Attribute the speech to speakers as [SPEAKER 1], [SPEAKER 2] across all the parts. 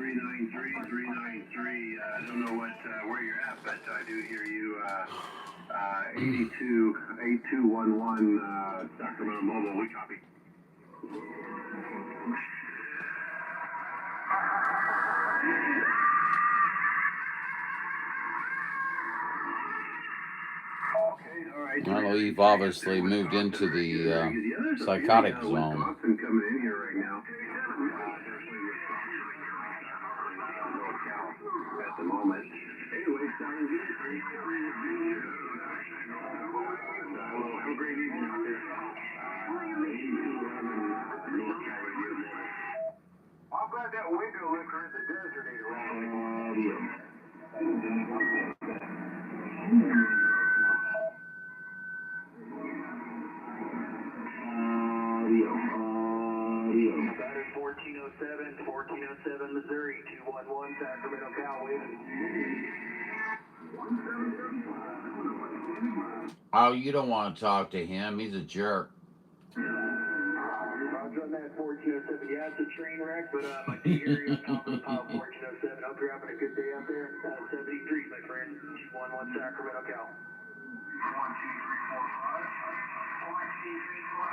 [SPEAKER 1] 393. I don't know where you're at, but I do hear you. 8211 Sacramento Mobile. We copy.
[SPEAKER 2] Well, we've obviously moved into the psychotic zone.
[SPEAKER 1] Coming in here right now. At the moment. Anyway, have a great evening out there. I'm glad that window looker in the desert ain't around anymore. Started 1407, Missouri, 211, Sacramento, Cal, waving.
[SPEAKER 2] Oh, you don't want to talk to him. He's a jerk.
[SPEAKER 1] Roger on that 1407. Yeah, it's a train wreck, but my area top of the pile 1407. Hope you're having a good day out there. 73, my friend. 211, Sacramento, Cal. 1, 2, 3, 4, 5. 1, 2, 3, 4, 5.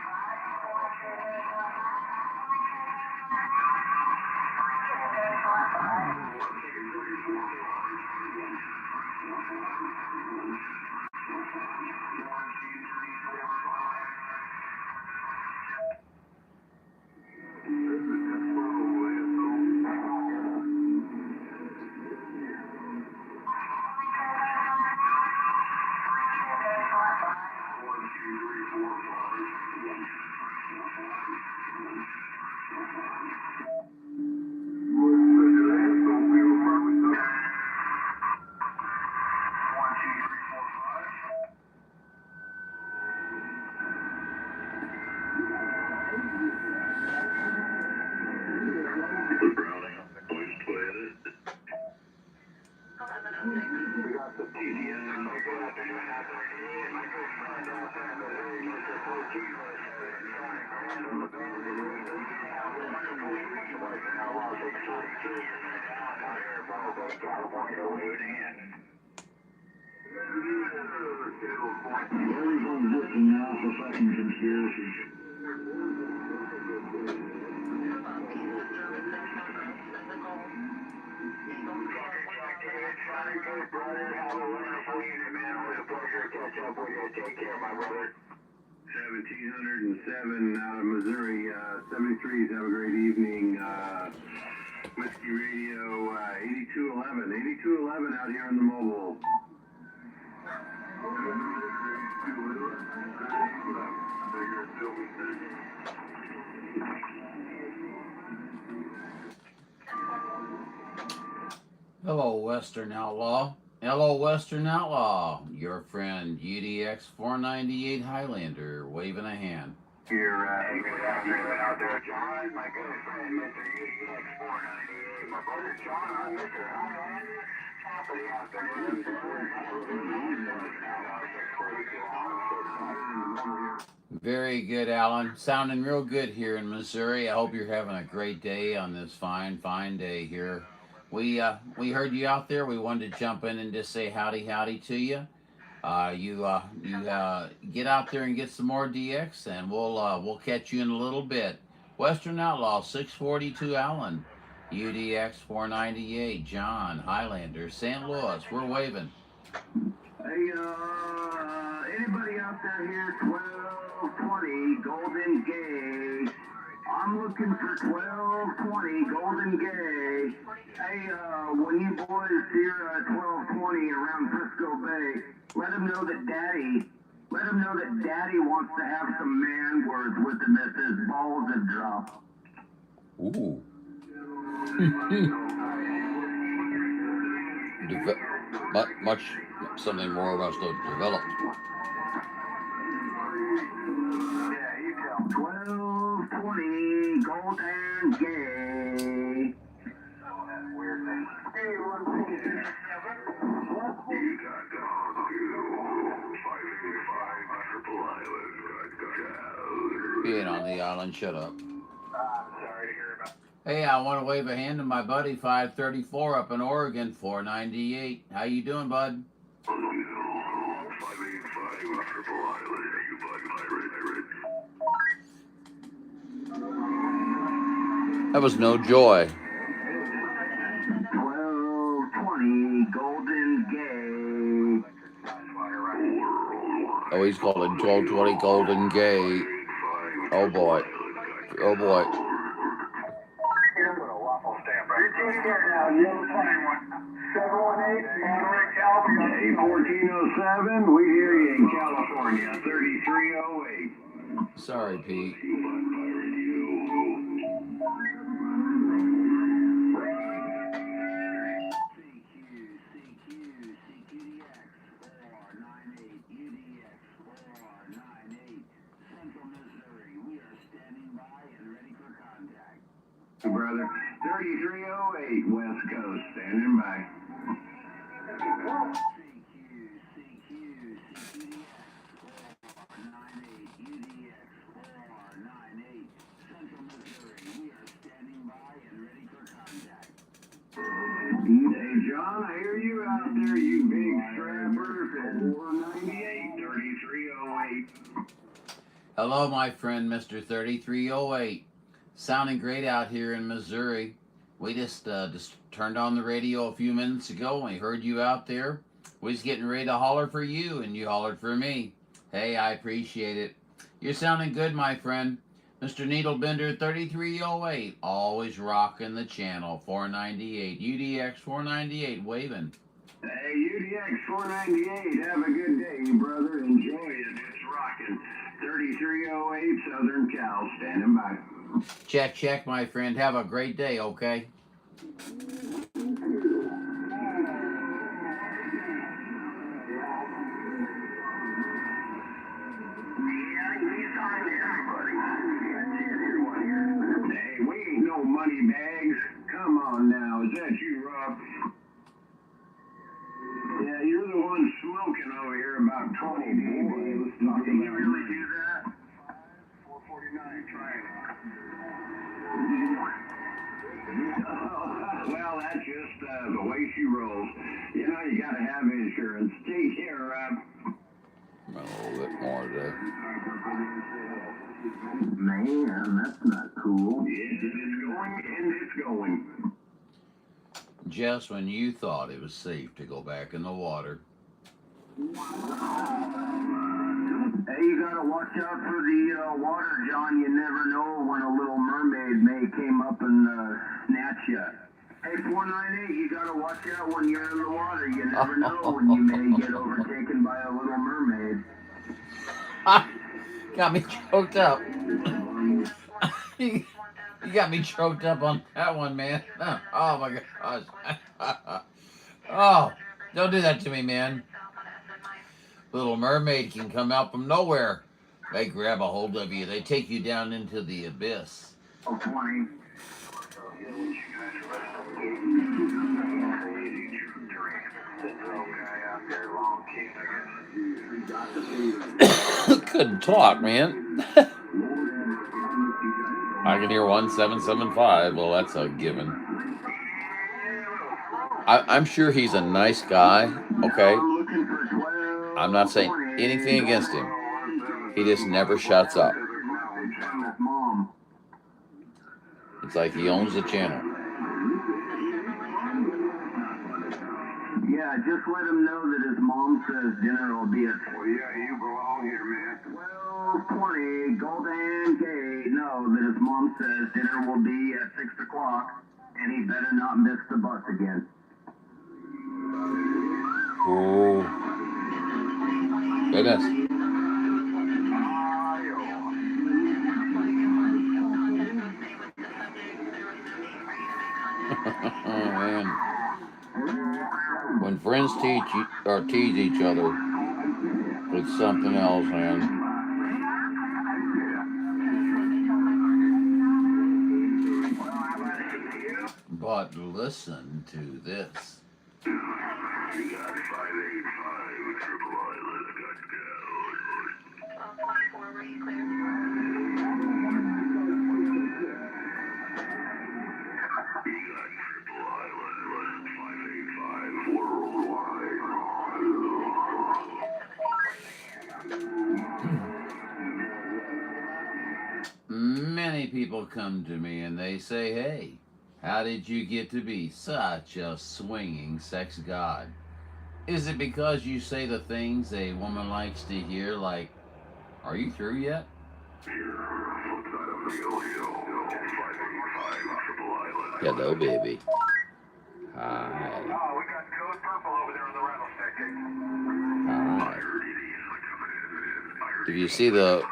[SPEAKER 1] Take care, my brother. 1707 out of Missouri, 73s. Have a great evening. Whiskey Radio 8211. 8211 out here on the mobile.
[SPEAKER 2] Hello, Western Outlaw. Hello, Western Outlaw. Your friend UDX 498 Highlander waving a hand.
[SPEAKER 1] Here, out there, John, my good friend, Mr. UDX 498. My brother John, Mr. Highlander. Happy afternoon.
[SPEAKER 2] Very good, Alan. Sounding real good here in Missouri. I hope you're having a great day on this fine day here. We heard you out there. We wanted to jump in and just say howdy to you. You get out there and get some more DX, and we'll catch you in a little bit. Western Outlaw 642 Allen, UDX 498 John Highlander, St. Louis. We're waving.
[SPEAKER 1] Hey, anybody out there here? 1220 Golden Gate. I'm looking for 1220 Golden Gate. Hey, when you boys hear 1220 around Frisco Bay, let them know that Daddy wants to have some man words with him if his balls have dropped.
[SPEAKER 2] Ooh. Much something more of us to develop.
[SPEAKER 1] Yeah, you tell 1220 Golden Gate. That's weird thing. Hey,
[SPEAKER 2] Being on the island, shut up.
[SPEAKER 1] I'm sorry to hear about
[SPEAKER 2] Hey, I want to wave a hand to my buddy 534 up in Oregon, 498. How you doing, bud?
[SPEAKER 1] 585 Triple Island. You bug pirate.
[SPEAKER 2] That was no joy.
[SPEAKER 1] 1220 Golden Gate.
[SPEAKER 2] Oh, he's calling 1220 Golden Gate. Oh boy. Oh boy.
[SPEAKER 1] A1407, we hear you in California, 3308.
[SPEAKER 2] Sorry, Pete.
[SPEAKER 1] Brother, 3308 West Coast, standing by. Hey, John, I hear you out there, you big strapper. 498, 3308.
[SPEAKER 2] Hello, my friend, Mr. 3308. Sounding great out here in Missouri. We just turned on the radio a few minutes ago and we heard you out there. We was getting ready to holler for you and you hollered for me. Hey, I appreciate it. You're sounding good, my friend. Mr. Needlebender 3308, always rocking the channel. 498, UDX 498, waving.
[SPEAKER 1] Hey, UDX 498, have a good day, brother. Enjoy it. It's rocking. 3308 Southern Cal, standing by.
[SPEAKER 2] Check, check, my friend. Have a great day, okay?
[SPEAKER 1] Hey, we ain't no money bags. Come on now, is that you, Rob? Yeah, you're the one smoking over here about 20 dB. Can you really do that? 449, try it. Well, that's just the way she rolls. You know, you gotta have insurance. Take care, Rob.
[SPEAKER 2] A little bit more there.
[SPEAKER 1] Man, that's not cool. Yeah, it's going and it's going.
[SPEAKER 2] Just when you thought it was safe to go back in the water.
[SPEAKER 1] Hey, you gotta watch out for the water, John. You never know when a little mermaid may came up and snatch you. Hey, 498, you gotta watch out when you're in the water. You never know when you may get overtaken by a little mermaid.
[SPEAKER 2] Got me choked up. You got me choked up on that one, man. Oh my gosh. Oh, don't do that to me, man. Little mermaid can come out from nowhere. They grab a hold of you. They take you down into the abyss.
[SPEAKER 1] 20.
[SPEAKER 2] Couldn't talk, man. I can hear 1775. Well, that's a given. I'm sure he's a nice guy, okay? I'm not saying anything against him. He just never shuts up. It's like he owns the channel.
[SPEAKER 1] Yeah, just let him know that his mom says dinner will be at... Well, yeah, you belong here, man. 12:20, Golden Gate. No, that his mom says dinner will be at 6 o'clock, and he better not miss the bus again.
[SPEAKER 2] Oh. Goodness. Oh, man. When friends tease each other, it's something else, man. But listen to this.
[SPEAKER 1] You got 585 Triple Island, got down. 24, were you clear?
[SPEAKER 2] people come to me and they say, hey, how did you get to be such a swinging sex god? Is it because you say the things a woman likes to hear, like, are you through yet? Hello, baby. Hi.
[SPEAKER 1] Oh, we got code purple over there on the rattlesnake.
[SPEAKER 2] Hi. If you see the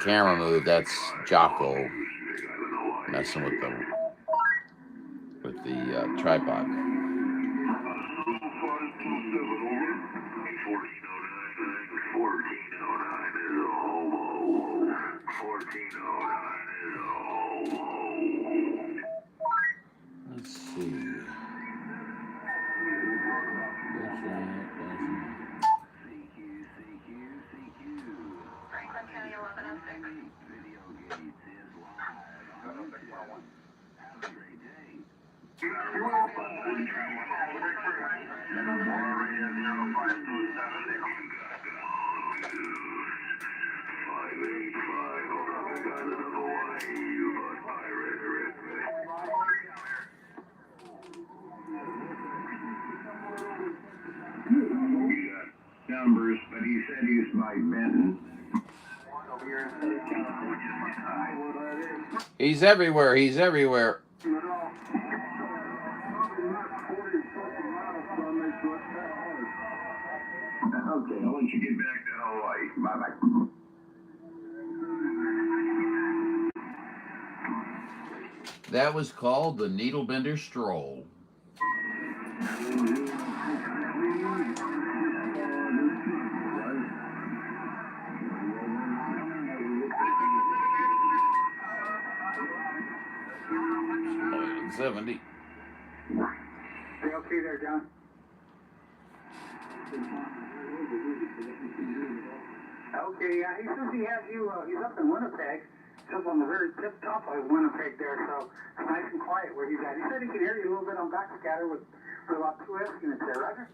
[SPEAKER 2] camera move, that's Jocko messing with the tripod. Let's see.
[SPEAKER 3] Franklin County 1106.
[SPEAKER 1] Numbers, but he said he's by Benton.
[SPEAKER 2] He's everywhere. He's everywhere.
[SPEAKER 1] Okay, I'll let you get back to Hawaii. Bye-bye.
[SPEAKER 2] That was called the Needlebender Stroll. $70.
[SPEAKER 1] Are you okay there, John? Okay, he says he has you, he's up in Winnipeg. He's up on the very tip top of Winnipeg there, so it's nice and quiet where he's at. He said he can hear you a little bit on backscatter with about 2 estimates there, Roger?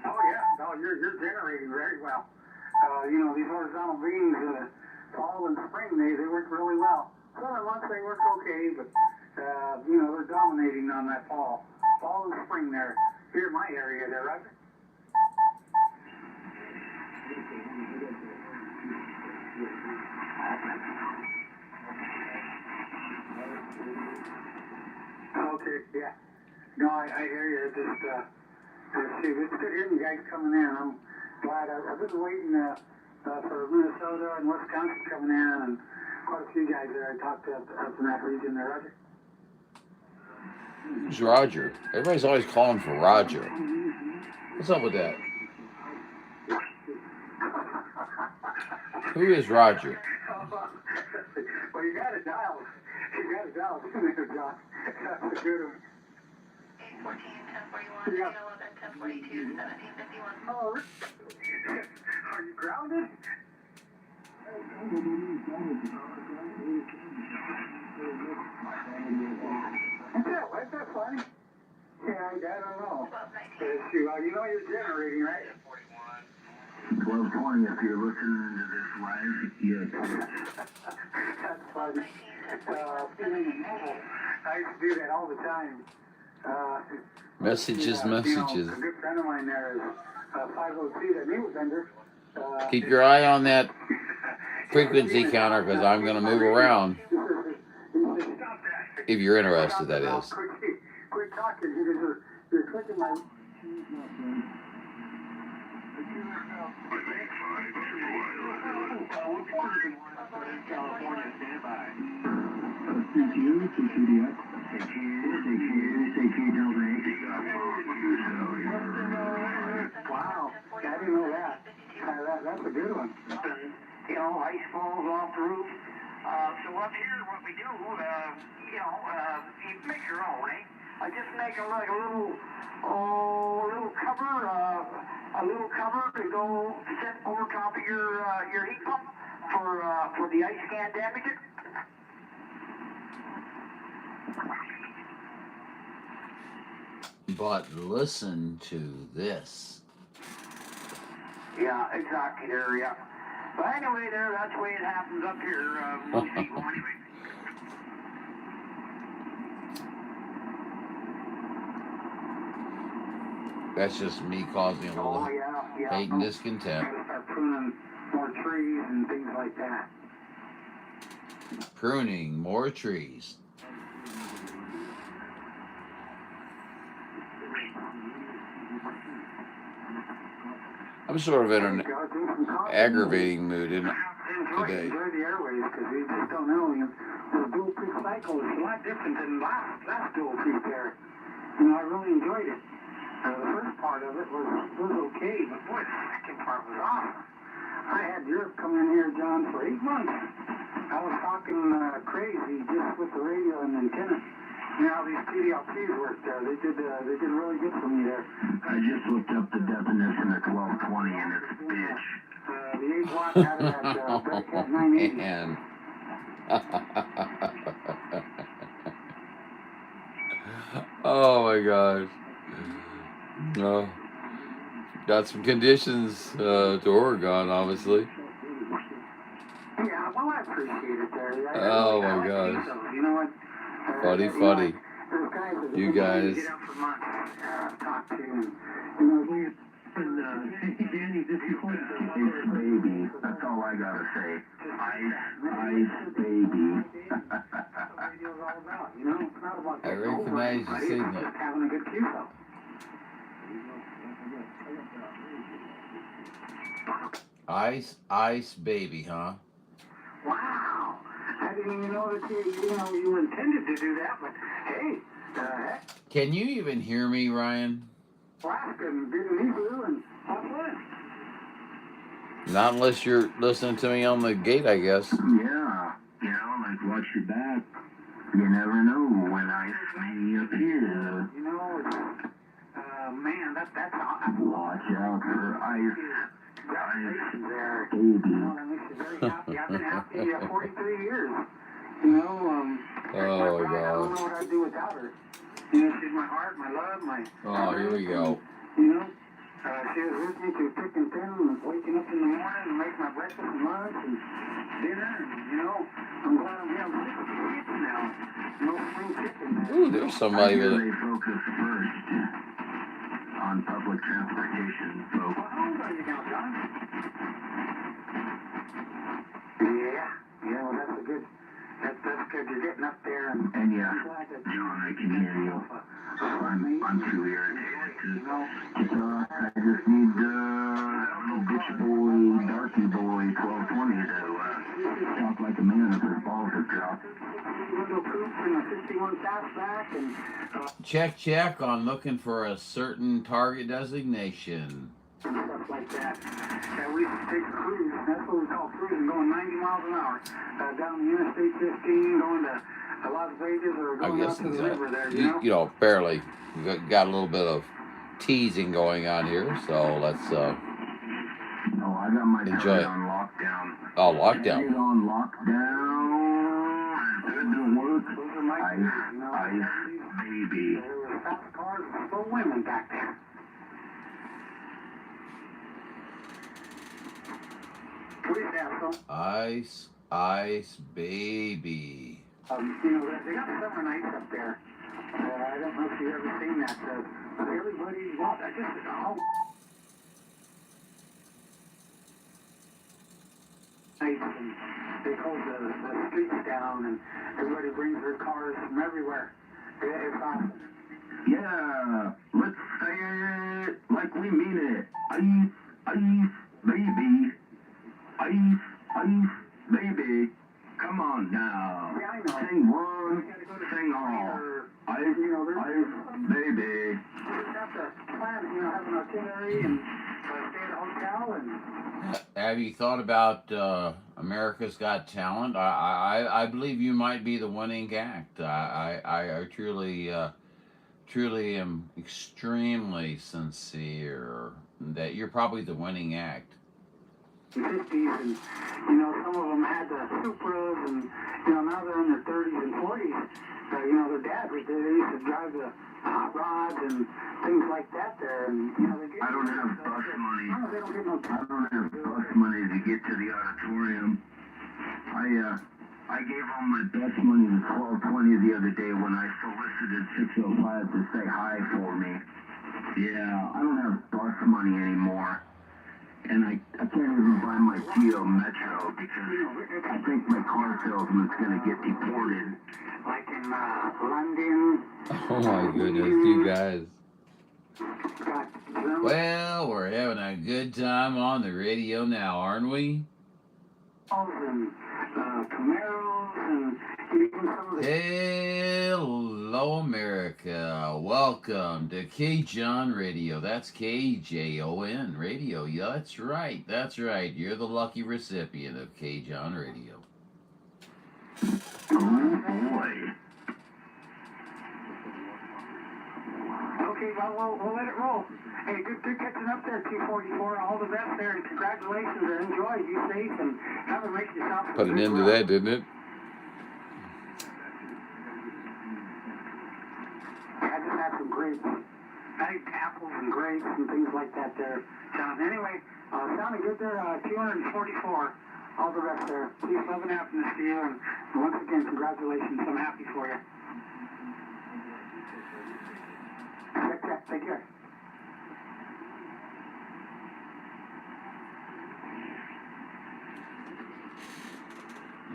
[SPEAKER 1] Oh, yeah. No, you're generating very well. These horizontal beams, fall and spring, they work really well. Summer months, they work okay, but, they're dominating on that fall. Fall and spring there. Here in my area there, Roger. Okay, yeah. No, I hear you. Just, it's good hearing you guys coming in. I'm glad. I've been waiting for Minnesota and Wisconsin coming in, and quite a few guys there I talked to up in that region there, Roger.
[SPEAKER 2] Who's Roger? Everybody's always calling for Roger. What's up with that? Who is Roger?
[SPEAKER 1] Well, you got to dial. You got to dial there, John. That's a good one.
[SPEAKER 3] 814, 1041, 811, 1042, 1751.
[SPEAKER 1] Oh, are you grounded? Is that funny? Yeah, I don't know. You're generating, right? 1220 if you're listening to this live. Yes. That's funny. I used to do that all the time.
[SPEAKER 2] Messages.
[SPEAKER 1] A good friend of mine there is 502, that Needlebender.
[SPEAKER 2] Keep your eye on that frequency counter because I'm going to move around. If you're interested, that is.
[SPEAKER 1] Quit talking. You're clicking my... California, stand by. Wow, I didn't know that. That's a good one. Ice falls off the roof. So up here, what we do, you make your own, eh? I just make a little cover to go set over top of your heat pump for the ice can't damage it.
[SPEAKER 2] But listen to this.
[SPEAKER 1] Yeah, exactly there, yeah. But anyway, there, that's the way it happens up here, most people anyway.
[SPEAKER 2] That's just me causing a little
[SPEAKER 1] Oh, yeah.
[SPEAKER 2] hate and discontent.
[SPEAKER 1] Gotta start pruning more trees and things like that.
[SPEAKER 2] Pruning more trees. I'm sort of in an aggravating mood today.
[SPEAKER 1] Enjoy the airways, because you just don't know. The dual peak cycle is a lot different than last dual peak there. You know, I really enjoyed it. The first part of it was okay, but boy, the second part was awesome. I had Europe come in here, John, for 8 months. I was talking crazy just with the radio and antenna. You know, these PDLPs worked there. They did really good for me there. I just looked up the definition of 1220 and it's bitch. The 8 watt had it at Bearcat 980.
[SPEAKER 2] Man. Oh my gosh. No. Got some conditions to Oregon, obviously.
[SPEAKER 1] Yeah, well, I appreciate it there.
[SPEAKER 2] Oh my gosh.
[SPEAKER 1] You know what?
[SPEAKER 2] Funny. You guys.
[SPEAKER 1] Talk to him. You know, Danny, this is baby. That's all I gotta say. Ice baby.
[SPEAKER 2] I recognize the signal.
[SPEAKER 1] Just having a good QSO.
[SPEAKER 2] Ice baby, huh?
[SPEAKER 1] Wow. I didn't even know that you intended to do that, but hey, heck.
[SPEAKER 2] Can you even hear me, Ryan?
[SPEAKER 1] Alaska and did in Hebrew and have fun.
[SPEAKER 2] Not unless you're listening to me on the gate, I guess.
[SPEAKER 1] Yeah. You know, like watch your back. You never know when ice may appear. You know, man, that's awesome. Watch out for ice. Congratulations there, baby. You know, that makes you very happy. I've been happy 43 years. You know,
[SPEAKER 2] Oh my
[SPEAKER 1] I don't know
[SPEAKER 2] gosh.
[SPEAKER 1] what I'd do without her. You know, she's my heart, my love, my...
[SPEAKER 2] Oh, here we go.
[SPEAKER 1] You know, she was with me through thick and thin, and waking up in the morning and making my breakfast and lunch and dinner, and, you know, I'm glad I'm having 6 kids now. No spring chicken there.
[SPEAKER 2] Ooh, there's somebody with
[SPEAKER 1] They focus first on public transportation, folks. Well, how old are you now, John? Yeah, well, that's a good... That's good. You're getting up there, and yeah, John, I can hear you. I'm too irritated. I just need little bitch boy, darky boy, 1220 to talk like a man if his balls are dropped. Little coop and a 51 fastback and
[SPEAKER 2] check on looking for a certain target designation.
[SPEAKER 1] and stuff like that. We used to take a cruise. That's what we call cruising, going 90 miles an hour down the Interstate 15, going to Las Vegas or
[SPEAKER 2] I
[SPEAKER 1] going
[SPEAKER 2] guess
[SPEAKER 1] out to the river there, you know?
[SPEAKER 2] you know, barely. We got a little bit of teasing going on here, so let's
[SPEAKER 1] Oh, I got my
[SPEAKER 2] enjoy it.
[SPEAKER 1] on lockdown.
[SPEAKER 2] Oh, lockdown.
[SPEAKER 1] It's on lockdown. Good to work. Ice baby. There were fast cars and slow women back there. What do you say, so?
[SPEAKER 2] Ice baby.
[SPEAKER 1] You know, they got summer nights up there. I don't know if you've ever seen that. But everybody, well, I guess it's all nights, and they close the streets down, and everybody brings their cars from everywhere. It's awesome. Yeah, let's say it like we mean it. Ice baby. Ice baby. Come on now. Yeah, I know. Sing one, sing all. Ice baby. You just have to plan, have an itinerary and stay at a hotel and...
[SPEAKER 2] Have you thought about America's Got Talent? I believe you might be the winning act. I truly am extremely sincere that you're probably the winning act.
[SPEAKER 1] 50s, and some of them had the Supras, and now they're in their 30s and 40s. Their dads, they used to drive the hot rods and things like that there, and they get I don't have bus money. I don't have bus money to get to the auditorium. I gave all my bus money to 1220 the other day when I solicited 605 to say hi for me. Yeah, I don't have bus money anymore. And I can't even buy my Geo Metro because I think my car salesman's going to get deported. Like in London.
[SPEAKER 2] Oh my goodness, you guys. Well, we're having a good time on the radio now, aren't we?
[SPEAKER 1] And Camaros and even some of the...
[SPEAKER 2] Hello, America. Welcome to K-John Radio. That's K-J-O-N Radio. Yeah, that's right. That's right. You're the lucky recipient of K-John Radio.
[SPEAKER 1] Oh, boy. Okay, well, we'll let it roll. Hey, good catching up there, 244. All the best there, and congratulations, and enjoy. Be safe, and have a make yourself
[SPEAKER 2] Put an end to that, didn't it?
[SPEAKER 1] I just had some grapes. I ate apples and grapes and things like that there, John. Anyway, sounding good there, 244. All the rest there. Peace, love, and happiness to you, and once again, congratulations. I'm happy for you. Take care.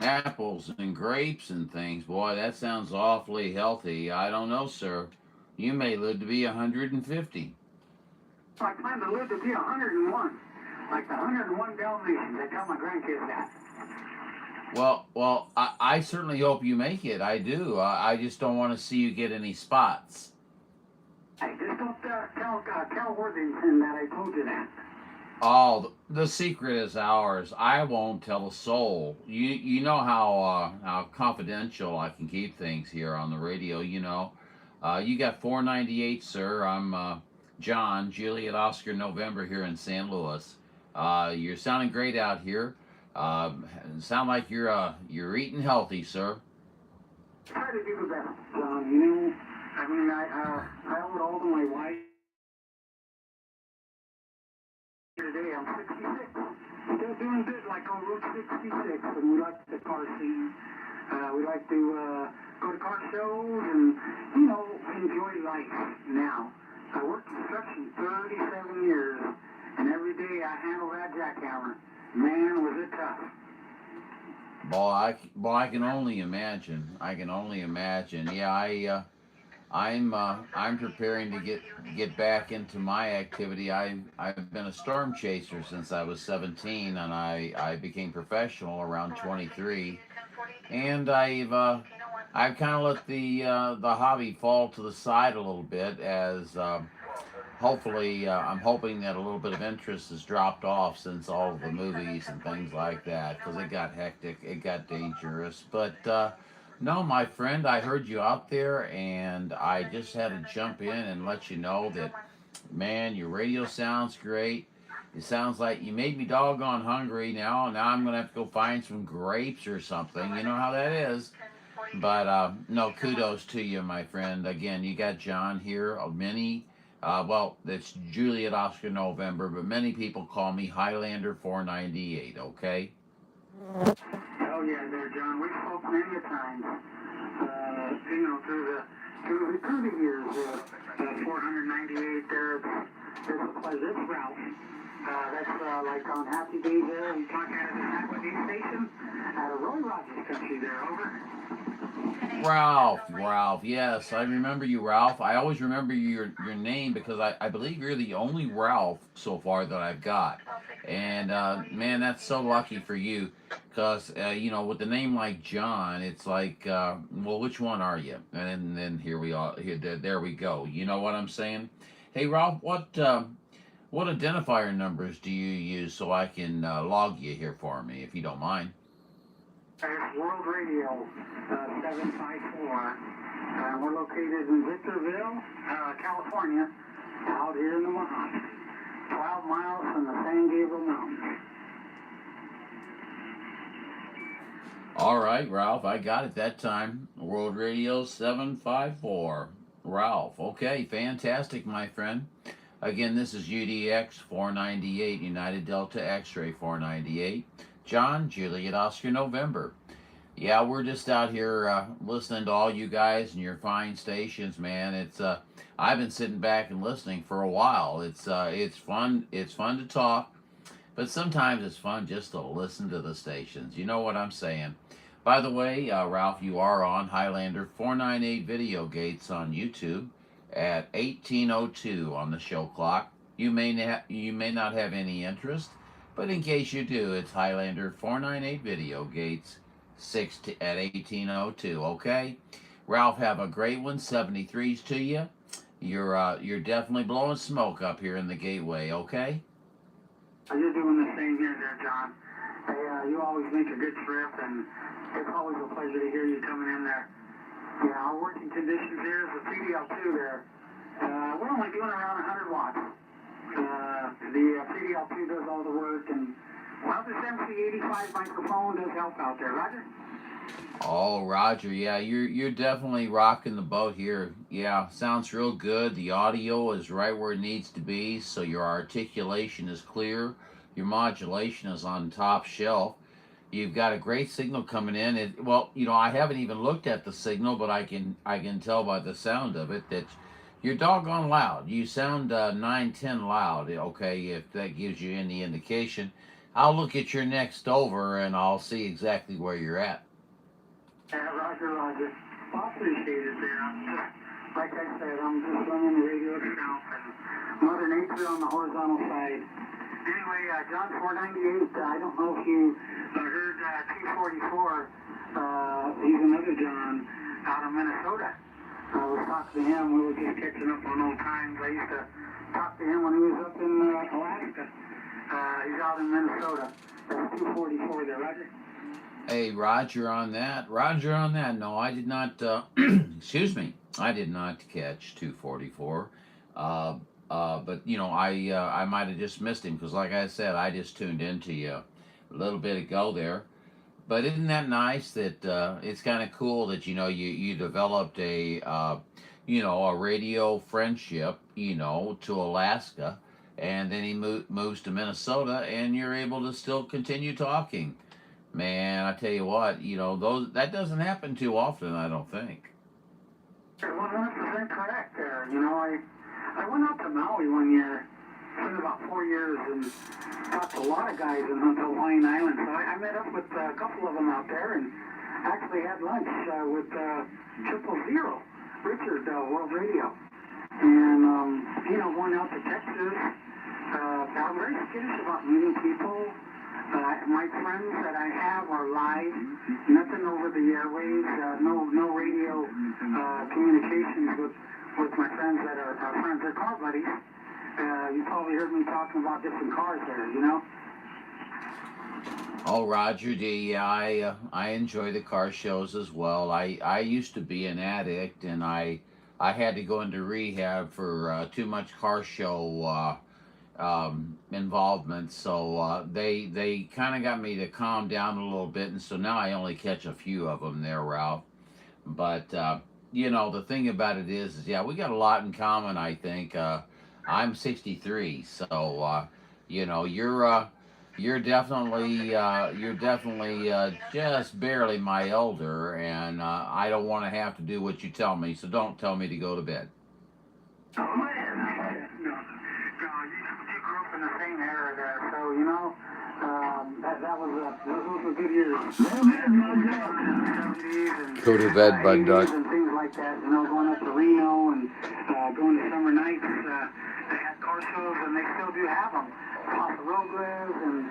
[SPEAKER 2] Apples and grapes and things. Boy, that sounds awfully healthy. I don't know, sir. You may live to be 150.
[SPEAKER 1] I plan to live to be 101. Like the 101 Dalmatians. I tell my grandkids that.
[SPEAKER 2] Well, I certainly hope you make it. I do. I just don't want to see you get any spots.
[SPEAKER 1] Hey, just don't tell Worthington that I told you that.
[SPEAKER 2] Oh, the secret is ours. I won't tell a soul. You know how confidential I can keep things here on the radio. You know, you got 498, sir. I'm John Juliet Oscar November here in St. Louis. You're sounding great out here. Sound like you're eating healthy, sir.
[SPEAKER 1] Try to do the best, John. You know, I mean, I owe it all to my wife. Today I'm 66. Still doing good, like on Route 66, and we like the car scene. We like to go to car shows and, you know, enjoy life now. I worked construction 37 years, and every day I handle that jackhammer. Man, was it tough.
[SPEAKER 2] Boy, I can only imagine. I can only imagine. Yeah, I'm preparing to get back into my activity. I've been a storm chaser since I was 17, and I became professional around 23, and I've kind of let the hobby fall to the side a little bit as hopefully I'm hoping that a little bit of interest has dropped off since all of the movies and things like that, because it got hectic, it got dangerous, but. No, my friend, I heard you out there, and I just had to jump in and let you know that, man, your radio sounds great. It sounds like you made me doggone hungry now. Now I'm going to have to go find some grapes or something. You know how that is. But, no, kudos to you, my friend. Again, you got John here. Well, it's Juliet Oscar November, but many people call me Highlander 498, okay?
[SPEAKER 1] Oh yeah, there, John. We've spoken many a times. You know, through the years. 498 there. It's a pleasure. It's Ralph. That's like on Happy Day there. We talk out of the Happy Day station out of Roy Rogers country there. Over.
[SPEAKER 2] Ralph, yes, I remember you, Ralph. I always remember your name because I believe you're the only Ralph so far that I've got. And, man, that's so lucky for you because, you know, with a name like John, it's like, well, which one are you? And then here we are, there we go. You know what I'm saying? Hey, Ralph, what identifier numbers do you use so I can log you here for me, if you don't mind?
[SPEAKER 1] It's World Radio 754. We're located in Victorville, California, out here in the Mojave. 12 miles from the San Gabriel Mountains.
[SPEAKER 2] All right, Ralph, I got it that time. World Radio 754. Ralph, okay, fantastic, my friend. Again, this is UDX 498, United Delta X-Ray 498. John, Juliet, Oscar, November. Yeah, we're just out here listening to all you guys and your fine stations, man. It's I've been sitting back and listening for a while. It's fun. It's fun to talk, but sometimes it's fun just to listen to the stations. You know what I'm saying? By the way, Ralph, you are on Highlander 498 Video Gates on YouTube at 18:02 on the show clock. You may not have any interest, but in case you do, it's Highlander 498 Video Gates at 18:02. Okay, Ralph, have a great one. 73s to you. You're definitely blowing smoke up here in the gateway. Okay.
[SPEAKER 1] You're doing the same here, there, John. Hey, you always make a good trip, and it's always a pleasure to hear you coming in there. Yeah, our working conditions here is the CDL2 there. We're only doing around 100 watts. The CDL2 does all the work, and well, this MC85 microphone does help out there, Roger.
[SPEAKER 2] Oh, Roger, yeah, you're definitely rocking the boat here. Yeah, sounds real good. The audio is right where it needs to be, so your articulation is clear. Your modulation is on top shelf. You've got a great signal coming in. Well, you know, I haven't even looked at the signal, but I can tell by the sound of it that you're doggone loud. You sound 910 loud. Okay, if that gives you any indication. I'll look at your next over and I'll see exactly where you're at.
[SPEAKER 1] Roger. I appreciate it there. Like I said, I'm just running the radio itself and Mother Nature on the horizontal side. Anyway, John 498, I don't know if you heard 244. He's another John out of Minnesota. I was talking to him. We were just catching up on old times. I used to talk to him when he was up in Alaska. He's out in Minnesota. That's 244 there, Roger.
[SPEAKER 2] Hey, Roger on that. Roger on that. No, I did not, excuse me, I did not catch 244. But, you know, I might have just missed him because, like I said, I just tuned into you a little bit ago there. But isn't that nice that it's kind of cool that, you know, you developed a, you know, a radio friendship, you know, to Alaska, and then he moves to Minnesota, and you're able to still continue talking. Man, I tell you what, you know, that doesn't happen too often, I don't think.
[SPEAKER 1] You're 100% correct there. You know, I went out to Maui one year, spent about 4 years, and talked to a lot of guys in Hawaiian Islands. So I met up with a couple of them out there and actually had lunch with 000, Richard, World Radio. And, you know, going out to Texas, I'm very skittish about meeting people. My friends that I have are live, nothing over the airwaves, no radio communications with my friends that are friends. They're car buddies. You probably heard me talking about different cars there, you know?
[SPEAKER 2] Oh, Roger D, yeah, I enjoy the car shows as well. I used to be an addict, and I had to go into rehab for too much car show involvement, so they kind of got me to calm down a little bit, and so now I only catch a few of them there, Ralph. But you know, the thing about it is yeah, we got a lot in common. I think I'm 63, so you know, you're definitely just barely my elder, and I don't want to have to do what you tell me, so don't tell me to go to bed.
[SPEAKER 1] Oh man, no, you grew up in the same era there, so you know, those were good years.
[SPEAKER 2] Go to bed, Bud Duck.
[SPEAKER 1] And things like that, you know, going up to Reno and going to summer nights. They had car shows, and they still do have them. Paso Robles and,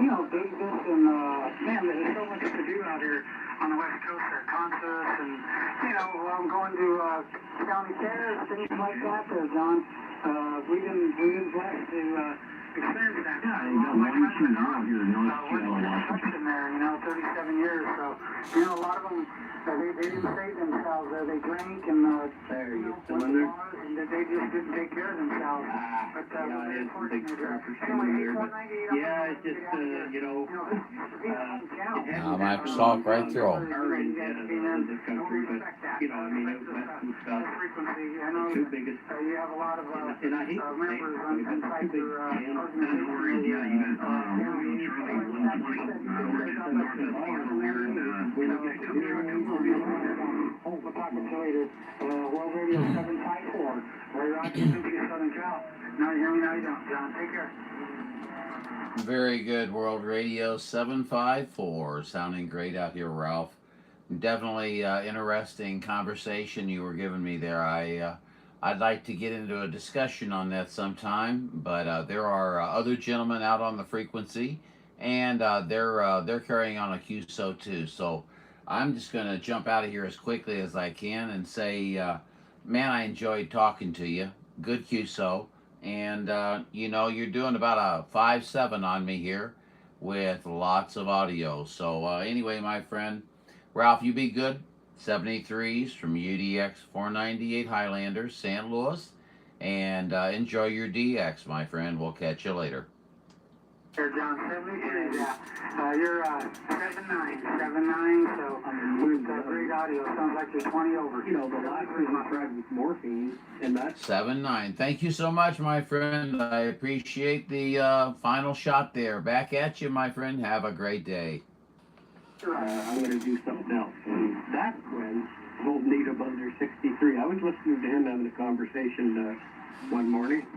[SPEAKER 1] you know, Davis, and, man, there's so much to do out here on the West Coast. There are concerts, and, you know, I'm going to county fairs, things like that there, John. We've been blessed to experience that.
[SPEAKER 4] Yeah, you got one too now here in North
[SPEAKER 1] Carolina. There, you know, 37 years, so, you know, a lot of them, they didn't save themselves. They drank and,
[SPEAKER 4] there you
[SPEAKER 1] know,
[SPEAKER 4] still in there?
[SPEAKER 1] and they just didn't take care of themselves. But,
[SPEAKER 4] Yeah, it's a big traffic
[SPEAKER 1] anyway,
[SPEAKER 4] here, but yeah, it's just, you know,
[SPEAKER 2] I'm gonna have to talk right through 'em.
[SPEAKER 4] and, of the country, but, you know, I mean, out west and stuff, the two biggest,
[SPEAKER 1] You have a lot of
[SPEAKER 4] and I hate to say it,
[SPEAKER 1] members
[SPEAKER 4] but the
[SPEAKER 1] inside
[SPEAKER 4] two big
[SPEAKER 1] your
[SPEAKER 4] scams,
[SPEAKER 1] organization.
[SPEAKER 4] yeah, you got, Charlie 120, north of here, and, we look at the
[SPEAKER 1] We're talking to you, World Radio 754. We're on to Southern Cal. Now you hear me, now you don't. John, take care.
[SPEAKER 2] Very good, World Radio 754. Sounding great out here, Ralph. Definitely interesting conversation you were giving me there. I'd like to get into a discussion on that sometime, but there are other gentlemen out on the frequency, and they're carrying on a QSO too. So I'm just going to jump out of here as quickly as I can and say, man, I enjoyed talking to you. Good QSO. And, you know, you're doing about a 5-7 on me here with lots of audio. So anyway, my friend, Ralph, you be good. 73s from UDX 498 Highlander, St. Louis. And enjoy your DX, my friend. We'll catch you later.
[SPEAKER 1] Here, John, 73, yeah. You're 79, so we've got great audio. Sounds like you're 20 over.
[SPEAKER 4] you know, the last time I tried with morphine, and that's
[SPEAKER 2] 7-9. Thank you so much, my friend. I appreciate the final shot there. Back at you, my friend. Have a great day.
[SPEAKER 4] I'm going to do something else. And that friend told me to under 63. I was listening to him having a conversation one morning,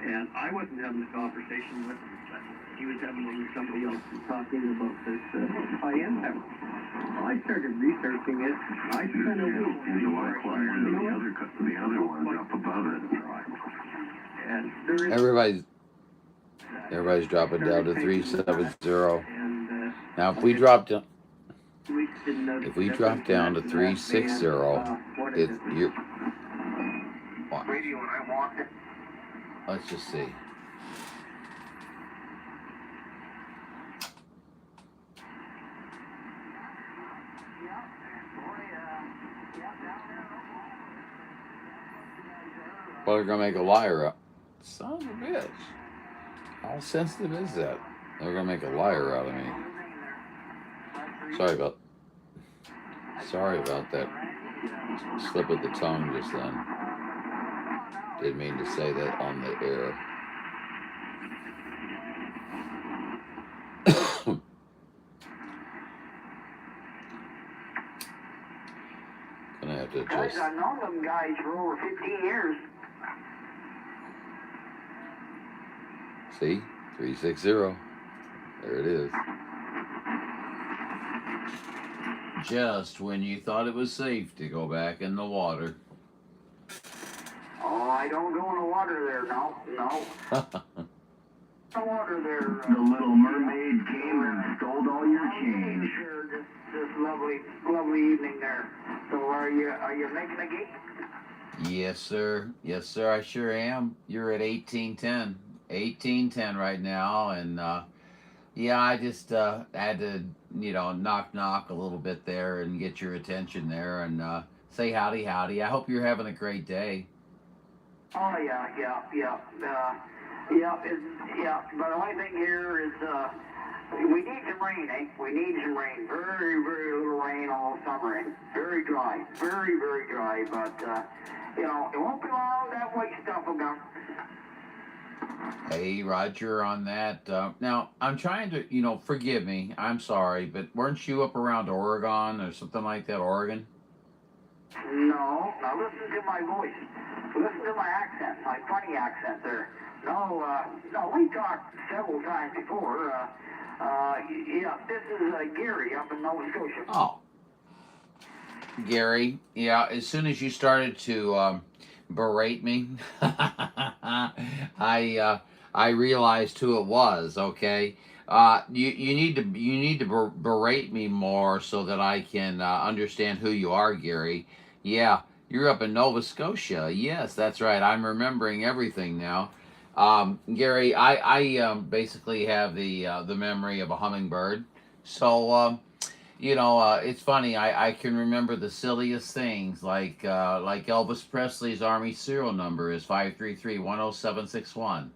[SPEAKER 4] and I wasn't having a conversation with him, but he was having one with somebody else and talking about this IM hammer. Well, I started researching it. I spent a week.
[SPEAKER 1] The other one's up above it.
[SPEAKER 4] And there is
[SPEAKER 2] Everybody's dropping down to 370.
[SPEAKER 4] and
[SPEAKER 2] Now, if we drop down,
[SPEAKER 4] weeks didn't know
[SPEAKER 2] if we drop down to 360,
[SPEAKER 4] what is
[SPEAKER 2] it's
[SPEAKER 4] it?
[SPEAKER 2] you.
[SPEAKER 1] Radio, and I want it.
[SPEAKER 2] Let's just see. Well, they're gonna make a liar out. Son of a bitch. How sensitive is that? They're gonna make a liar out of me. Sorry about that slip of the tongue just then. Didn't mean to say that on the air. Gonna have to
[SPEAKER 1] Guys,
[SPEAKER 2] just.
[SPEAKER 1] I've known them guys for over 15 years.
[SPEAKER 2] See? 360. There it is. Just when you thought it was safe to go back in the water.
[SPEAKER 1] Oh, I don't go in the water there, no. The water there.
[SPEAKER 4] The Little Mermaid came and stole all your change.
[SPEAKER 1] This lovely evening there. So are you making a gate?
[SPEAKER 2] Yes, sir. Yes, sir. I sure am. You're at 1810. 1810 right now, and yeah, I just had to, knock a little bit there and get your attention there and say howdy. I hope you're having a great day.
[SPEAKER 1] Oh yeah. But the only thing here is we need some rain, eh? We need some rain. Very, very little rain all summer. Eh? Very dry. Very, very dry. But it won't be long. That white stuff will come.
[SPEAKER 2] Hey, Roger, on that. Now, I'm trying to, forgive me. I'm sorry, but weren't you up around Oregon or something like that, Oregon?
[SPEAKER 1] No. Now listen to my voice. Listen to my accent, my funny accent there. No, we talked several times before. Yeah, this is Gary up in Nova Scotia.
[SPEAKER 2] Oh. Gary, yeah, as soon as you started to berate me, I realized who it was. Okay, you need to berate me more so that I can understand who you are, Gary. Yeah, you're up in Nova Scotia. Yes, that's right. I'm remembering everything now. Gary, I basically have the memory of a hummingbird. So it's funny. I can remember the silliest things, like Elvis Presley's Army serial number is 533-10761.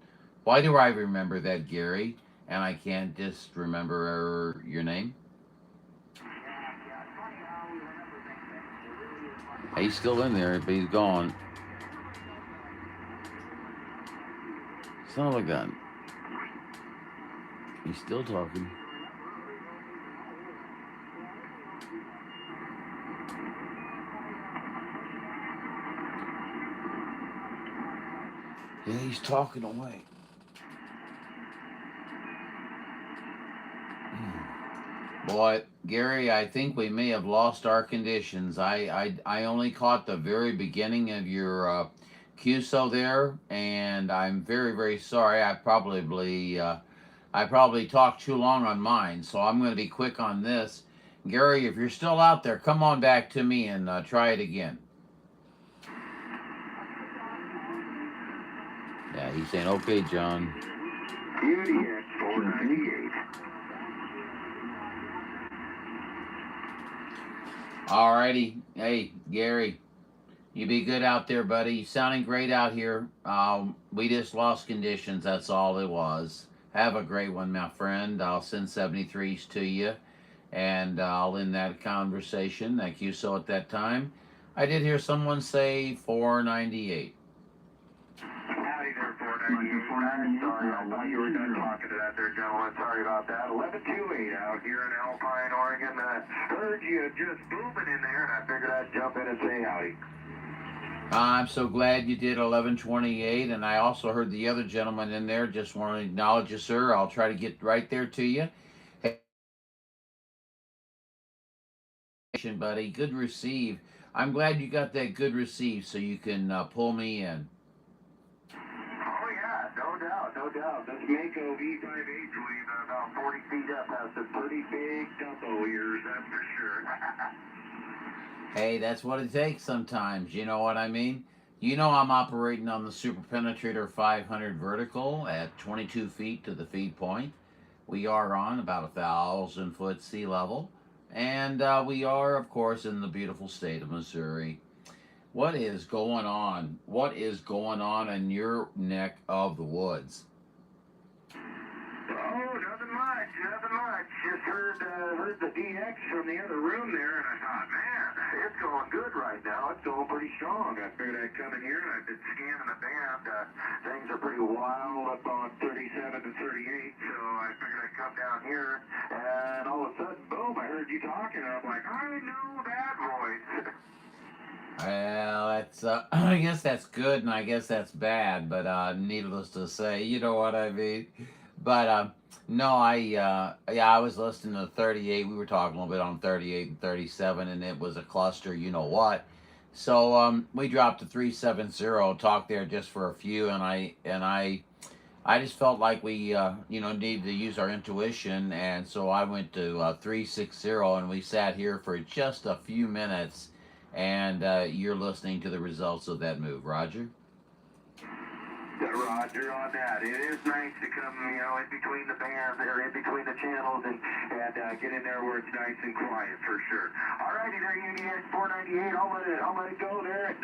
[SPEAKER 2] Why do I remember that, Gary? And I can't just remember your name? He's still in there, but he's gone. Son of a gun. He's still talking. Yeah, he's talking away. Boy, Gary, I think we may have lost our conditions. I only caught the very beginning of your QSO there, and I'm very, very sorry. I probably talked too long on mine, so I'm going to be quick on this. Gary, if you're still out there, come on back to me and try it again. Yeah, he's saying, okay, John.
[SPEAKER 1] UDX 498.
[SPEAKER 2] Alrighty. Hey, Gary, you be good out there, buddy. You sounding great out here. We just lost conditions. That's all it was. Have a great one, my friend. I'll send 73s to you, and I'll end that conversation. Thank you. So at that time, I did hear someone say 498.
[SPEAKER 1] Howdy there, 498. I'm sorry, I thought you were done talking to that there gentleman. Sorry about that. 1128 out here in Alpine, Oregon. Heard you just booming in there, and I figured I'd jump in and say howdy.
[SPEAKER 2] I'm so glad you did 1128, and I also heard the other gentleman in there. Just want to acknowledge you, sir. I'll try to get right there to you. Hey, buddy, good receive. I'm glad you got that good receive, so you can pull me in.
[SPEAKER 1] Oh yeah, no doubt, no doubt. This Mako V5H wave about 40 feet up has some pretty big dumbo ears, that's for sure.
[SPEAKER 2] Hey, that's what it takes sometimes. You know what I mean? You know I'm operating on the Super Penetrator 500 vertical at 22 feet to the feed point. We are on about 1,000-foot sea level, and we are, of course, in the beautiful state of Missouri. What is going on? What is going on in your neck of the woods?
[SPEAKER 1] Oh, nothing much, nothing much. Just heard the DX from the other room there, and I thought, man, it's going good right now. It's going pretty strong. I figured I'd come in here, and I've been scanning the band. Things are pretty wild up on 37 to 38, so I figured I'd come down here, and all of a sudden, boom, I heard you talking, and I'm like, I know that voice.
[SPEAKER 2] Well, that's I guess that's good, and I guess that's bad. But needless to say, you know what I mean. But no, I was listening to 38. We were talking a little bit on 38 and 37, and it was a cluster. You know what? So we dropped to 370. Talked there just for a few, and I just felt like we needed to use our intuition, and so I went to 360, and we sat here for just a few minutes. And you're listening to the results of that move, Roger.
[SPEAKER 1] Roger on that. It is nice to come, in between the bands or in between the channels and get in there where it's nice and quiet for sure. Alrighty there, UDX 498. I'll let it go there, and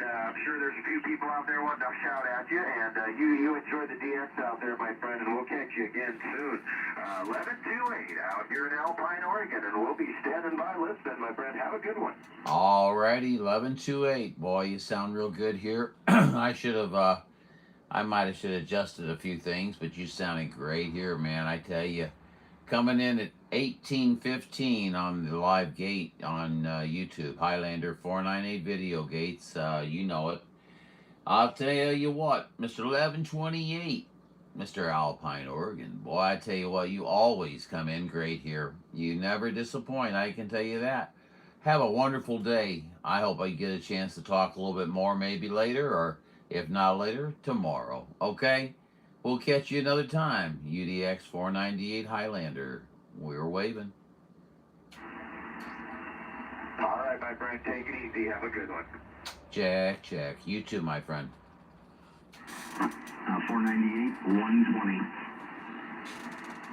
[SPEAKER 1] I'm sure there's a few people out there wanting to shout at you. And you enjoy the DX out there, my friend, and we'll catch you again soon. 1128 out here in Alpine, Oregon, and we'll be standing by listening, my friend. Have a good one.
[SPEAKER 2] Alrighty, 1128. Boy, you sound real good here. I might have should have adjusted a few things, but you sounded great here, man. I tell you, coming in at 1815 on the live gate on YouTube, Highlander 498 video gates. You know it. I'll tell you what, Mr. 1128, Mr. Alpine, Oregon. Boy, I tell you what, you always come in great here. You never disappoint, I can tell you that. Have a wonderful day. I hope I get a chance to talk a little bit more maybe later, or if not later, tomorrow. Okay? We'll catch you another time. UDX 498 Highlander. We're waving.
[SPEAKER 1] All right, my friend. Take it easy. Have a good one.
[SPEAKER 2] Check, check. You too, my friend.
[SPEAKER 1] 498, 120.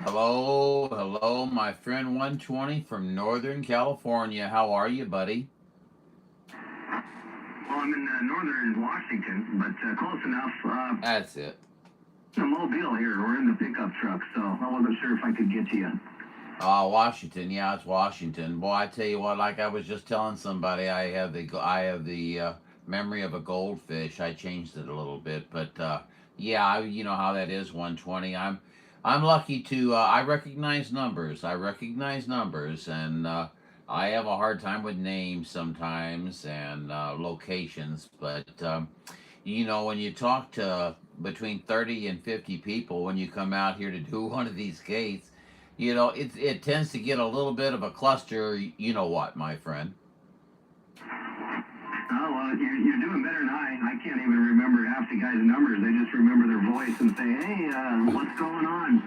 [SPEAKER 2] Hello, my friend 120 from Northern California. How are you, buddy?
[SPEAKER 1] Well, I'm in northern Washington, but close enough.
[SPEAKER 2] That's it.
[SPEAKER 1] In Mobile here. We're in the pickup truck, so I wasn't sure if I could get to you.
[SPEAKER 2] Washington. Yeah, it's Washington. Boy, I tell you what. Like I was just telling somebody, I have the memory of a goldfish. I changed it a little bit, but yeah, you know how that is. 120. I'm lucky to. I recognize numbers. I recognize numbers, and I have a hard time with names sometimes and locations. But you know, when you talk to between 30 and 50 people when you come out here to do one of these gates, you know, it tends to get a little bit of a cluster. You know what, my friend?
[SPEAKER 1] Oh, well, you're doing better than I. I can't even remember half the guys' numbers. They just remember their voice and say, hey, what's going on?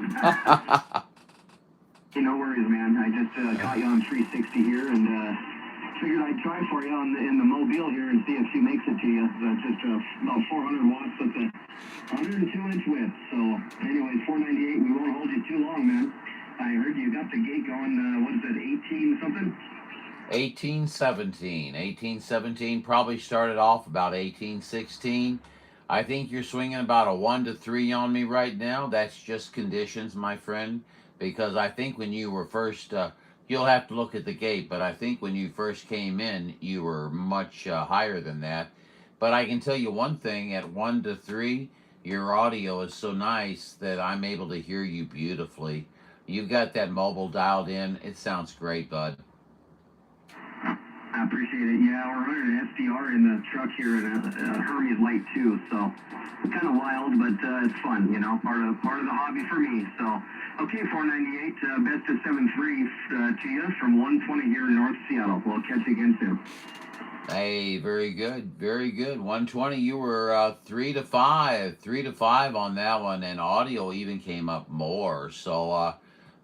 [SPEAKER 1] Hey, no worries, man. I just caught you on 360 here and figured I'd try for you in the Mobile here and see if she makes it to you. It's just about 400 watts with a 102-inch width. So, anyways, 498. We won't hold you too long, man. I heard you got the gate going, what is it, 18 something?
[SPEAKER 2] 1817 probably started off about 1816. I think you're swinging about a 1 to 3 on me right now. That's just conditions, my friend, because I think when you were first you'll have to look at the gate, but I think when you first came in you were much higher than that. But I can tell you one thing, at 1 to 3 your audio is so nice that I'm able to hear you beautifully. You've got that mobile dialed in. It sounds great, bud.
[SPEAKER 1] I appreciate it. Yeah, we're running an SDR in the truck here and a Hermes light too, so it's kind of wild, but it's fun, you know, part of the hobby for me. So, okay, 498, best of 7-3 to you from 120 here in North Seattle. We'll catch you again soon.
[SPEAKER 2] Hey, very good, very good. 120. You were 3 to 5 on that one, and audio even came up more. So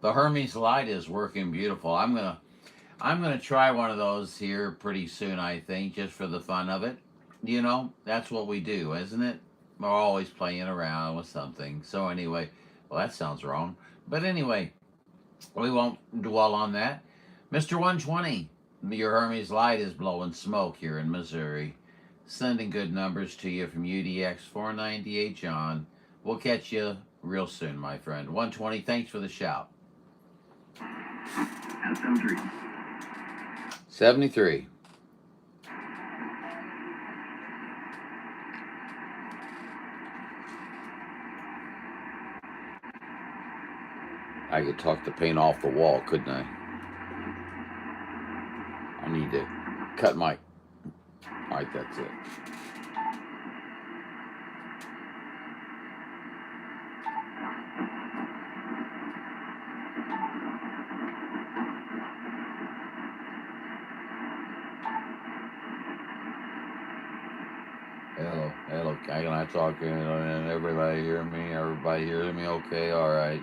[SPEAKER 2] the Hermes light is working beautiful. I'm gonna try one of those here pretty soon. I think just for the fun of it. You know, that's what we do, isn't it? We're always playing around with something. So anyway, well that sounds wrong, but anyway, we won't dwell on that. Mr. 120, your Hermes light is blowing smoke here in Missouri. Sending good numbers to you from UDX 498 John. We'll catch you real soon, my friend. 120, thanks for the shout.
[SPEAKER 1] That's 73.
[SPEAKER 2] 73. I could talk the paint off the wall, couldn't I? I need to cut my... Alright, that's it. Hello, can I talk and everybody hear me? Everybody hears me okay? Alright,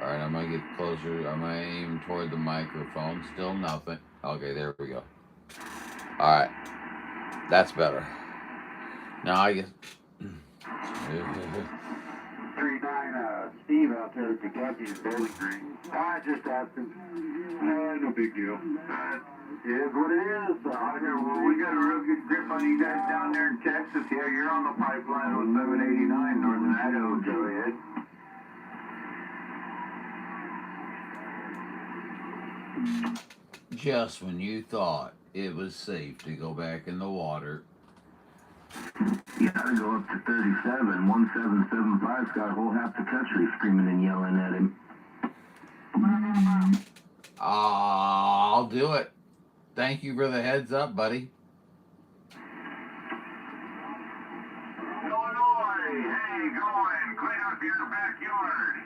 [SPEAKER 2] I'm gonna get closer. I'm gonna aim toward the microphone. Still nothing. Okay, there we go. Alright, that's better. Now I guess...
[SPEAKER 1] 39, Steve out there at Kentucky's Bowling Green. I just asked him. No big deal. It is what it is. We got a real good grip on you guys down there in Texas. Yeah, you're on the pipeline with 789 Northern Idaho. Go ahead.
[SPEAKER 2] Just when you thought it was safe to go back in the water.
[SPEAKER 1] You gotta go up to 37. 1775's got a whole half the country screaming and yelling at him.
[SPEAKER 2] I'll do it. Thank you for the heads up, buddy.
[SPEAKER 1] Illinois, hey, going, clean up your backyard.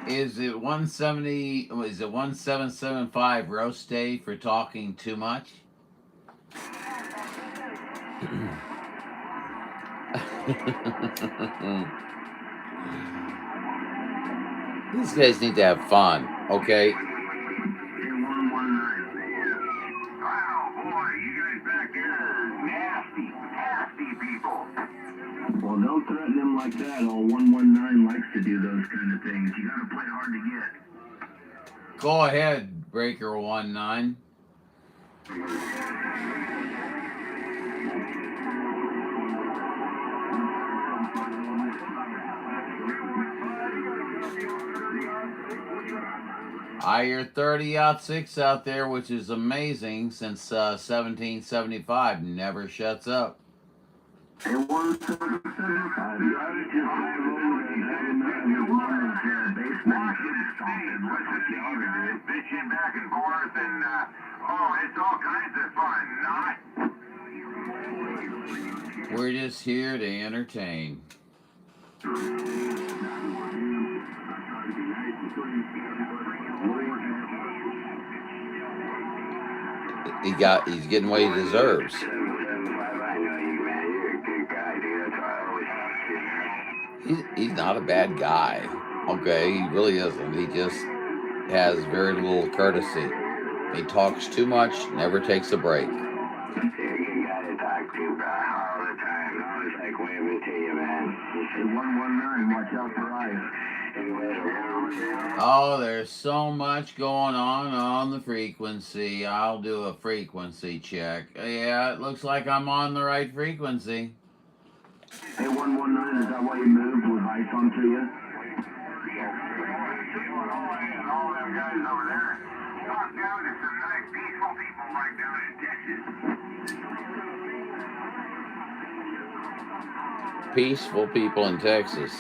[SPEAKER 2] Is it 170? Is it 1775 roast day for talking too much? These guys need to have fun, okay?
[SPEAKER 1] 119. Wow, boy, you guys back there are nasty, nasty people. Well, don't threaten him like that. All 119 likes to do those kind of things. You gotta play hard to get.
[SPEAKER 2] Go ahead, Breaker 19. I hear 30-06 out there, which is amazing since 1775. Never shuts up.
[SPEAKER 1] Hey, 175. You ought to just high road and have him in his mama's basement stomping. That's what you ought to do. Bitching back and forth and, it's all kinds of fun, not?
[SPEAKER 2] We're just here to entertain. He's getting what he deserves. He's not a bad guy. Okay, he really isn't. He just has very little courtesy. He talks too much, never takes a break.
[SPEAKER 1] You gotta talk to all the time. Always like waving to you, man. 119, watch out for ice.
[SPEAKER 2] Oh, there's so much going on the frequency. I'll do a frequency check. Yeah, it looks like I'm on the right frequency.
[SPEAKER 1] Hey, 119, is that why you moved with ice onto you? All them guys over there. Talk down to some nice, peaceful people like down in Texas.
[SPEAKER 2] Peaceful people in Texas.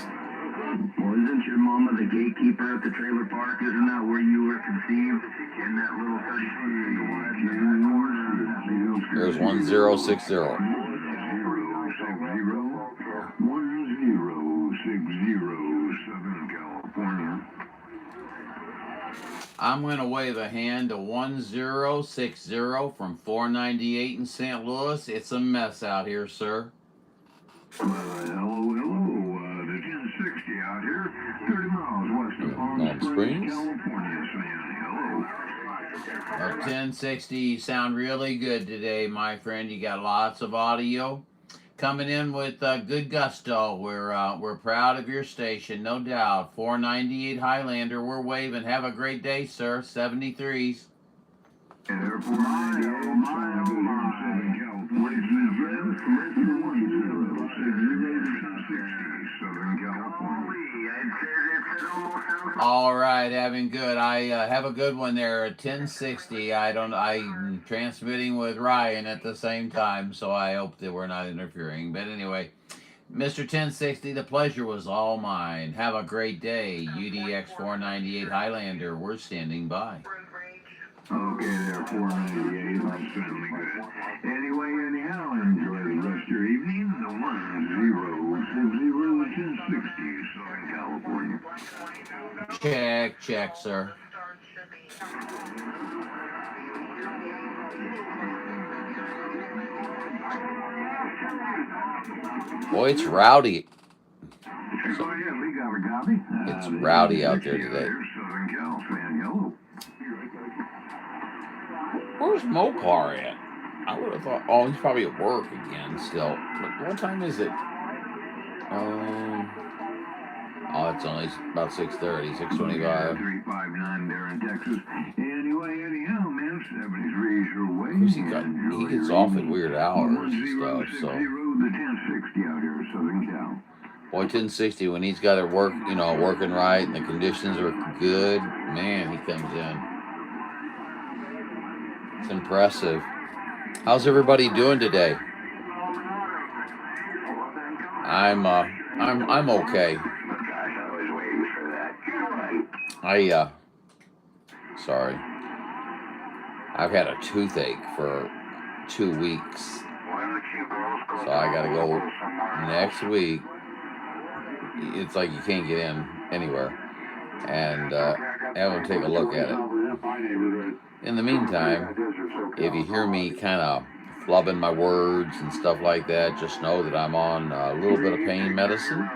[SPEAKER 1] Well, isn't your mama the gatekeeper at the trailer park? Isn't that where you were conceived? In that little 30
[SPEAKER 2] There's 1060.
[SPEAKER 1] 1060, Southern California.
[SPEAKER 2] I'm going to wave a hand to 1060 from 498 in St. Louis. It's a mess out here, sir.
[SPEAKER 1] Hello. The 1060 out here, 30 miles west of Palm
[SPEAKER 2] Springs,
[SPEAKER 1] California, saying hello.
[SPEAKER 2] 1060, you sound really good today, my friend. You got lots of audio coming in with good gusto. We're proud of your station, no doubt. 498 Highlander, we're waving. Have a great day, sir. 73s.
[SPEAKER 1] Airport 98, Southern California.
[SPEAKER 2] All right, having good. I have a good one there at 1060. I'm transmitting with Ryan at the same time, so I hope that we're not interfering. But anyway, Mr. 1060, the pleasure was all mine. Have a great day. UDX 498 Highlander, we're standing by.
[SPEAKER 1] Okay there, 498. That's certainly good. Anyway, anyhow, enjoy the rest of your evening. The 1060, Southern California.
[SPEAKER 2] Check, sir. Boy, it's rowdy. It's rowdy out there today. Where's Mopar at? I would have thought, oh, he's probably at work again still. But what time is it? It's only about 6:30, 6:25.
[SPEAKER 1] 359 there in Texas. Anyway, anyhow, man, 73's your way.
[SPEAKER 2] Of course, he gets off at weird hours and stuff, so.
[SPEAKER 1] The 1060 out here, Southern Cal.
[SPEAKER 2] Boy, 1060, when he's got it working right and the conditions are good, man, he comes in. It's impressive. How's everybody doing today? I'm okay. Sorry. I've had a toothache for 2 weeks. So I gotta go next week. It's like you can't get in anywhere. And have them take a look at it. In the meantime, if you hear me kind of flubbing my words and stuff like that, just know that I'm on a little bit of pain medicine.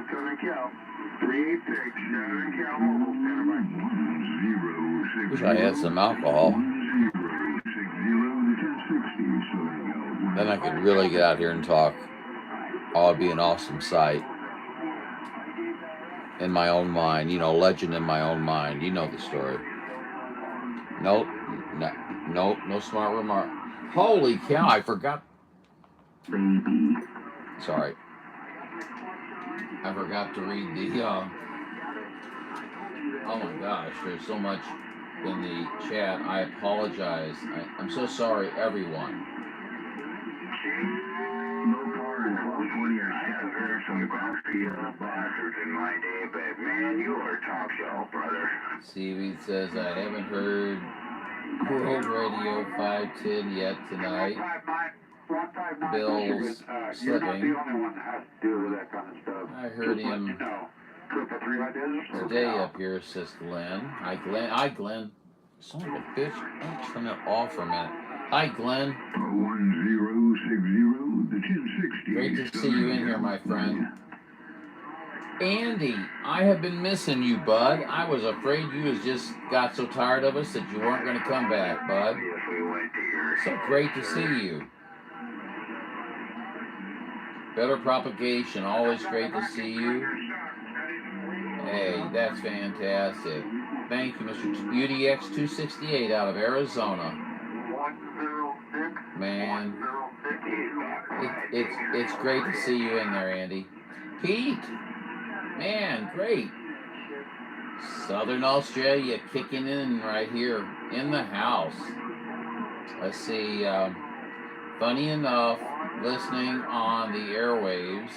[SPEAKER 2] Wish I had some alcohol. Then I could really get out here and talk. Oh, it'd be an awesome sight. In my own mind, legend in my own mind. You know the story. Nope, no smart remark. Holy cow, I forgot. Sorry. I forgot to read the, oh my gosh, there's so much in the chat. I apologize. I'm so sorry, everyone.
[SPEAKER 1] No car in 1220 or 7 some grumpy bastards in my day, but man, you are top shelf, brother.
[SPEAKER 2] Stevie says, I haven't heard World Radio 510 yet tonight. Bill's
[SPEAKER 1] You're not the
[SPEAKER 2] slipping.
[SPEAKER 1] only one that has to deal with that kind of stuff.
[SPEAKER 2] I heard
[SPEAKER 1] Just let
[SPEAKER 2] him
[SPEAKER 1] you know. Triple three ideas.
[SPEAKER 2] today up here, says Glenn. Hi, Glenn. Hi, Glenn. Son of a bitch. I'll turn it off for a minute. Hi, Glenn.
[SPEAKER 1] 1060, the 1060.
[SPEAKER 2] Great to see you in here, my friend. Andy, I have been missing you, bud. I was afraid you just got so tired of us that you weren't going to come back, bud. So great to see you. Better propagation, always great to see you. Hey, that's fantastic. Thank you, Mr. UDX268 out of Arizona. Man, it's great to see you in there, Andy. Pete, man, great. Southern Australia kicking in right here in the house. Let's see, funny enough, listening on the airwaves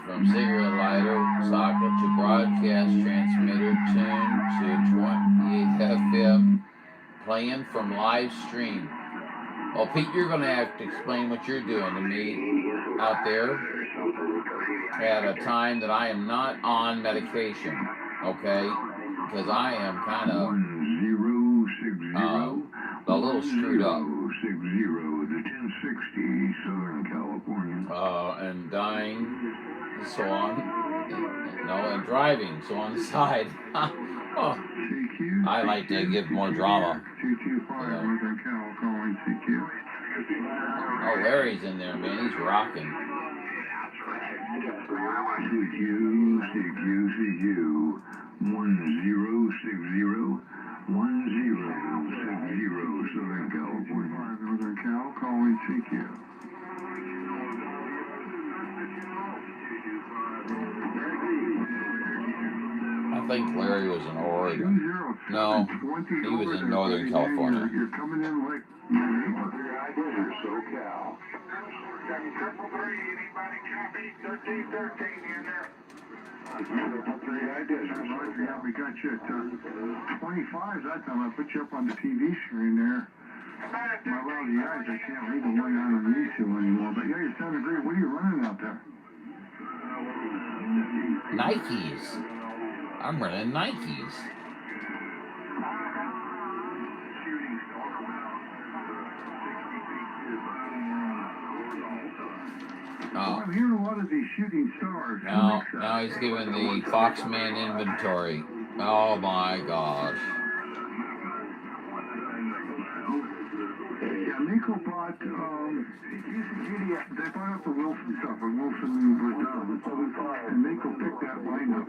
[SPEAKER 2] from cigarette lighter socket to broadcast transmitter tuned to 28 FM, playing from live stream. Well, Pete, you're going to have to explain what you're doing to me out there at a time that I am not on medication, okay? Because I am kind of a little screwed up. And dying, and so on, and driving, so on the side. Oh, I like to give more drama. Oh, Larry's in there, man. He's rocking. CQ 1060 Southern California. Northern Cal calling CQ. I think Larry was in Oregon. No, he was in Northern California.
[SPEAKER 1] You're coming in like SoCal. Triple three, anybody copy? 1313 in there. We got you at 25 that time. I put you up on the TV screen there. My rowdy eyes, I can't read the one on YouTube anymore. But yeah, you sounded great. What are you running out there?
[SPEAKER 2] Nikes. I'm running Nikes.
[SPEAKER 1] Oh, I'm hearing a lot of these shooting stars.
[SPEAKER 2] Now he's giving the Foxman inventory. Oh my gosh.
[SPEAKER 1] Yeah, Mako bought, they bought up the Wilson stuff, and Wilson was down. And Mako picked that lineup.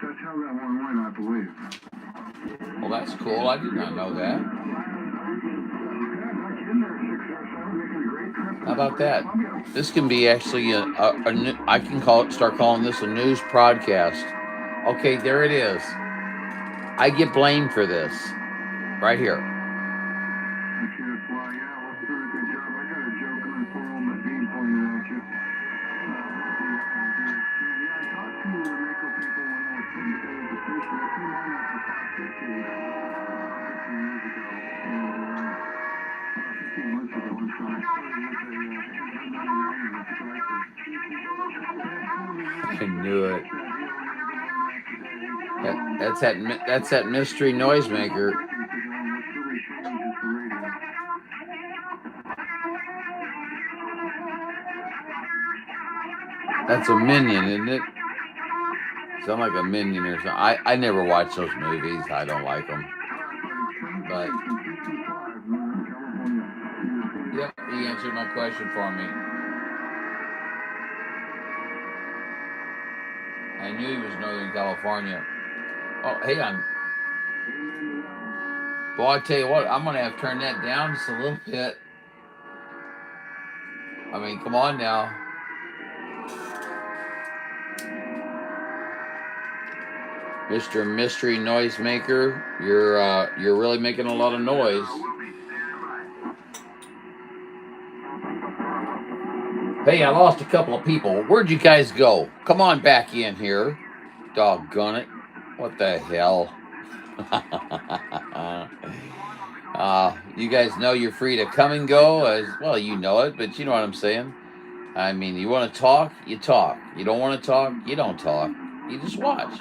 [SPEAKER 1] That's how that one went, I believe.
[SPEAKER 2] Well, that's cool. I did not know that. How about that? This can be actually I can start calling this a news broadcast. Okay, there it is. I get blamed for this. Right here. I knew it. That's that mystery noisemaker. That's a minion, isn't it? Sound like a minion or something. I never watch those movies. I don't like them. But yep, he answered my question for me. I knew he was Northern California. Oh, hey, well, I tell you what, I'm gonna have to turn that down just a little bit. I mean, come on now. Mr. Mystery Noisemaker, you're really making a lot of noise. Hey, I lost a couple of people. Where'd you guys go? Come on back in here. Doggone it. What the hell? You guys know you're free to come and go. As well, you know it, but you know what I'm saying. I mean, you want to talk, you talk. You don't want to talk, you don't talk. You just watch.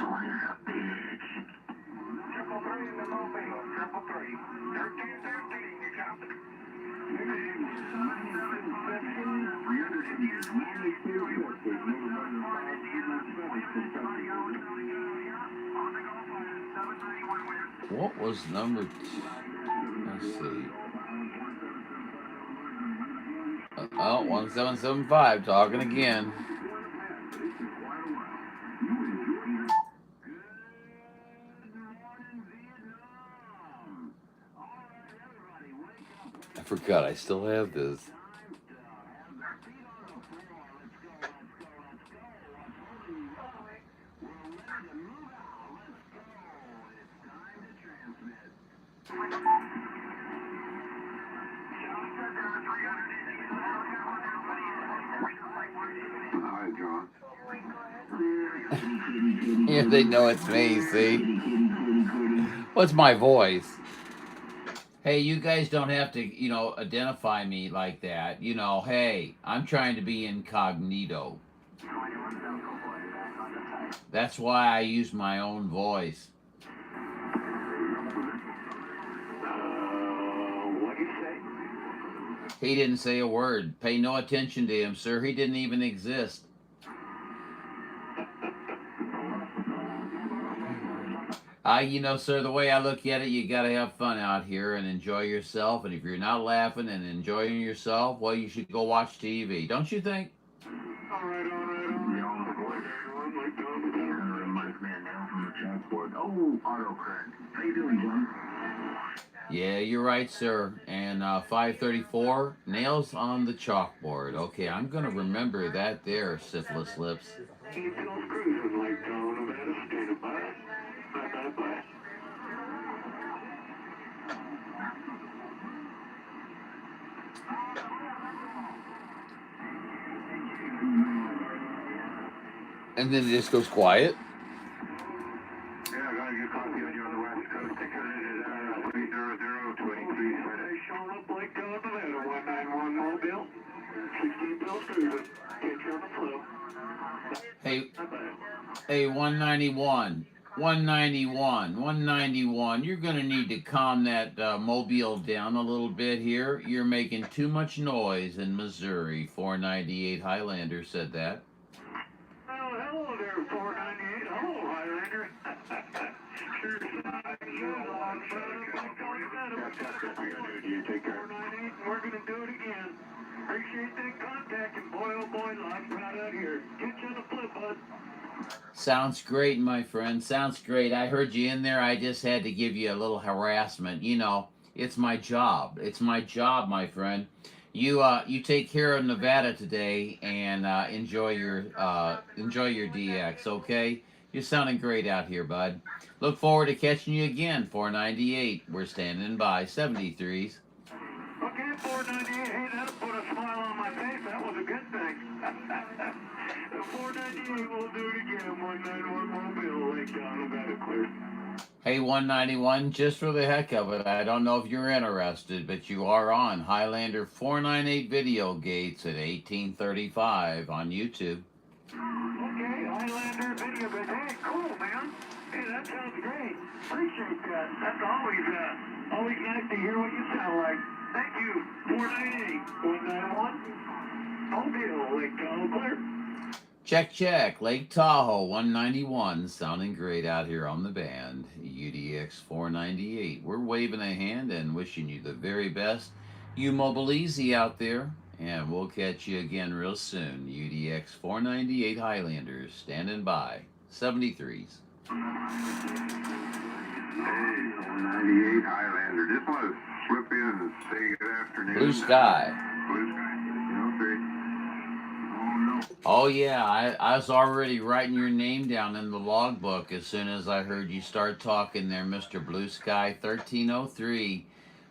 [SPEAKER 2] What was number two? Let's see. Oh, 1775, talking again. I forgot I still have this. Yeah, they know it's me, see? What's my voice? Hey, you guys don't have to, identify me like that. Hey, I'm trying to be incognito. That's why I use my own voice.
[SPEAKER 4] What do you say?
[SPEAKER 2] He didn't say a word. Pay no attention to him, sir. He didn't even exist. Sir, the way I look at it, you got to have fun out here and enjoy yourself. And if you're not laughing and enjoying yourself, well, you should go watch TV. Don't you think?
[SPEAKER 4] All right.
[SPEAKER 1] Oh, autocorrect. How you doing, John?
[SPEAKER 2] Yeah, you're right, sir. And 534, nails on the chalkboard. Okay, I'm going to remember that there, syphilis lips.
[SPEAKER 4] Keep those cruising like Nevada, standing by. Bye.
[SPEAKER 2] And then it just goes quiet.
[SPEAKER 4] Yeah, I gotta get coffee on you on the west coast. Ticket is 30023. They showing up like Nevada, 191 Mobile. 16 Bill Cruising. Get you on the flow.
[SPEAKER 2] Hey, 191. 191. You're going to need to calm that mobile down a little bit here. You're making too much noise in Missouri. 498 Highlander said that.
[SPEAKER 4] Oh, hello there, 498. Hello, Highlander. Sure, you take care. 498, we're going to do it again. Appreciate that contact, and boy, oh boy, lots right out here. Get you on the flip, bud.
[SPEAKER 2] Sounds great, my friend. Sounds great. I heard you in there. I just had to give you a little harassment. It's my job. It's my job, my friend. You take care of Nevada today and enjoy your DX. Okay, you're sounding great out here, bud. Look forward to catching you again. 498. We're standing by. 73s.
[SPEAKER 4] Okay, 498. Hey, that'll put a smile on my face. That was a good thing. 498, we'll do it again. 191 Mobile, Lake Nevada, clear.
[SPEAKER 2] Hey, 191, just for the heck of it, I don't know if you're interested, but you are on Highlander 498 Video Gates at 1835 on YouTube.
[SPEAKER 4] Okay, Highlander Video Gates. Hey, cool, man. Hey, that sounds great. Appreciate that. That's always nice to hear what you sound like. Thank you. 498, 191 Mobile, Lake clear.
[SPEAKER 2] Check. Lake Tahoe 191, sounding great out here on the band. UDX 498. We're waving a hand and wishing you the very best. You mobile easy out there, and we'll catch you again real soon. UDX 498 Highlanders standing by. 73s.
[SPEAKER 1] Hey, 198 Highlander. Just want to slip in and say good afternoon.
[SPEAKER 2] Blue sky.
[SPEAKER 1] Blue sky. Okay. Oh, no.
[SPEAKER 2] Oh yeah, I was already writing your name down in the logbook as soon as I heard you start talking there, Mr. Blue Sky 1303.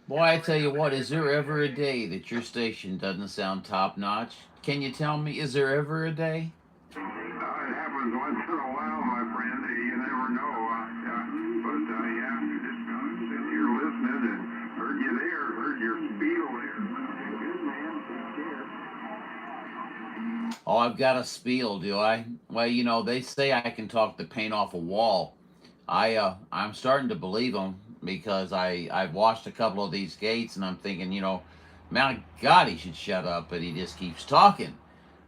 [SPEAKER 2] Boy, I tell you what, is there ever a day that your station doesn't sound top notch? Can you tell me, is there ever a day?
[SPEAKER 1] It happens once in a while, my friend. You never know. But yeah, just sitting here listening and heard you there, heard your spiel there. Good man, take care.
[SPEAKER 2] Oh, I've got a spiel, do I? Well, you know, they say I can talk the paint off a wall. I'm starting to believe them because I've watched a couple of these gates and I'm thinking, you know, my God, he should shut up, but he just keeps talking.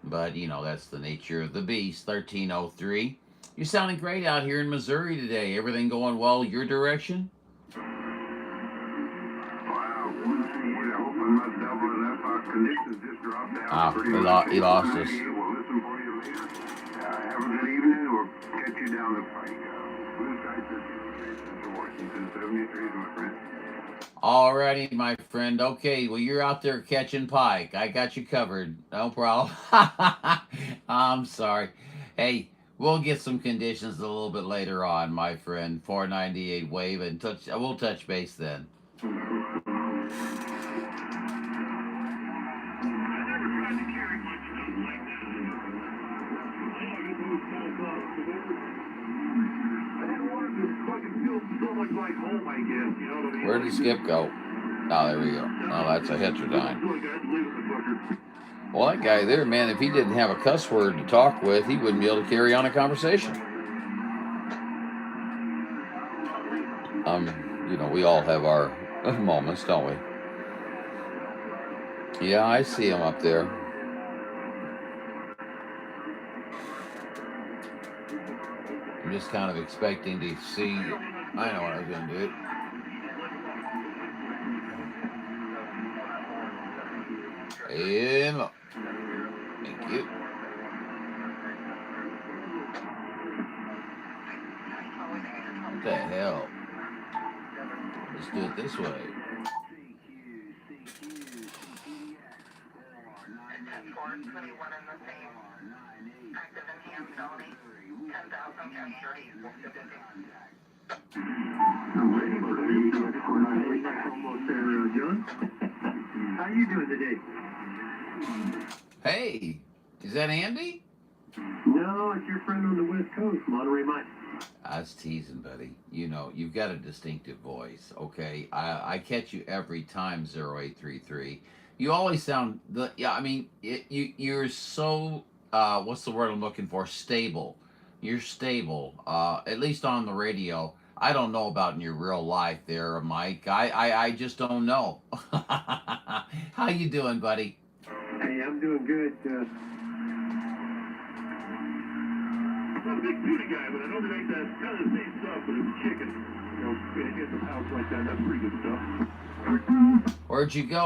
[SPEAKER 2] But you know, that's the nature of the beast. 1303. You're sounding great out here in Missouri today. Everything going well your direction?
[SPEAKER 1] Wow. Boy, I hope I'm not doubling up. Conditions just dropped down pretty much.
[SPEAKER 2] He lost us.
[SPEAKER 1] We'll listen for you later. Have a good evening. We'll catch you down the pike. Blue Sky 1303 Washington 73, my friend.
[SPEAKER 2] Alrighty, my friend. Okay, well, you're out there catching pike. I got you covered. No problem. I'm sorry. Hey, we'll get some conditions a little bit later on, my friend. 498 wave, and we'll touch base then. Where did Skip go? Oh, there we go. Oh, that's a heterodyne. Well, that guy there, man, if he didn't have a cuss word to talk with, he wouldn't be able to carry on a conversation. You know, we all have our moments, don't we? Yeah, I see him up there. I'm just kind of expecting to see. I know what I was going to do. And look. Thank you. What the hell? Let's do it this way.
[SPEAKER 4] How you doing today?
[SPEAKER 2] Hey, is that Andy?
[SPEAKER 4] No, it's your friend on the West Coast, Monterey Mike.
[SPEAKER 2] I was teasing, buddy. You know, you've got a distinctive voice, okay? I catch you every time, 0833. You always sound, you're so, what's the word I'm looking for? Stable. You're stable, at least on the radio. I don't know about in your real life there, Mike. I just don't know. How you doing, buddy?
[SPEAKER 4] Hey, I'm doing good. I'm a big beauty guy, but I don't make that kind of the same stuff, but it's chicken. You know, get some house like that, that's pretty good stuff.
[SPEAKER 2] Where'd you go,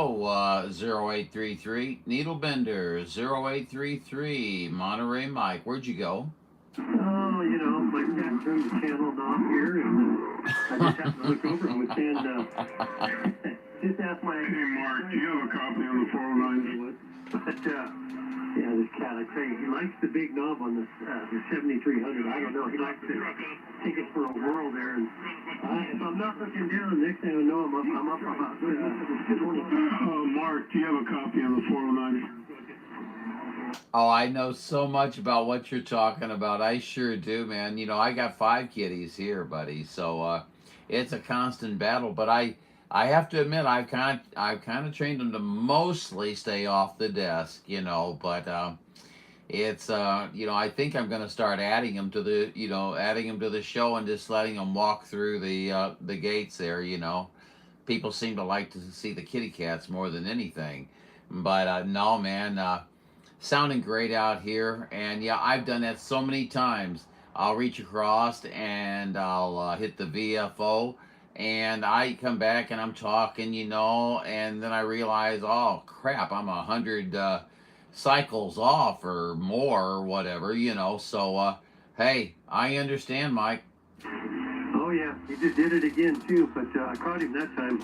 [SPEAKER 2] 0833? Needlebender, 0833, Monterey Mike. Where'd you go?
[SPEAKER 4] Oh, you know, my cat turned the channel off here, and I just happened to look over and was saying, just ask my...
[SPEAKER 1] Hey, Mark, do you have a copy on the 409?
[SPEAKER 4] But, yeah, this cat, I tell you, he likes the big knob on the 7300. I don't know, he likes to take it for a whirl there, and if I'm not looking down, next thing I know, I'm up about 20.
[SPEAKER 1] Mark, do you have a copy on the 409?
[SPEAKER 2] Oh, I know so much about what you're talking about. I sure do, man. You know, I got 5 kitties here, buddy. So it's a constant battle. But I have to admit, I've kind of trained them to mostly stay off the desk. You know, but it's you know, I think I'm gonna start adding them to the show and just letting them walk through the gates there. You know, people seem to like to see the kitty cats more than anything. But no, man. Sounding great out here, and yeah, I've done that so many times. I'll reach across and I'll hit the VFO, and I come back and I'm talking, you know, and then I realize, oh crap, I'm 100 cycles off or more or whatever, you know. So hey, I understand, Mike.
[SPEAKER 4] Oh yeah, he just did it again too, but I caught him that time.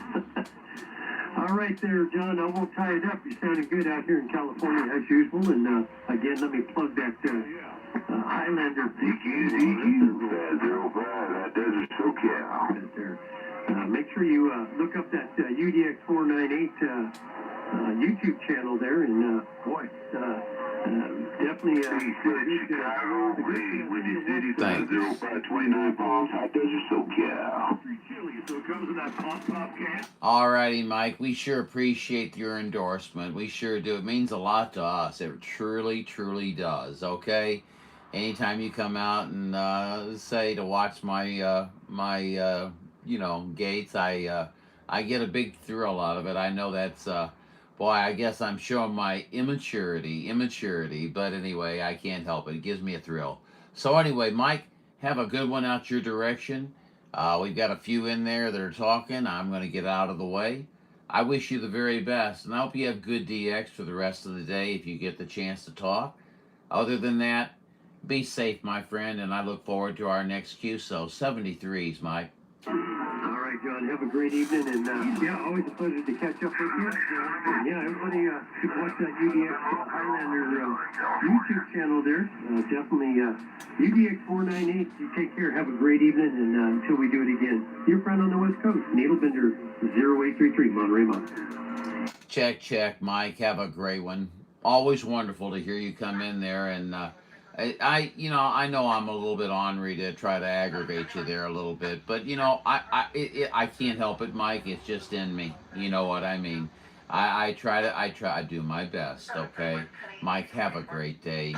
[SPEAKER 4] All right there, John. I won't tie it up. You're sounding good out here in California as usual. And again, let me plug that Highlander.
[SPEAKER 1] DQ, 05, Desert SoCal.
[SPEAKER 4] Make sure you look up that UDX 498 YouTube channel there. And boy, definitely.
[SPEAKER 1] Chicago, Windy City,
[SPEAKER 2] Thanks.
[SPEAKER 1] 0529 Palms, High Desert SoCal.
[SPEAKER 4] So it comes in that pop can.
[SPEAKER 2] Alrighty, Mike. We sure appreciate your endorsement. We sure do. It means a lot to us. It truly, truly does. Okay. Anytime you come out and say to watch my gates, I get a big thrill out of it. I know that's boy, I guess I'm showing my immaturity, but anyway, I can't help it. It gives me a thrill. So anyway, Mike, have a good one out your direction. We've got a few in there that are talking. I'm going to get out of the way. I wish you the very best, and I hope you have good DX for the rest of the day if you get the chance to talk. Other than that, be safe, my friend, and I look forward to our next QSO 73s, Mike.
[SPEAKER 4] All right, John. Have a great evening, and always a pleasure to catch up with you. And everybody should watch that UDX Highlander YouTube channel there. Definitely UDX 498. You take care. Have a great evening, and until we do it again, your friend on the West Coast, Needlebender 0833, Monterey, Mon.
[SPEAKER 2] Check, Mike. Have a great one. Always wonderful to hear you come in there, and I know I'm a little bit ornery to try to aggravate you there a little bit, but I can't help it, Mike. It's just in me. You know what I mean? I try to do my best. Okay, Mike. Have a great day.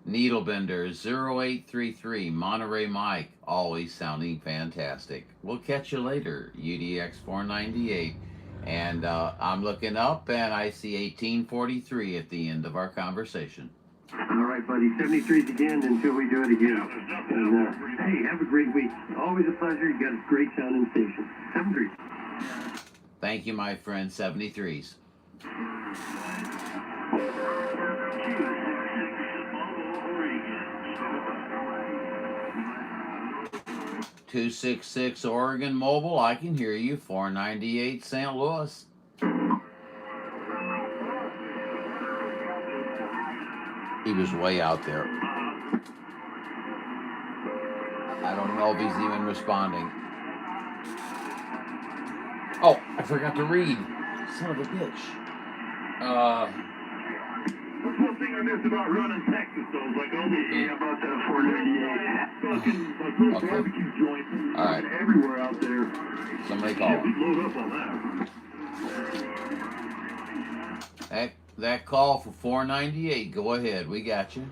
[SPEAKER 2] Needlebender 0833 Monterey Mike, always sounding fantastic. We'll catch you later. UDX 498. And I'm looking up, and I see 1843 at the end of our conversation.
[SPEAKER 4] All right, buddy. 73s again until we do it again. And hey, have a great week. Always a pleasure. You got a great sounding station. 73s.
[SPEAKER 2] Thank you, my friend. 73s. 266 Oregon Mobile, I can hear you. 498 St. Louis. He was way out there. I don't know if he's even responding. Oh, I forgot to read. Son of a bitch.
[SPEAKER 1] One thing I miss about running Texas, though, is like only about that 498.
[SPEAKER 2] Okay.
[SPEAKER 1] Barbecue joints
[SPEAKER 2] All right.
[SPEAKER 1] everywhere out there.
[SPEAKER 2] Somebody call.
[SPEAKER 1] Yeah, we load up on that.
[SPEAKER 2] That call for 498. Go ahead. We got you.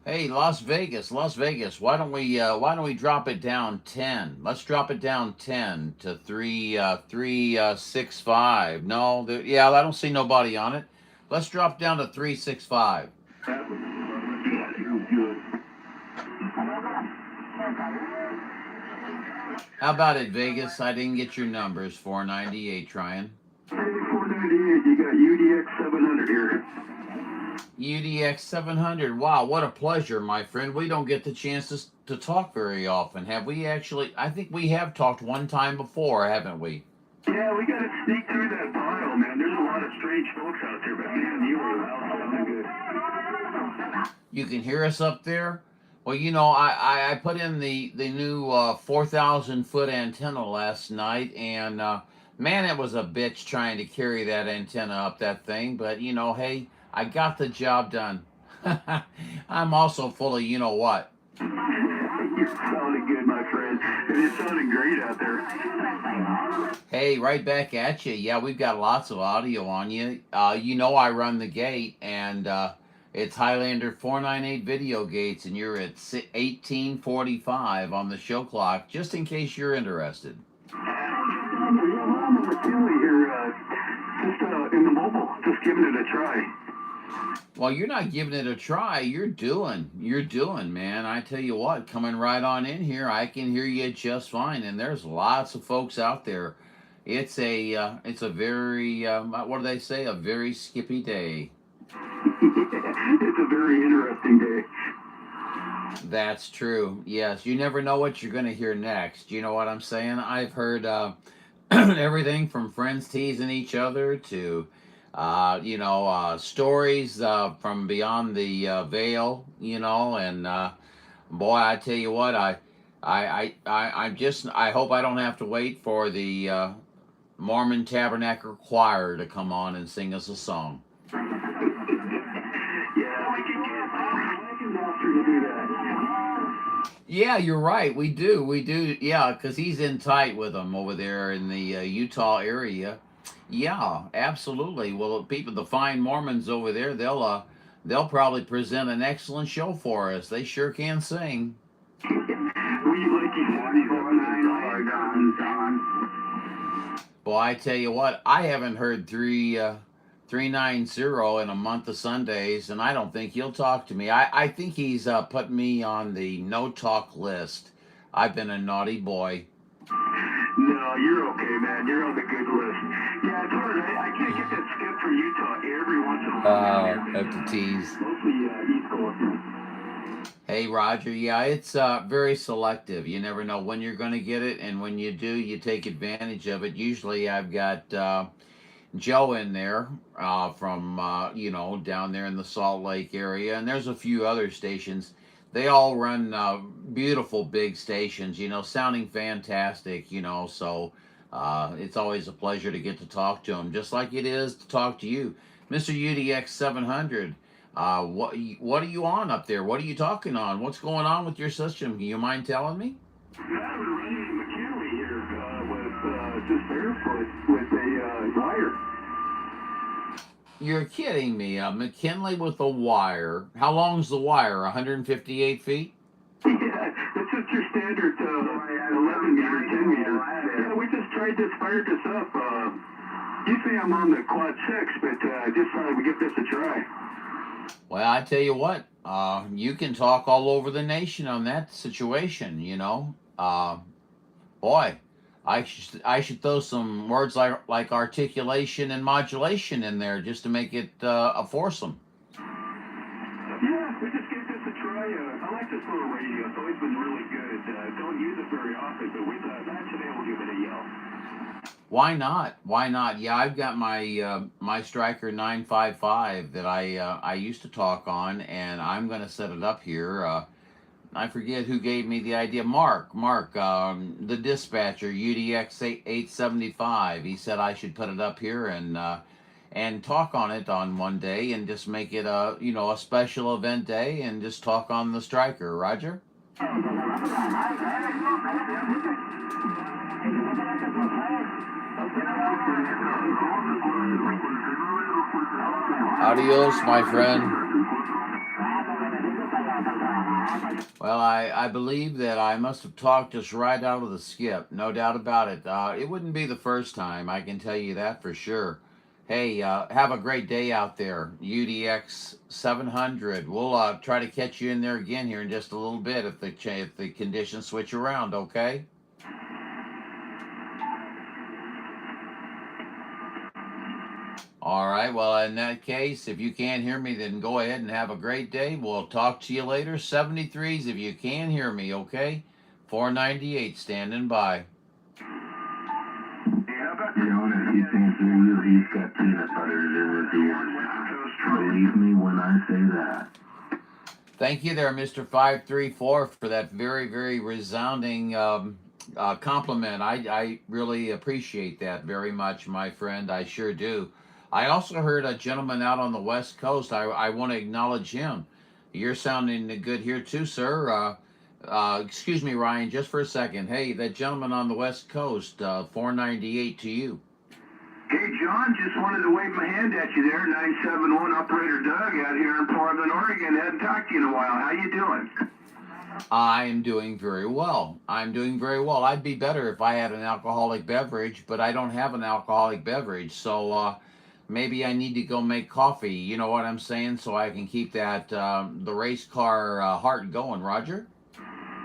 [SPEAKER 2] Hey, Las Vegas. Why don't we drop it down 10? Let's drop it down 10 to 365. No, I don't see nobody on it. Let's drop down to 365. How about it, Vegas? I didn't get your numbers. 498 trying.
[SPEAKER 1] 498, you got UDX 700 here.
[SPEAKER 2] UDX 700. Wow, what a pleasure, my friend. We don't get the chance to talk very often. Have we actually? I think we have talked one time before, haven't we?
[SPEAKER 1] Yeah, we got to sneak through that pile, man. There's a lot of strange folks out there, but man, you were sounding good.
[SPEAKER 2] You can hear us up there? Well, I put in the new 4,000-foot antenna last night, and man, it was a bitch trying to carry that antenna up that thing. But, hey, I got the job done. I'm also full of you-know-what.
[SPEAKER 1] You're sounding good, my friend. And it's sounding great out there.
[SPEAKER 2] Hey, right back at you. Yeah, we've got lots of audio on you. I run the gate, and it's Highlander 498 video gates, and you're at 1845 on the show clock, just in case you're interested.
[SPEAKER 1] I'm over Kelly here, just in the mobile, just giving it a try.
[SPEAKER 2] Well, you're not giving it a try. You're doing, man. I tell you what, coming right on in here, I can hear you just fine. And there's lots of folks out there. It's a very, what do they say? A very skippy day.
[SPEAKER 1] It's a very interesting day.
[SPEAKER 2] That's true. Yes, you never know what you're going to hear next. You know what I'm saying? I've heard everything from friends teasing each other to, stories from beyond the veil. And boy, I tell you what, I hope I don't have to wait for the Mormon Tabernacle Choir to come on and sing us a song.
[SPEAKER 4] Yeah, we can get Legend Master to do that.
[SPEAKER 2] Yeah, you're right. We do. We do. Yeah, because he's in tight with them over there in the Utah area. Yeah, absolutely. Well, people, the fine Mormons over there, they'll probably present an excellent show for us. They sure can sing.
[SPEAKER 4] We like you 44
[SPEAKER 2] Boy, I tell you what, I haven't heard 390 in a month of Sundays, and I don't think he'll talk to me. I think he's put me on the no talk list. I've been a naughty boy.
[SPEAKER 4] No, you're okay, man. You're on the good list. Yeah, it's hard. I can't get that skip from Utah every once in a while.
[SPEAKER 2] Have to tease.
[SPEAKER 4] Mostly East Coast.
[SPEAKER 2] Hey, Roger. Yeah, it's very selective. You never know when you're going to get it, and when you do, you take advantage of it. Usually, I've got Joe in there from down there in the Salt Lake area, and there's a few other stations. They all run beautiful big stations, sounding fantastic, so it's always a pleasure to get to talk to them, just like it is to talk to you. Mr. UDX 700, what are you on up there? What are you talking on? What's going on with your system? Can you mind telling me?
[SPEAKER 4] Yeah, we're running McKinley here with just barefoot with a wire.
[SPEAKER 2] You're kidding me. McKinley with a wire. How long's the wire? 158 feet?
[SPEAKER 4] Yeah, it's just your standard 11 meter, 10 meter. Yeah, we just tried to fire this up. Usually I'm on the quad 6, but just thought we give this a try.
[SPEAKER 2] Well, I tell you what, you can talk all over the nation on that situation, boy, I should throw some words like articulation and modulation in there just to make it a foursome.
[SPEAKER 4] Yeah, we just gave this a try. I like this little radio. It's always been really good. Don't use it very often, but we thought today we'll give it a yell.
[SPEAKER 2] Why not? Why not? Yeah, I've got my Striker 955 that I used to talk on, and I'm going to set it up here. I forget who gave me the idea. Mark, the dispatcher, UDX 875. He said I should put it up here and talk on it on one day and just make it a special event day and just talk on the Striker. Roger? Adios, my friend. Well, I believe that I must have talked us right out of the skip. No doubt about it. It wouldn't be the first time, I can tell you that for sure. Hey, have a great day out there, UDX 700. We'll try to catch you in there again here in just a little bit if the conditions switch around, okay? All right, well, in that case, if you can't hear me, then go ahead and have a great day. We'll talk to you later. 73s if you can hear me, okay? 498 standing by.
[SPEAKER 1] He thinks he's got peanut butter in his ears. Believe me when I say that.
[SPEAKER 2] Thank you there, Mr. 534, for that very, very resounding compliment. I really appreciate that very much, my friend. I sure do. I also heard a gentleman out on the West Coast. I want to acknowledge him. You're sounding good here too, sir. Excuse me, Ryan, just for a second. Hey, that gentleman on the West Coast, 498 to you.
[SPEAKER 1] Hey, John, just wanted to wave my hand at you there. 971 Operator Doug out here in Portland, Oregon. Hadn't talked to you in a while. How you doing?
[SPEAKER 2] I am doing very well. I'm doing very well. I'd be better if I had an alcoholic beverage, but I don't have an alcoholic beverage. So maybe I need to go make coffee. You know what I'm saying? So I can keep that the race car heart going. Roger?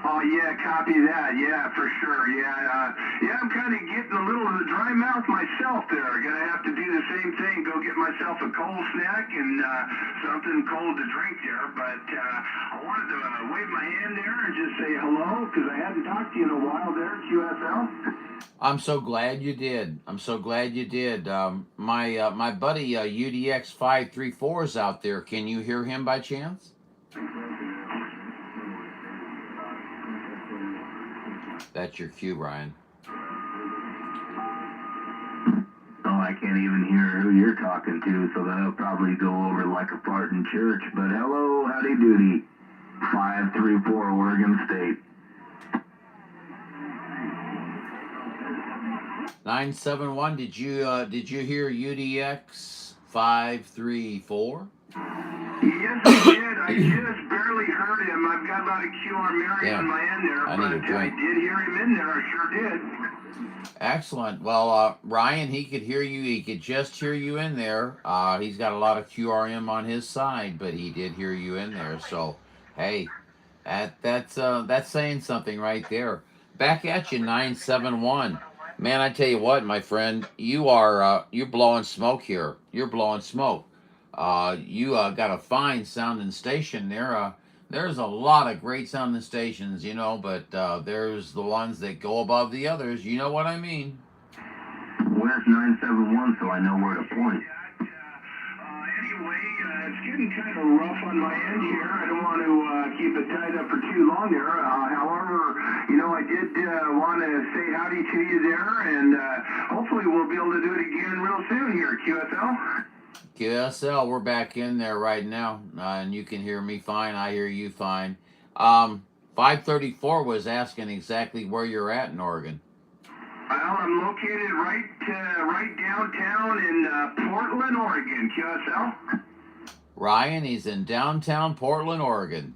[SPEAKER 1] Oh yeah, copy that. Yeah, for sure. Yeah, I'm kind of getting a little of the dry mouth myself there. Gonna have to do the same thing. Go get myself a cold snack and something cold to drink there. But I wanted to wave my hand there and just say hello because I hadn't talked to you in a while there, QSL.
[SPEAKER 2] I'm so glad you did. I'm so glad you did. My buddy UDX 534 is out there. Can you hear him by chance? That's your cue, Ryan.
[SPEAKER 1] Oh, I can't even hear who you're talking to, so that'll probably go over like a fart in church. But hello, howdy doody. 534 Oregon State.
[SPEAKER 2] 971. Did you hear UDX 534?
[SPEAKER 1] Yes, I did. I just barely heard him. I've got about a QR Mary
[SPEAKER 2] Yeah,
[SPEAKER 1] on my end there,
[SPEAKER 2] I need a
[SPEAKER 1] but I
[SPEAKER 2] drink.
[SPEAKER 1] did hear him in there. I sure did.
[SPEAKER 2] Excellent. Well, Ryan, he could hear you. He could just hear you in there. He's got a lot of QRM on his side, but he did hear you in there. So, hey, that's saying something right there. Back at you, 971. Man, I tell you what, my friend, you're blowing smoke here. You're blowing smoke. You got a fine sounding station there. There's a lot of great sounding stations, but there's the ones that go above the others. You know what I mean?
[SPEAKER 1] Where's 971 so I know where to point? Anyway, it's getting kind of rough on my end here. I don't want to keep it tied up for too long there. However, I did want to say howdy to you there, and hopefully we'll be able to do it again real soon here, QSL.
[SPEAKER 2] QSL, we're back in there right now, and you can hear me fine. I hear you fine. 534 was asking exactly where you're at in Oregon.
[SPEAKER 1] Well, I'm located right downtown in Portland, Oregon, QSL.
[SPEAKER 2] Ryan, he's in downtown Portland, Oregon.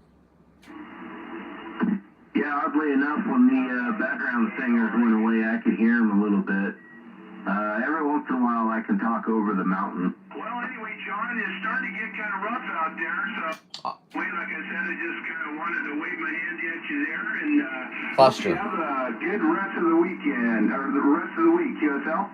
[SPEAKER 1] Yeah, oddly enough, when the background singers went away, I could hear them a little bit. Every once in a while, I can talk over the mountain. Well, anyway, John, it's starting to get kind of rough out there, so like I said, I just kind of wanted to wave my hand at you there, and
[SPEAKER 2] Buster.
[SPEAKER 1] have a good rest of the weekend, or the rest of the week, QSL.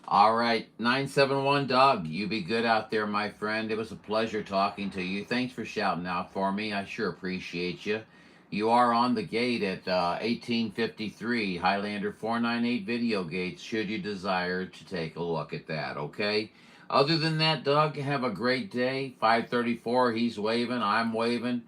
[SPEAKER 2] All right, 971 Doug, you be good out there, my friend. It was a pleasure talking to you. Thanks for shouting out for me. I sure appreciate you. You are on the gate at 1853 Highlander 498 video gates, should you desire to take a look at that, okay? Other than that, Doug, have a great day. 534, he's waving, I'm waving.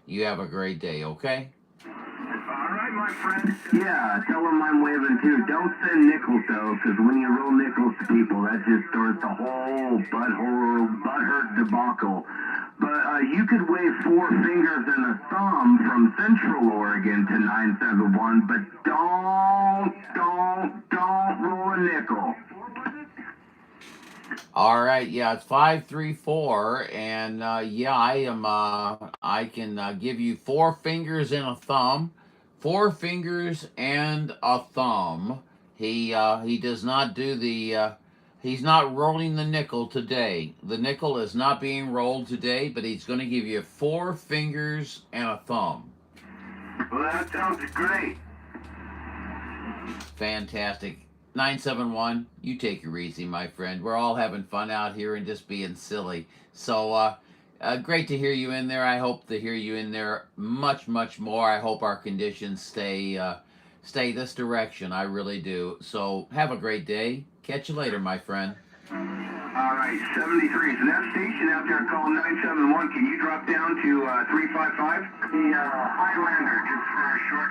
[SPEAKER 2] You have a great day, okay?
[SPEAKER 1] All right, my friend. Yeah, tell them I'm waving too. Don't send nickels though, because when you roll nickels to people, that just starts the whole butthurt debacle. But you could wave 4 fingers and a thumb from Central Oregon to 971, but don't roll a nickel.
[SPEAKER 2] All right, yeah, it's 534, and yeah, I can give you 4 fingers and a thumb. 4 fingers and a thumb. He does not do the he's not rolling the nickel today. The nickel is not being rolled today, but he's going to give you 4 fingers and a thumb.
[SPEAKER 1] Well, that sounds great.
[SPEAKER 2] Fantastic. 971, you take it easy, my friend. We're all having fun out here and just being silly. So, great to hear you in there. I hope to hear you in there much, much more. I hope our conditions stay this direction. I really do. So, have a great day. Catch you later, my friend.
[SPEAKER 1] All right, 73. So that station out there called 971, can you drop down to 355? The Highlander, just for a short,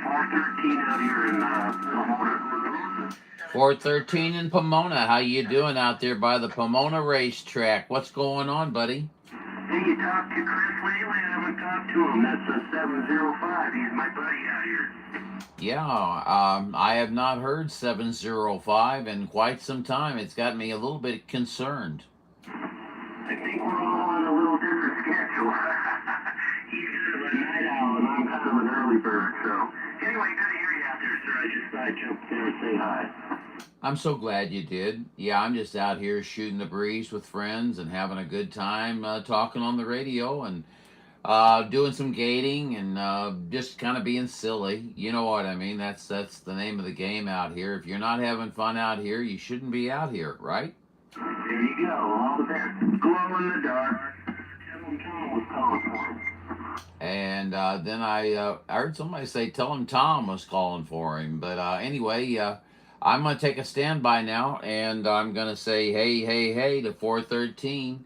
[SPEAKER 1] 413 out here in Pomona.
[SPEAKER 2] 413 in Pomona. How you doing out there by the Pomona racetrack? What's going on, buddy?
[SPEAKER 1] Hey, you talked to Chris lately? I haven't talked to him. That's a 705. He's my buddy out here.
[SPEAKER 2] Yeah, I have not heard 705 in quite some time. It's got me a little bit concerned.
[SPEAKER 1] I think we're all on a little different schedule. He's kind of a night owl, and I'm kind of an early bird, so. Anyway, good to hear you out there, sir. I just thought I'd jump there and say hi.
[SPEAKER 2] I'm so glad you did. Yeah, I'm just out here shooting the breeze with friends and having a good time talking on the radio. And doing some gating and just kind of being silly. You know what I mean? That's the name of the game out here. If you're not having fun out here, you shouldn't be out here, right?
[SPEAKER 1] There you go, all the best. Glow in the dark. Tom was calling for him.
[SPEAKER 2] And then I heard somebody say, "Tell him Tom was calling for him." But anyway, I'm gonna take a standby now, and I'm gonna say, "Hey, hey, hey" to 413.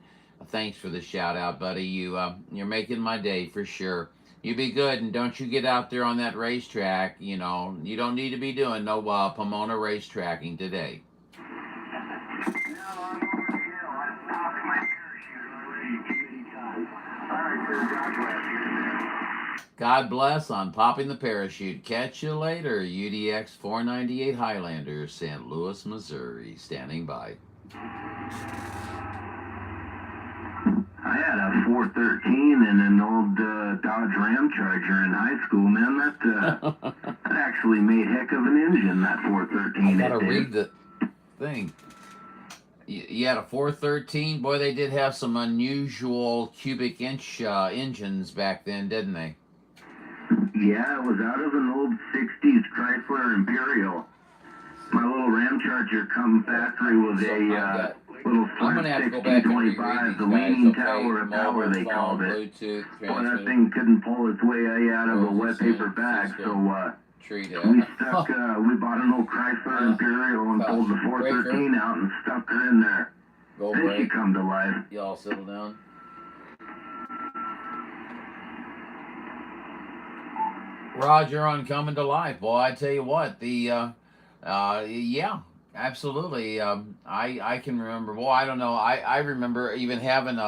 [SPEAKER 2] Thanks for the shout out, buddy. You're making my day for sure. You be good, and don't you get out there on that racetrack. You know, you don't need to be doing no Pomona racetracking today.
[SPEAKER 1] No, I'm over the hill. I'm popping my parachute already too many times. All right, sir, God bless you.
[SPEAKER 2] God bless on popping the parachute. Catch you later. UDX 498 Highlander, St. Louis, Missouri. Standing by.
[SPEAKER 1] I had a 413 and an old Dodge Ram Charger in high school, man. That actually made heck of an engine, that 413.
[SPEAKER 2] I gotta read the thing. You had a 413? Boy, they did have some unusual cubic inch engines back then, didn't they?
[SPEAKER 1] Yeah, it was out of an old 60s Chrysler Imperial. My little Ram Charger come factory with a little
[SPEAKER 2] I'm gonna have to go back and reread
[SPEAKER 1] 1625,
[SPEAKER 2] these
[SPEAKER 1] the
[SPEAKER 2] guys.
[SPEAKER 1] leaning
[SPEAKER 2] Okay,
[SPEAKER 1] tower of power,
[SPEAKER 2] mobile
[SPEAKER 1] they
[SPEAKER 2] phone,
[SPEAKER 1] called it.
[SPEAKER 2] Bluetooth,
[SPEAKER 1] Boy, that
[SPEAKER 2] transmitter,
[SPEAKER 1] thing couldn't pull its way out of a
[SPEAKER 2] Frozen
[SPEAKER 1] wet paper
[SPEAKER 2] Cisco,
[SPEAKER 1] bag, so
[SPEAKER 2] tree
[SPEAKER 1] we stuck, we bought an old Chrysler Imperial and pulled the 413 out and stuck her in there.
[SPEAKER 2] Go
[SPEAKER 1] Then she
[SPEAKER 2] break.
[SPEAKER 1] come to life.
[SPEAKER 2] Y'all settle down. Roger on coming to life. Boy, I tell you what, yeah, absolutely. I can remember. Well, I don't know. I remember even having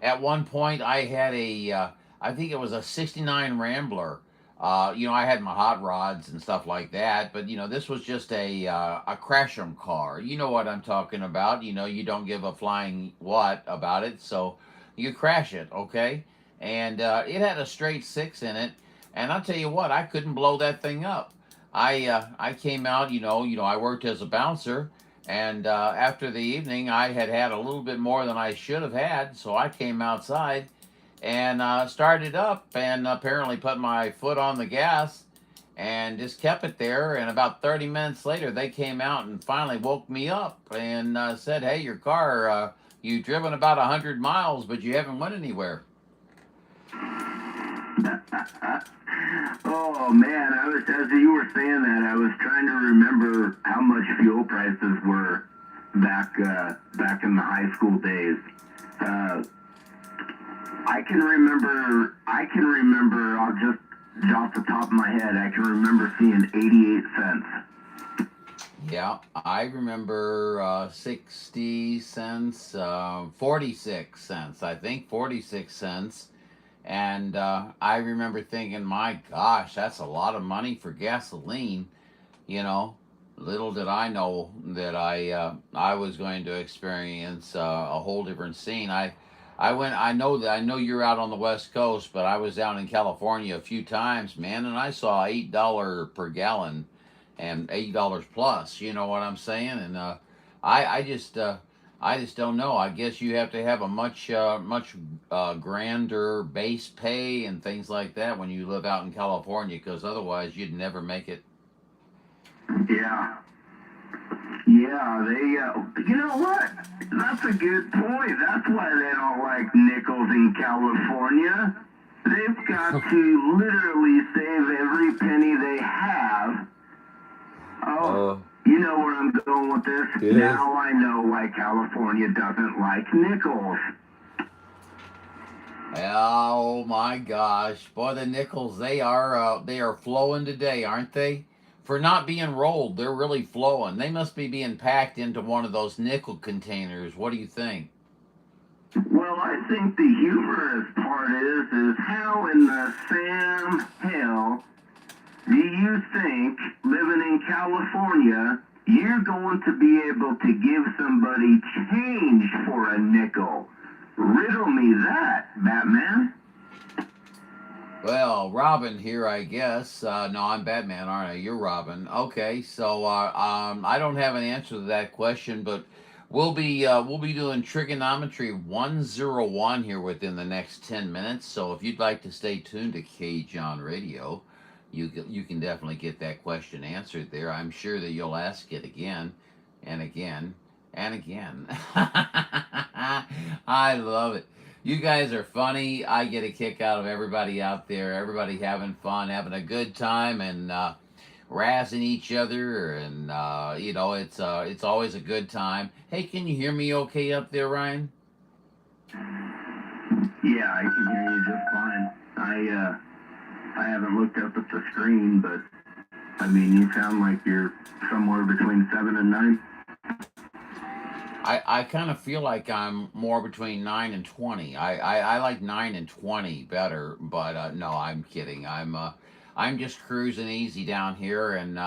[SPEAKER 2] at one point I had I think it was a '69 Rambler. I had my hot rods and stuff like that, but this was just a Crash'em car. You know what I'm talking about. You don't give a flying what about it, so you crash it, okay? And it had a straight six in it. And I'll tell you what, I couldn't blow that thing up. I came out, I worked as a bouncer, and after the evening, I had a little bit more than I should have had, so I came outside and started up, and apparently put my foot on the gas, and just kept it there. And about 30 minutes later, they came out and finally woke me up and said, "Hey, your car, you've driven about 100 miles, but you haven't went anywhere."
[SPEAKER 1] Oh man, as you were saying that, I was trying to remember how much fuel prices were back in the high school days. I can remember. I'll just off the top of my head, I can remember seeing 88 cents.
[SPEAKER 2] Yeah, I remember 60 cents, 46 cents. I think 46 cents. And I remember thinking, my gosh, that's a lot of money for gasoline. Little did I know that I was going to experience a whole different scene. I know you're out on the West Coast, but I was down in California a few times, man, and I saw $8 per gallon and $8 plus. You know what I'm saying? And I just don't know. I guess you have to have a much grander base pay and things like that when you live out in California, because otherwise you'd never make it.
[SPEAKER 1] Yeah. Yeah, you know what? That's a good point. That's why they don't like nickels in California. They've got to literally save every penny they have. Oh. You know where I'm going with this?
[SPEAKER 2] Yes.
[SPEAKER 1] Now I know why California doesn't like nickels.
[SPEAKER 2] Oh my gosh, boy, the nickels, they are flowing today, aren't they? For not being rolled, they're really flowing. They must be being packed into one of those nickel containers. What do you think?
[SPEAKER 1] Well, I think the humorous part is how in the Sam hell do you think, living in California, you're going to be able to give somebody change for a nickel? Riddle me that, Batman.
[SPEAKER 2] Well, Robin here, I guess. No, I'm Batman, aren't I? You're Robin. Okay, so I don't have an answer to that question, but We'll be doing trigonometry 101 here within the next 10 minutes. So if you'd like to stay tuned to K John Radio, you can definitely get that question answered there. I'm sure that you'll ask it again and again and again. I love it. You guys are funny. I get a kick out of everybody out there. Everybody having fun, having a good time, and razzing each other, and it's always a good time. Hey, can you hear me okay up there, Ryan?
[SPEAKER 1] Yeah, I can hear you just fine. I haven't looked up at the screen, but I mean, you sound like you're somewhere between 7 and 9.
[SPEAKER 2] I kind of feel like I'm more between 9 and 20. I like 9 and 20 better, but no, I'm kidding. I'm just cruising easy down here, and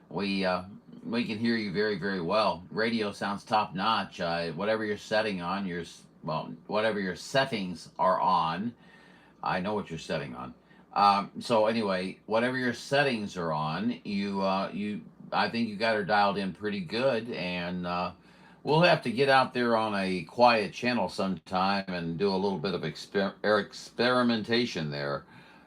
[SPEAKER 2] we we can hear you very, very well. Radio sounds top notch. Whatever you're setting on, whatever your settings are on, I know what you're setting on. So anyway, whatever your settings are on, I think you got her dialed in pretty good, and we'll have to get out there on a quiet channel sometime and do a little bit of experimentation there.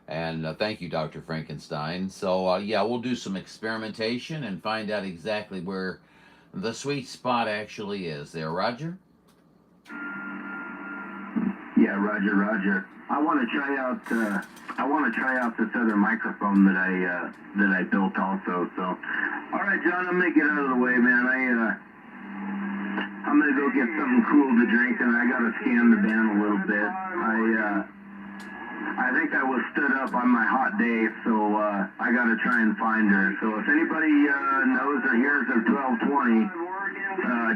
[SPEAKER 2] And thank you, Dr. Frankenstein. So, yeah, we'll do some experimentation and find out exactly where the sweet spot actually is. There, Roger?
[SPEAKER 1] Yeah, Roger, Roger. I want to try out this other microphone that I built also. So, all right, John, I'm gonna get out of the way, man. I'm gonna go get something cool to drink, and I gotta scan the band a little bit. I think I was stood up on my hot day, so I gotta try and find her. So if anybody knows or hears of 1220,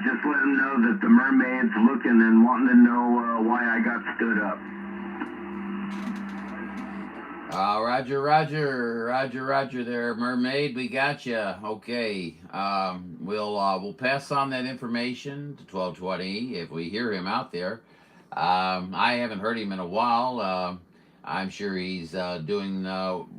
[SPEAKER 1] just let them know that the mermaid's looking and wanting to know why I got stood up.
[SPEAKER 2] Roger, Roger, Roger, Roger. There, mermaid. We got you. Okay. We'll pass on that information to 1220 if we hear him out there. I haven't heard him in a while. I'm sure he's doing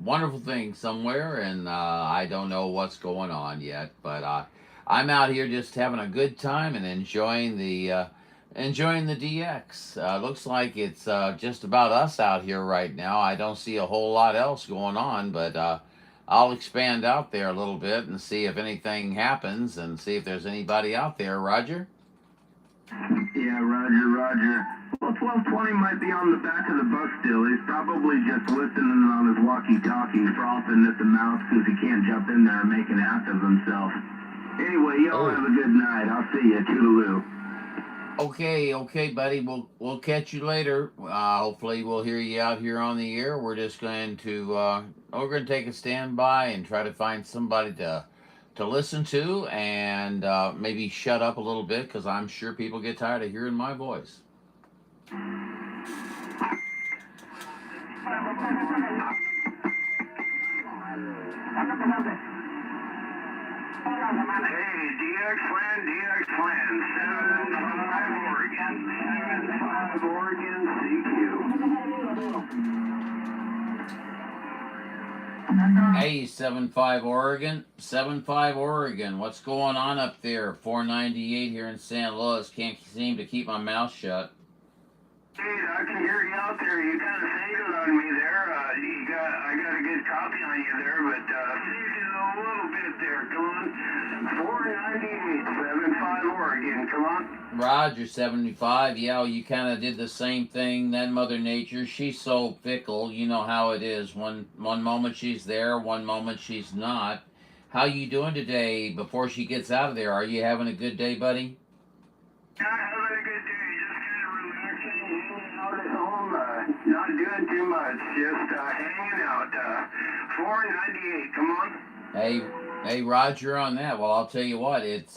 [SPEAKER 2] wonderful things somewhere, and I don't know what's going on yet. But I'm out here just having a good time and enjoying the DX. Looks like it's just about us out here right now. I don't see a whole lot else going on, but I'll expand out there a little bit and see if anything happens and see if there's anybody out there. Roger?
[SPEAKER 1] Yeah, Roger, Roger. Well, 1220 might be on the back of the bus still. He's probably just listening on his walkie-talkie, frothing at the mouth because he can't jump in there and make an ass of himself. Anyway, y'all have a good night. I'll see you. Toodaloo.
[SPEAKER 2] Okay, buddy. We'll catch you later. Hopefully, we'll hear you out here on the air. We're just going to take a standby and try to find somebody to listen to, and maybe shut up a little bit, because I'm sure people get tired of hearing my voice.
[SPEAKER 1] Hey, DX Plan, 75 Oregon. 75 Oregon, CQ.
[SPEAKER 2] Hey, 75 Oregon. What's going on up there? 498 here in St. Louis. Can't seem to keep my mouth shut.
[SPEAKER 1] Hey, I can hear you out there. You kind of faded on me there. I got a good copy on you there, but saved you a little bit there. Come on. 498, 75 Oregon. Come on.
[SPEAKER 2] Roger, 75. Yeah, well, you kind of did the same thing. Then Mother Nature, she's so fickle. You know how it is. One moment she's there, one moment she's not. How you doing today before she gets out of there? Are you having a good day, buddy?
[SPEAKER 1] Yeah, having a good day. Just kind of relaxing, hanging out at home. Not doing too much. Just hanging out. 498. Come on.
[SPEAKER 2] Hey, Roger, on that. Well, I'll tell you what. It's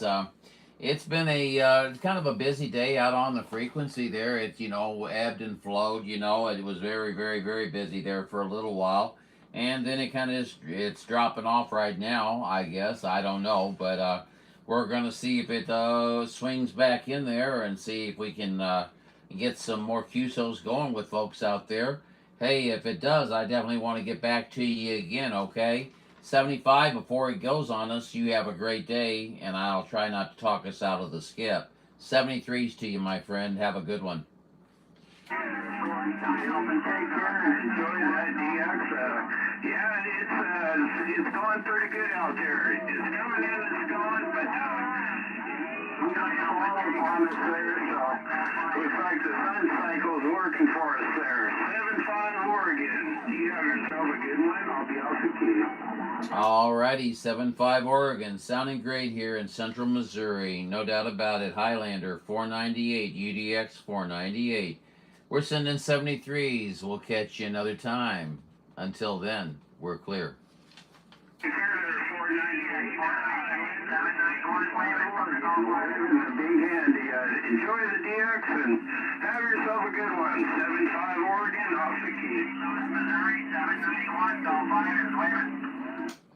[SPEAKER 2] been a kind of a busy day out on the frequency there. It's ebbed and flowed. It was very, very, very busy there for a little while, and then it's dropping off right now. I guess I don't know, but we're gonna see if it swings back in there and see if we can get some more QSOs going with folks out there. Hey, if it does, I definitely want to get back to you again. Okay. 75, before it goes on us, you have a great day, and I'll try not to talk us out of the skip. 73s to you, my friend. Have a good one.
[SPEAKER 1] Take care and enjoy that DX. Yeah, it's going pretty good out there. It's coming in, it's going, but we got some walls on us there, so looks like the sun cycle's working for us there. 7-5 Oregon. You have yourself a good one. I'll be off the key.
[SPEAKER 2] Alrighty, 7-5 Oregon. Sounding great here in central Missouri. No doubt about it. Highlander 498, UDX 498. We're sending 73s. We'll catch you another time. Until then, we're clear.
[SPEAKER 1] Enjoy the DX and have yourself a good one. 7-5 Oregon, off the key. Missouri, 791, Golf Fighters, waving.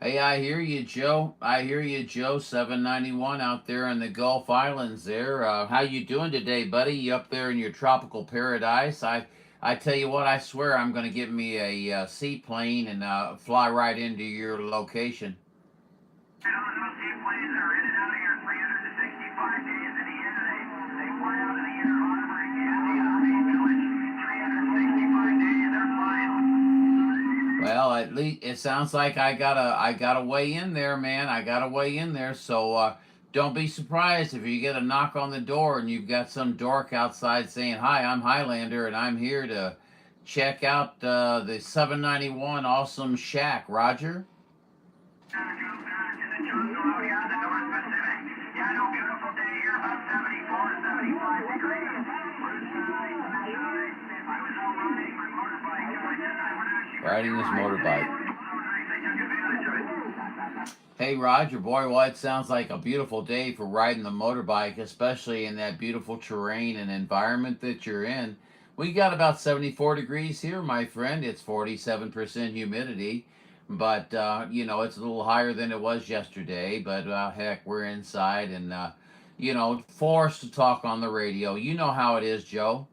[SPEAKER 2] Hey, I hear you, Joe. I hear you, Joe. 791 out there in the Gulf Islands there. How you doing today, buddy? You up there in your tropical paradise? I tell you what, I swear I'm going to get me a seaplane and fly right into your location.
[SPEAKER 1] Those seaplanes are in and out of here 365 days in a year. They fly out of the inner harbor again, the main village, 365 days, they're flying.
[SPEAKER 2] Well, at least it sounds like I got a way in there, man. I got a way in there. So don't be surprised if you get a knock on the door and you've got some dork outside saying, "Hi, I'm Highlander and I'm here to check out the 791 Awesome Shack." Roger. Riding his motorbike. Hey, Roger, boy, well, it sounds like a beautiful day for riding the motorbike, especially in that beautiful terrain and environment that you're in. We got about 74 degrees here, my friend. It's 47% humidity, but, you know, it's a little higher than it was yesterday, but, heck, we're inside and, you know, forced to talk on the radio. You know how it is, Joe.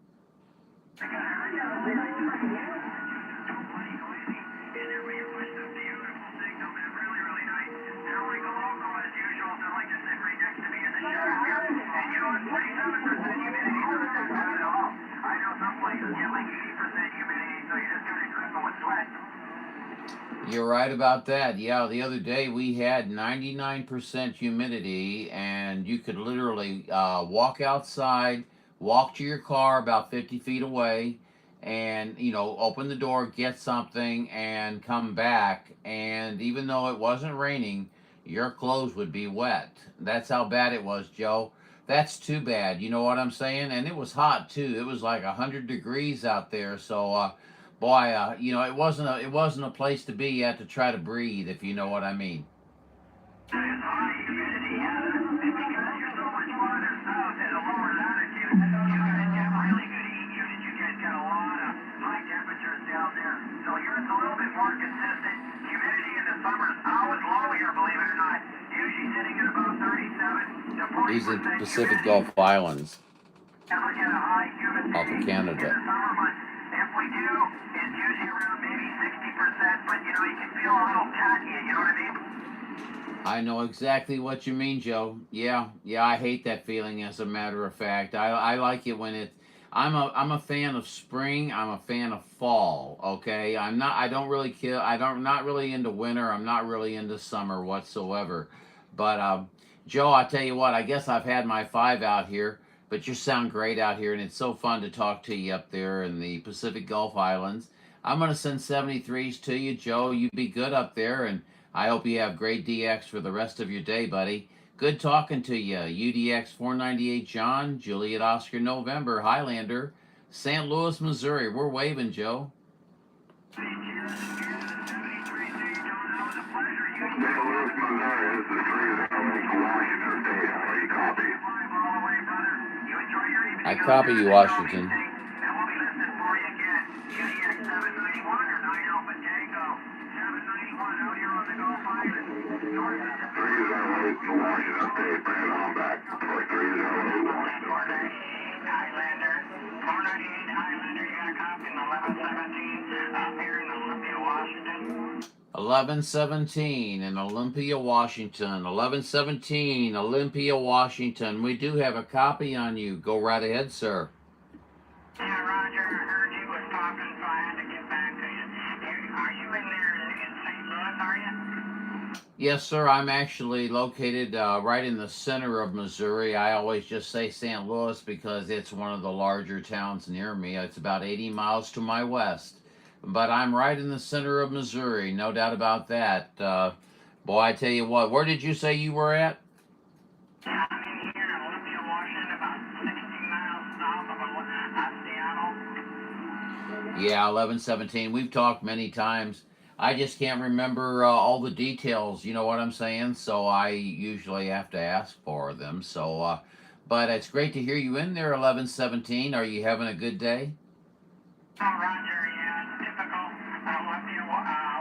[SPEAKER 2] You're right about that. Yeah, the other day we had 99% humidity, and you could literally walk outside, walk to your car about 50 feet away, and, you know, open the door, get something, and come back. And even though it wasn't raining, your clothes would be wet. That's how bad it was, Joe. That's too bad. You know what I'm saying? And it was hot too. It was like 100 degrees out there. So, boy, you know, it wasn't a place to be. You had to try to breathe, if you know what I mean. These are the Pacific Gulf Islands off of Canada.
[SPEAKER 1] If we do, it's usually around maybe 60%, but you know, you can feel a little tacky, you know what I mean?
[SPEAKER 2] I know exactly what you mean, Joe. Yeah, I hate that feeling, as a matter of fact. I like it when it, I'm a fan of spring, I'm a fan of fall, okay? Not really into winter, I'm not really into summer whatsoever. But Joe, I tell you what, I guess I've had my 5 out here. But you sound great out here, and it's so fun to talk to you up there in the Pacific Gulf Islands. I'm going to send 73s to you, Joe. You be good up there, and I hope you have great DX for the rest of your day, buddy. Good talking to you. UDX 498 John, Juliet Oscar November, Highlander, St. Louis, Missouri. We're waving, Joe. I copy you, Washington. 1117 in Olympia, Washington. 1117, Olympia, Washington. We do have a copy on you. Go right ahead, sir.
[SPEAKER 3] Yeah, Roger, I heard you was talking, so I had to get back to you. Are you in there in St. Louis, are you?
[SPEAKER 2] Yes, sir. I'm actually located right in the center of Missouri. I always just say St. Louis because it's one of the larger towns near me. It's about 80 miles to my west. But I'm right in the center of Missouri, no doubt about that. Boy, I tell you what, where did you say you were at?
[SPEAKER 3] Yeah, I'm in here in Olympia, Washington, about 60 miles south of Seattle.
[SPEAKER 2] Yeah, 1117. We've talked many times. I just can't remember all the details, you know what I'm saying? So I usually have to ask for them. But it's great to hear you in there, 1117. Are you having a good day?
[SPEAKER 3] Oh, Roger, yeah, it's typical Olympia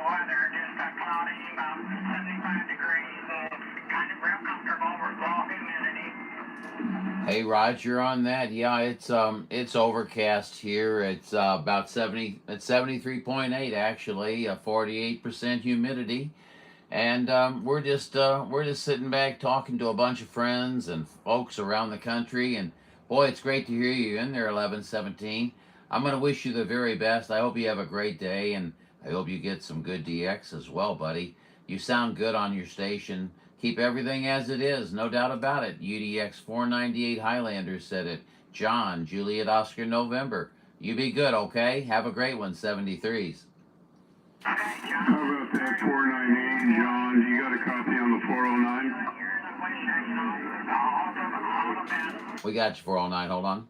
[SPEAKER 3] weather, just cloudy, about 75 degrees, and kind of real comfortable with low humidity.
[SPEAKER 2] Hey, Roger, on that, yeah, it's overcast here. It's about 73.8 actually, 48% humidity, and we're just sitting back talking to a bunch of friends and folks around the country. And boy, it's great to hear you in there, 1117. I'm gonna wish you the very best. I hope you have a great day, and I hope you get some good DX as well, buddy. You sound good on your station. Keep everything as it is, no doubt about it. UDX 498 Highlander said it. John, Juliet Oscar November. You be good, okay? Have a great one, 73s.
[SPEAKER 1] How about that 498, John? You got a copy on the 409?
[SPEAKER 2] We got you, 409. Hold on.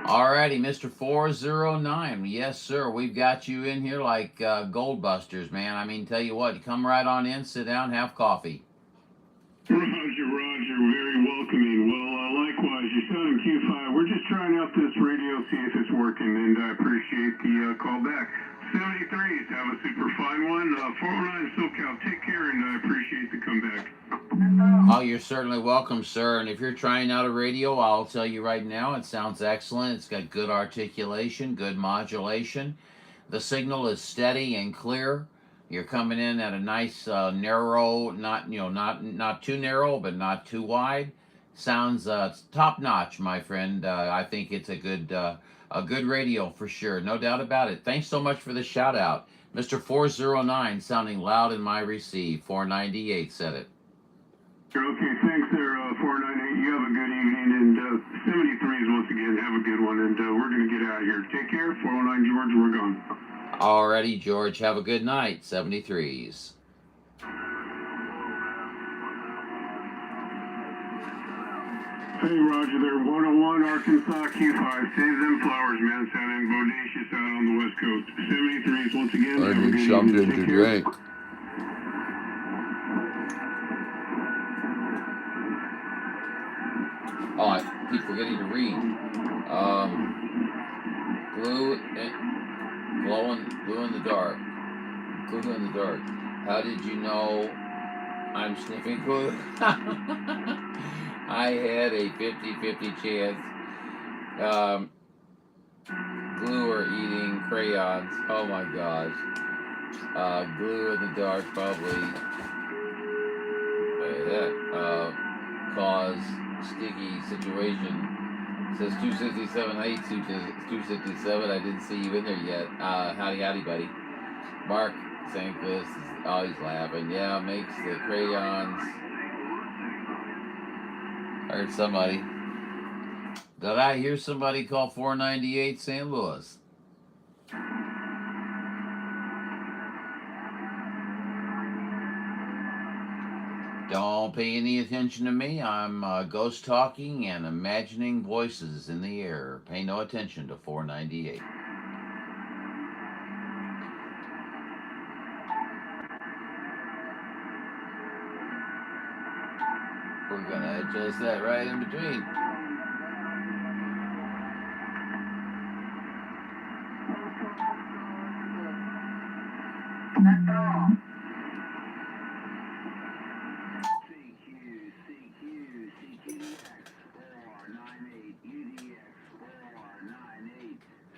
[SPEAKER 2] Alrighty, Mr. 409. Yes, sir. We've got you in here like gold busters, man. I mean, tell you what, you come right on in, sit down, have coffee.
[SPEAKER 1] Roger, very welcoming. Well, likewise, you sound in Q5. We're just trying out this radio, see if it's working, and I appreciate the call back. 73s, have a super fine one. 409 SoCal, take care, and I appreciate the comeback.
[SPEAKER 2] Oh, you're certainly welcome, sir. And if you're trying out a radio, I'll tell you right now, it sounds excellent. It's got good articulation, good modulation. The signal is steady and clear. You're coming in at a nice narrow, not too narrow, but not too wide. Sounds top notch, my friend. I think it's a good radio for sure, no doubt about it. Thanks so much for the shout out, Mr. 409, sounding loud in my receive. 498 said it.
[SPEAKER 1] Okay, thanks there, 498. You have a good evening, and 73s once again, have a good one, and we're going to get out of here. Take care, 409 George, we're gone.
[SPEAKER 2] Alrighty, George, have a good night, 73s.
[SPEAKER 1] Hey, Roger there, 101 Arkansas Q5. Save them flowers, man. Sounding bodacious out on the West Coast. 73s once again.
[SPEAKER 5] I need something to drink.
[SPEAKER 2] Oh, I keep forgetting to read. Glue in the dark. Glue in the dark. How did you know I'm sniffing glue? I had a 50-50 chance. Glue or eating crayons. Oh my gosh. Glue in the dark probably cause sticky situation. It says 267. I ate 267. I didn't see you in there yet. Howdy, buddy. Mark St. Louis is always laughing. Yeah, makes the crayons. I heard somebody. Did I hear somebody call 498 St. Louis? Don't pay any attention to me. I'm ghost talking and imagining voices in the air. Pay no attention to 498. We're gonna adjust that right in between.
[SPEAKER 3] That's all.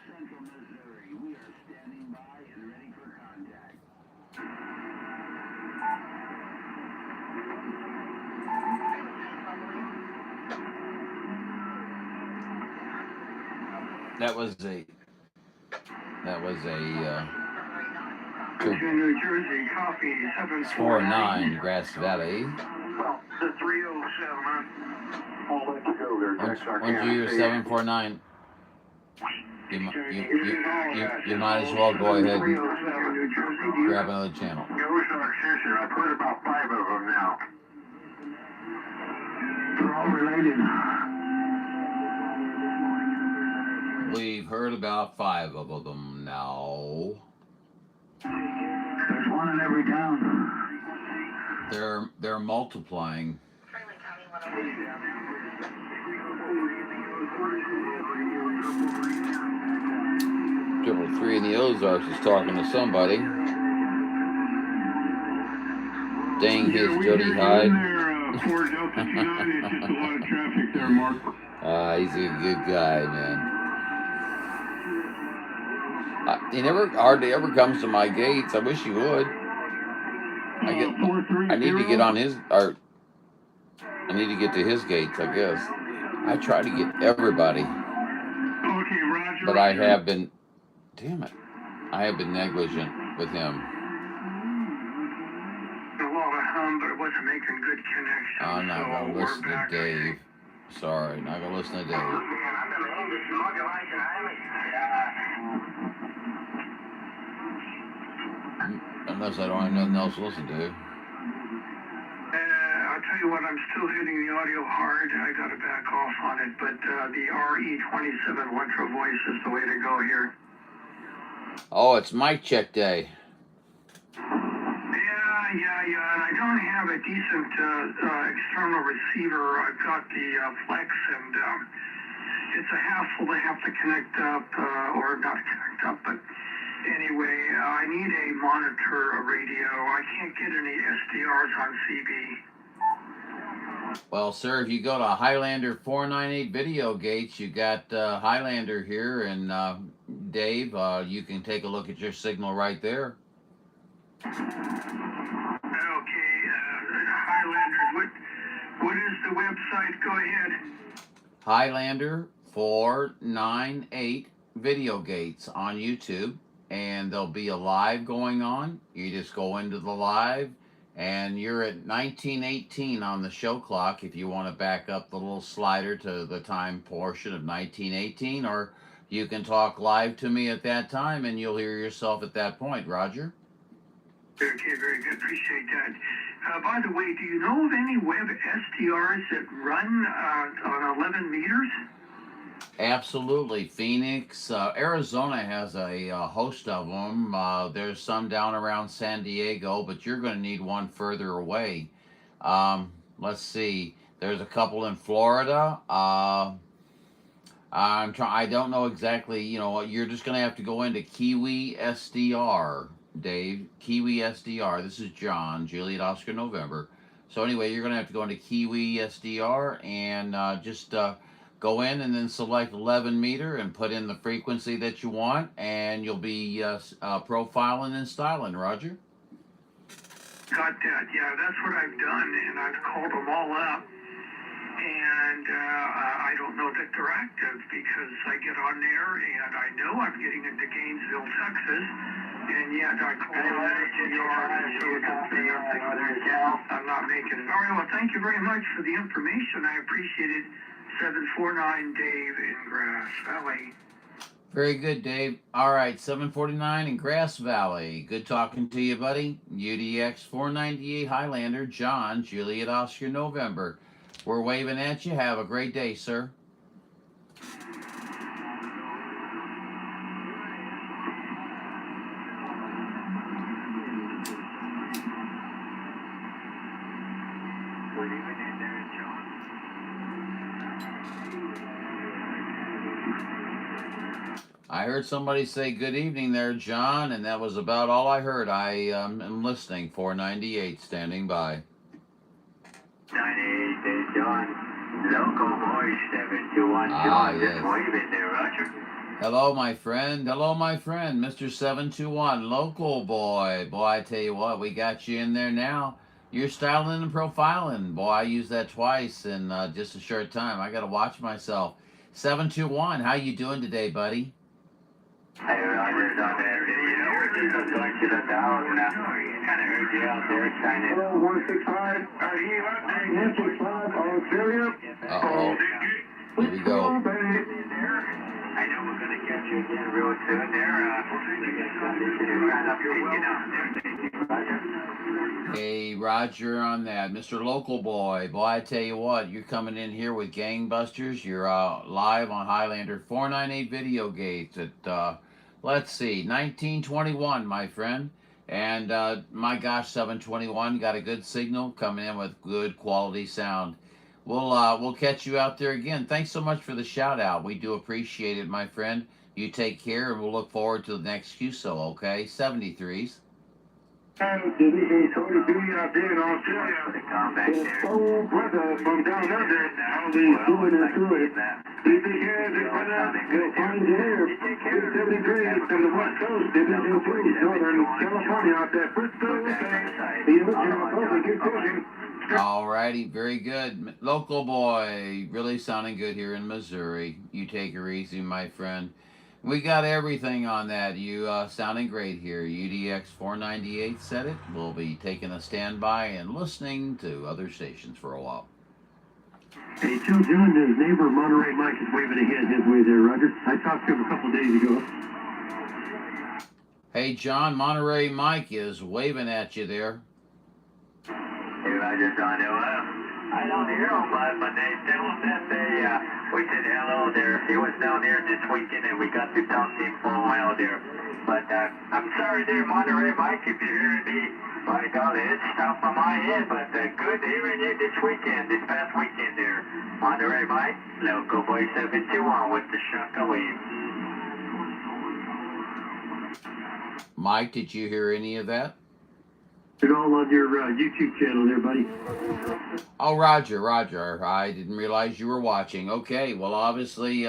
[SPEAKER 1] Central Missouri. We are standing by and ready for
[SPEAKER 2] That was a
[SPEAKER 3] New Jersey, copy
[SPEAKER 2] 49 Grass Valley.
[SPEAKER 3] Well, the 307, huh?
[SPEAKER 1] I'll let you go there, Tex. I
[SPEAKER 2] Once
[SPEAKER 1] can't
[SPEAKER 2] you're
[SPEAKER 1] see.
[SPEAKER 2] 749, you might as well go ahead and grab another channel.
[SPEAKER 1] No, seriously, I've heard about 5 of them now. They're all related.
[SPEAKER 2] We've heard about 5 of them now.
[SPEAKER 1] There's one in every town.
[SPEAKER 2] They're multiplying. Triple 3 in the Ozarks is talking to somebody. Dang his dirty hide.
[SPEAKER 3] Ford Delta 29, it's just a lot of traffic there, Mark.
[SPEAKER 2] He's a good guy, man. He never hardly ever comes to my gates. I wish he would. I need to get on his, or I need to get to his gates, I guess. I try to get everybody,
[SPEAKER 3] Okay, Roger.
[SPEAKER 2] but I have been, damn it, I have been negligent with him.
[SPEAKER 3] A lot of hum, but it wasn't making good connection.
[SPEAKER 2] I'm not going to listen to
[SPEAKER 3] back.
[SPEAKER 2] Dave. Sorry, not going to listen to Dave. Unless I don't have nothing else to listen to.
[SPEAKER 3] I'll tell you what, I'm still hitting the audio hard. I got to back off on it, but the RE27 Electro Voice is the way to go here.
[SPEAKER 2] Oh, it's mic check day.
[SPEAKER 3] Yeah, and I don't have a decent external receiver. I've got the Flex, and it's a hassle to have to connect up, or not connect up, but anyway, I need a monitor, a radio. I can't get any SDRs on CB.
[SPEAKER 2] Well, sir, if you go to Highlander 498 Video Gates, you got Highlander here, and Dave, you can take a look at your signal right there.
[SPEAKER 3] Okay, Highlander, what is the website? Go ahead.
[SPEAKER 2] Highlander 498 Video Gates on YouTube, and there'll be a live going on. You just go into the live, and you're at 1918 on the show clock if you want to back up the little slider to the time portion of 1918, or you can talk live to me at that time, and you'll hear yourself at that point, Roger.
[SPEAKER 3] Okay, very good. Appreciate that. By the way, do you know of any web SDRs that run on 11 meters?
[SPEAKER 2] Absolutely. Phoenix, Arizona has a host of them. There's some down around San Diego, but you're going to need one further away. Let's see. There's a couple in Florida. I don't know exactly. You know, you're just going to have to go into Kiwi SDR. Dave, Kiwi SDR. This is John, Juliet Oscar November. So anyway, you're going to have to go into Kiwi SDR and just go in and then select 11 meter and put in the frequency that you want, and you'll be profiling and styling, Roger.
[SPEAKER 3] Got that. Yeah, that's what I've done, and I've called them all up. And I don't know that they're active because I get on there and I know I'm getting into Gainesville, Texas, and yet I call them I'm not making it. All right, well, thank you very much for the information. I appreciate it. 749 Dave in Grass Valley.
[SPEAKER 2] Very good, Dave. All right, 749 in Grass Valley. Good talking to you, buddy. UDX 498 Highlander, John, Juliet Oscar November. We're waving at you. Have a great day, sir. I heard somebody say good evening there, John, and that was about all I heard. I am listening. 498 standing by.
[SPEAKER 1] 98, there's John. Local boy 721. John,
[SPEAKER 2] yes.
[SPEAKER 1] Just waving there, Roger.
[SPEAKER 2] Hello, my friend. Hello, my friend. Mr. 721, local boy. Boy, I tell you what, we got you in there now. You're styling and profiling. Boy, I used that twice in just a short time. I got to watch myself. 721, how you doing today, buddy?
[SPEAKER 1] Hey, Roger, on that video. We're just going to the down. Kind of heard you out there trying to. Hello, 165. He left 165, Australia.
[SPEAKER 2] Uh-oh. Here we go.
[SPEAKER 1] I know we're going to catch you again real soon there.
[SPEAKER 2] Hey, Roger on that. Mr. Local Boy. Boy, I tell you what, you're coming in here with gangbusters. You're live on Highlander 498 Video Gates at, let's see, 1921, my friend. And my gosh, 721, got a good signal coming in with good quality sound. We'll catch you out there again. Thanks so much for the shout out. We do appreciate it, my friend. You take care, and we'll look forward to the next QSO, okay? 73s.
[SPEAKER 1] Division 43 out there in Australia. His soul brother from down under. I'll be doing it through it. He take care of it, brother. Good engineer. 73 from the West Coast, Division 2, Northern California out there. Frisco,
[SPEAKER 2] All righty, very good. Local Boy, really sounding good here in Missouri. You take her easy, my friend. We got everything on that. You sounding great here. UDX 498 said it. We'll be taking a standby and listening to other stations for a while.
[SPEAKER 4] Hey, Joe John, his neighbor Monterey Mike is waving a hand his way there, Roger. I talked to him a couple days ago.
[SPEAKER 2] Hey, John, Monterey Mike is waving at you there.
[SPEAKER 1] Hey, Roger, John, I don't hear him, but they still said we said hello there. He was down there this weekend, and we got to talk to him for a while there. But I'm sorry there, Monterey Mike, if you're hearing me. By golly, it's tough on my end, but good hearing you this past weekend there. Monterey Mike, Local Boy 721 with the shockwave.
[SPEAKER 2] Mike, did you hear any of that?
[SPEAKER 4] It's all on your YouTube channel there, buddy.
[SPEAKER 2] Oh, Roger, I didn't realize you were watching. Okay, well, obviously,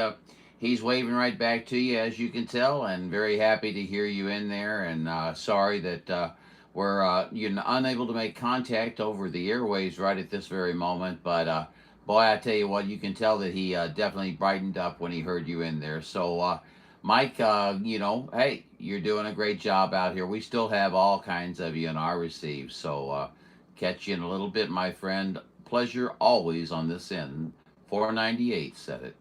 [SPEAKER 2] he's waving right back to you, as you can tell, and very happy to hear you in there, and sorry that we're you're unable to make contact over the airwaves right at this very moment, but boy, I tell you what, you can tell that he definitely brightened up when he heard you in there. So, Mike, you know, hey, you're doing a great job out here. We still have all kinds of you in our receive, so catch you in a little bit, my friend. Pleasure always on this end. 498 said it.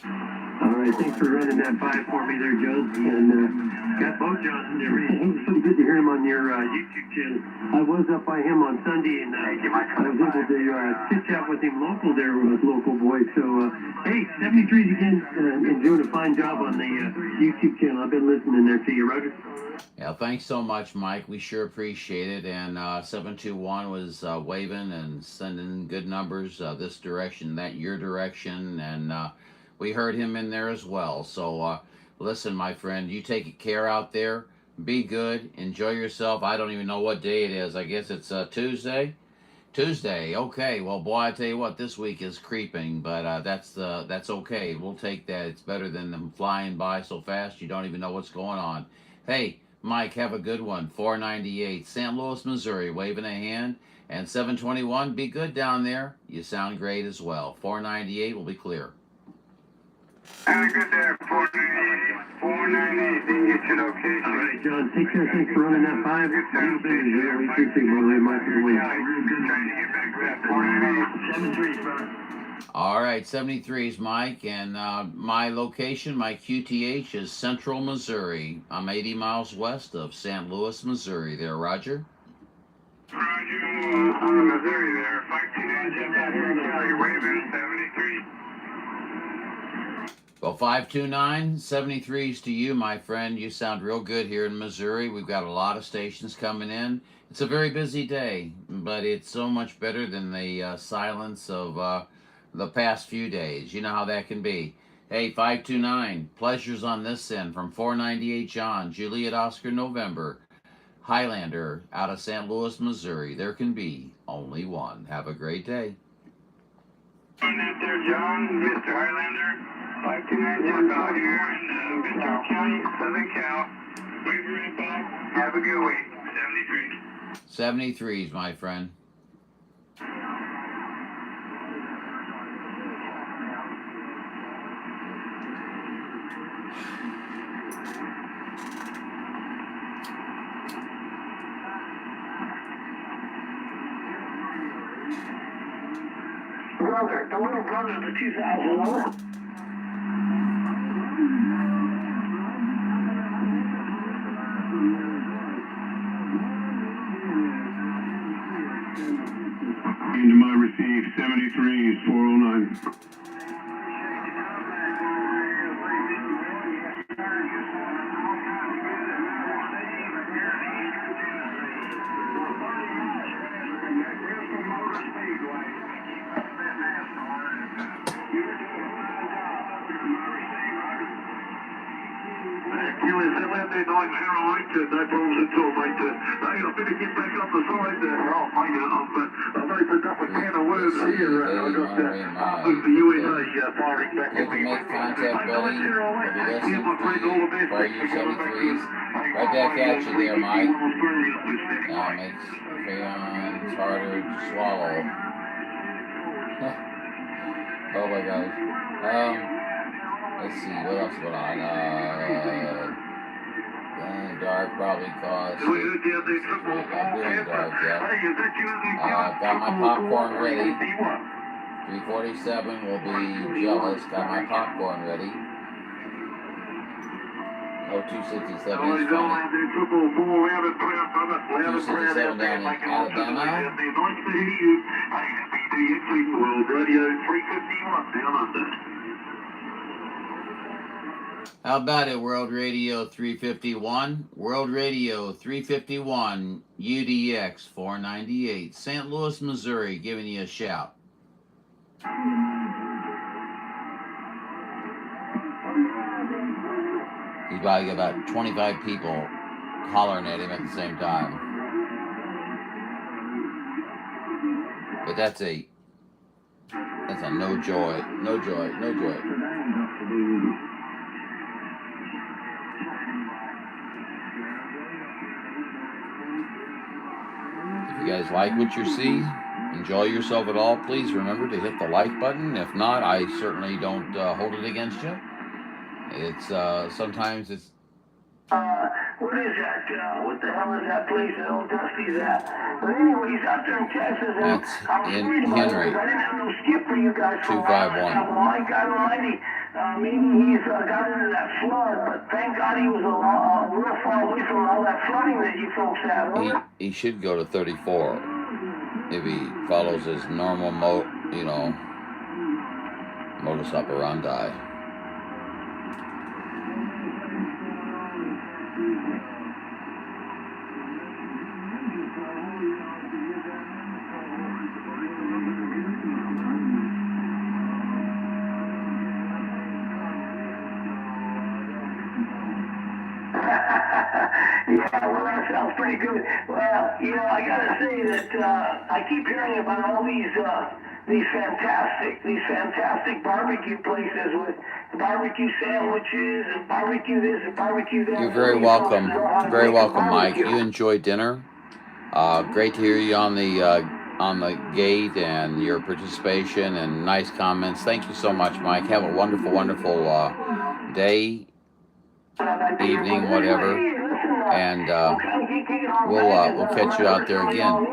[SPEAKER 4] All right, thanks for running that by for me there, Joe. And got both Johns in there. It was pretty good to hear him on your YouTube channel. I was up by him on Sunday, and I was able to chit-chat with him local there with Local Boy. So, hey, 73's again, and doing a fine job on the YouTube channel. I've been listening there to you, Roger.
[SPEAKER 2] Yeah, thanks so much, Mike. We sure appreciate it. And 721 was waving and sending good numbers this direction, that your direction, and we heard him in there as well. So listen, my friend, you take care out there. Be good. Enjoy yourself. I don't even know what day it is. I guess it's Tuesday. Tuesday. Okay. Well, boy, I tell you what, this week is creeping, but that's okay. We'll take that. It's better than them flying by so fast you don't even know what's going on. Hey, Mike, have a good one. 498, St. Louis, Missouri, waving a hand. And 721, be good down there. You sound great as well. 498 will be clear.
[SPEAKER 1] Have a good day, 498. 498, didn't get your location.
[SPEAKER 4] All right, John, take care. Thanks for running that 5.
[SPEAKER 1] Good sound station.
[SPEAKER 4] We appreciate Monterey Mike for the win.
[SPEAKER 1] Trying to get back to that 498. 73, brother.
[SPEAKER 2] All right, 73's Mike, and my location, my QTH is Central Missouri. I'm 80 miles west of St. Louis, Missouri. There, Roger?
[SPEAKER 1] Roger, I'm in Missouri there. 529, jump out here and tell you, waving 73.
[SPEAKER 2] Well, 529, 73's to you, my friend. You sound real good here in Missouri. We've got a lot of stations coming in. It's a very busy day, but it's so much better than the silence of the past few days. You know how that can be. Hey, 529, pleasures on this end from 498 John, Juliet Oscar November, Highlander out of St. Louis, Missouri. There can be only one. Have a great day.
[SPEAKER 1] On that there, John, Mr. Highlander. 529, jump out here in Ventura County, Southern Cal. Wave right back. Have a good week. 73.
[SPEAKER 2] 73's, my friend.
[SPEAKER 3] the little brother of the 2011.
[SPEAKER 1] Into my receive, 73 is 409. HIGHLANDER 908, no problems at all, mate. Hey, I better get back up the side there. Oh, mate, I've opened up a can of worms here. I've got the USA firing back
[SPEAKER 2] You
[SPEAKER 1] at
[SPEAKER 2] can
[SPEAKER 1] me.
[SPEAKER 2] make contact, buddy. We'll be listening
[SPEAKER 1] Here's my friend, all the best.
[SPEAKER 2] for you 73s. Right back at you there, Mike. Makes crayons harder to swallow. Oh my gosh. Let's see, what else going on? Dark probably caused it. Not doing dark yet. Got my popcorn ready. 347 will be jealous. Got my popcorn ready. Oh, 267 is funny. 267 down in Alabama.
[SPEAKER 1] World Radio 351 down under.
[SPEAKER 2] How about it, World Radio 351? World Radio 351 UDX 498, St. Louis, Missouri, giving you a shout. He's probably got about 25 people hollering at him at the same time. But that's a no joy. If you guys like what you see, enjoy yourself at all, please remember to hit the like button. If not, I certainly don't hold it against you. It's sometimes it's.
[SPEAKER 3] What is that? What the hell is that place that old Dusty's at? But anyway, he's out there in Texas. And
[SPEAKER 2] That's
[SPEAKER 3] I was
[SPEAKER 2] in
[SPEAKER 3] worried about
[SPEAKER 2] Henry.
[SPEAKER 3] it because I didn't have no skip for you guys for a while.
[SPEAKER 2] 251.
[SPEAKER 3] Well, my God Almighty, maybe he's got into that flood, but thank God he was real far away from all that flooding that you folks had.
[SPEAKER 2] He should go to 34 if he follows his normal modus operandi.
[SPEAKER 3] Yeah, well, that sounds pretty good. Well, I gotta say that I keep hearing about all these fantastic barbecue places with barbecue sandwiches and barbecue this and barbecue that.
[SPEAKER 2] You're very welcome. Very welcome, Mike. You enjoyed dinner. Great to hear you on the gate and your participation and nice comments. Thank you so much, Mike. Have a wonderful, wonderful day, evening, whatever. And we'll catch you out there again.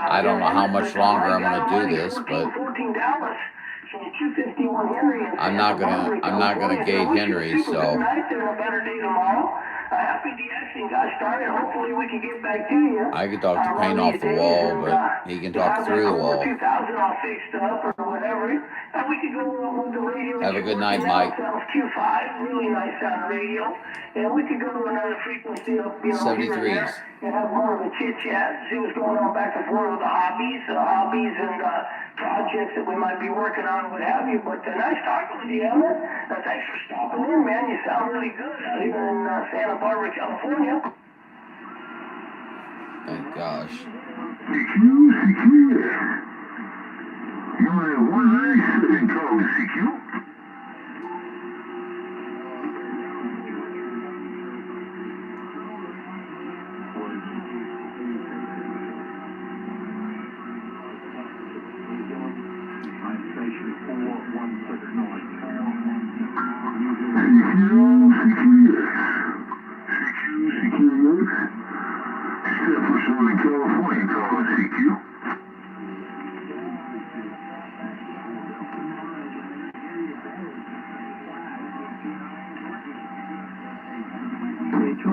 [SPEAKER 2] I don't know how much longer I'm going to do this, but I'm not gonna gate Henry, so. I can talk the paint off the wall, but he can talk through the wall. Have a good night, Mike.
[SPEAKER 3] Really nice sound radio. And we could go to another frequency up, here
[SPEAKER 2] 73s.
[SPEAKER 3] and have more of a chit chat, see what's going on back and forth with the hobbies and projects that we might be working on, what have you. But nice talking with you, Emmett. Thanks for stopping in, man. You sound really good out here in Santa Barbara, California.
[SPEAKER 2] Thank gosh.
[SPEAKER 1] CQ. You're 197 code, CQ.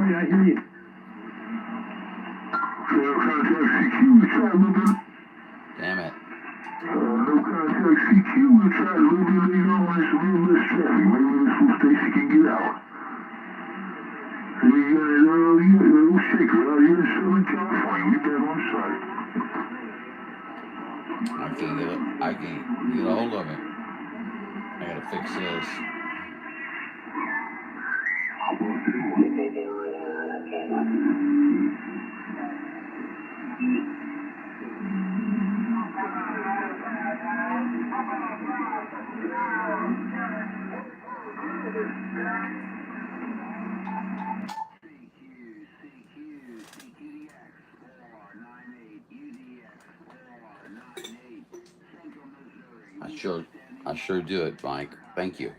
[SPEAKER 4] Sorry, I hear you.
[SPEAKER 1] Contact CQ, we tried a little bit.
[SPEAKER 2] Damn it.
[SPEAKER 1] No contact CQ, we tried a little bit later on, it's a little less traffic. Maybe this little Stacy can get out. We got it all, you got a little shaker out here in Southern California. We back on site.
[SPEAKER 2] I can't get a hold of it. I gotta fix this. I sure do it, Mike. Thank you.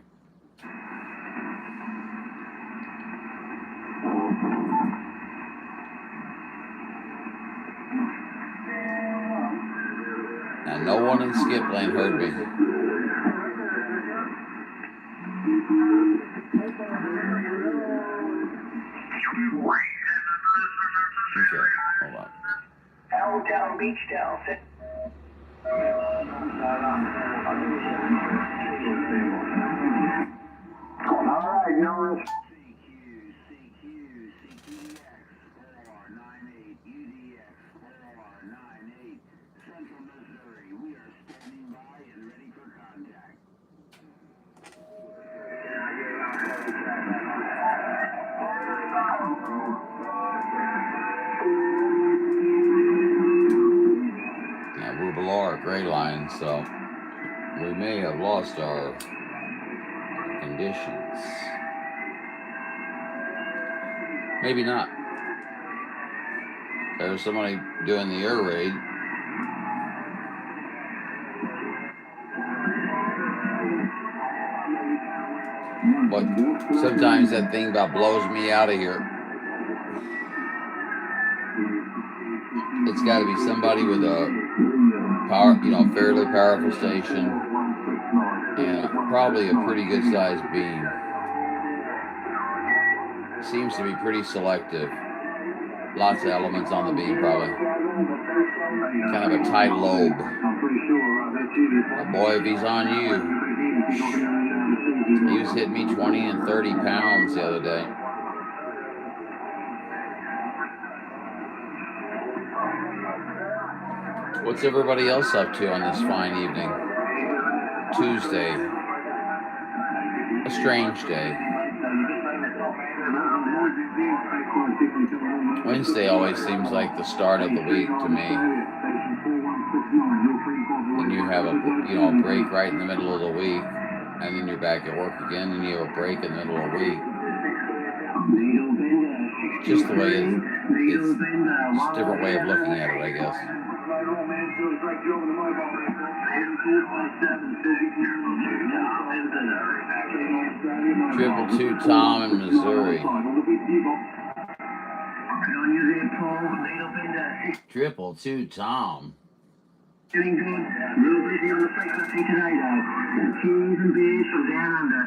[SPEAKER 2] And no one in skip lane heard me. Okay, hold on.
[SPEAKER 3] Helltown Beach Town.
[SPEAKER 1] All right, Norris.
[SPEAKER 2] Now we're below our gray line, so we may have lost our conditions. Maybe not. There's somebody doing the air raid. But sometimes that thing about blows me out of here. It's got to be somebody with a power, fairly powerful station and probably a pretty good sized beam. Seems to be pretty selective. Lots of elements on the beam, probably. Kind of a tight lobe. But boy, if he's on you, he was hitting me 20 and 30 pounds the other day. What's everybody else up to on this fine evening? Tuesday. A strange day. Wednesday always seems like the start of the week to me. And you have a break right in the middle of the week, and then you're back at work again, and you have a break in the middle of the week. Just the way it's just a different way of looking at it, I guess. 222 Tom in Missouri. 222 Tom.
[SPEAKER 1] Doing good. Real busy on the frequency today, though. Cheese and beers from down under.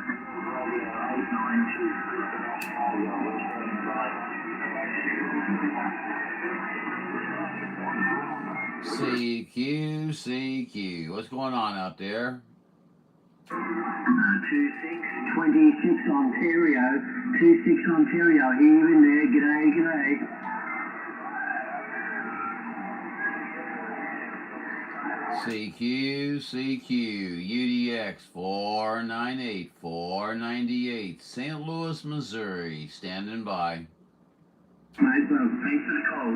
[SPEAKER 2] CQ. What's going on out there?
[SPEAKER 1] 26 Ontario. 26 Ontario. Here in there. G'day.
[SPEAKER 2] CQ, UDX 498, St. Louis, Missouri, standing by.
[SPEAKER 1] Mate, well, thanks for the call.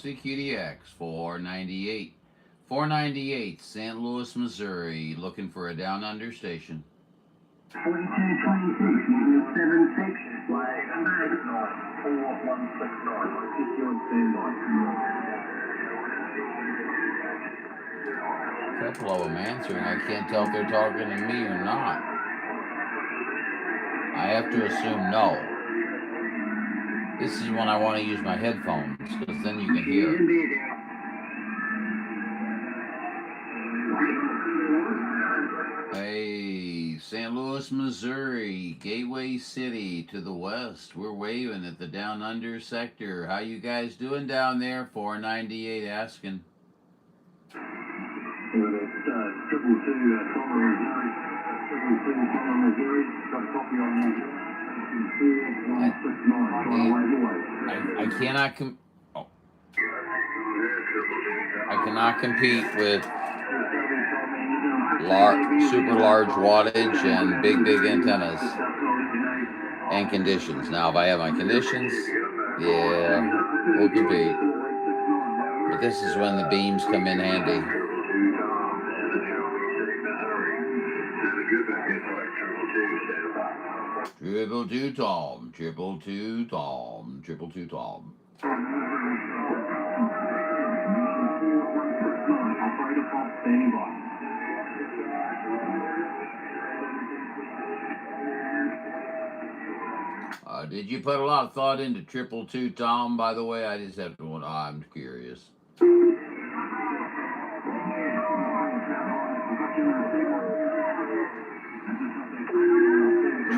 [SPEAKER 2] CQDX 498, St. Louis, Missouri, looking for a down under station.
[SPEAKER 1] 4226, 76.
[SPEAKER 2] A couple of them answering. I can't tell if they're talking to me or not. I have to assume no. This is when I want to use my headphones, because then you can hear. Hey, St. Louis, Missouri, Gateway City to the west. We're waving at the down under sector. How you guys doing down there? 498 asking.
[SPEAKER 1] Well, it's 222 Summer, Missouri. 222 Summer, Missouri. Got a copy on the 4169.
[SPEAKER 2] I cannot I cannot compete with super large wattage and big antennas and conditions. Now, if I have my conditions, yeah, we'll compete. But this is when the beams come in handy. Triple two Tom, triple two Tom, triple two Tom. Did you put a lot of thought into triple two Tom, by the way? I just have to, I'm curious.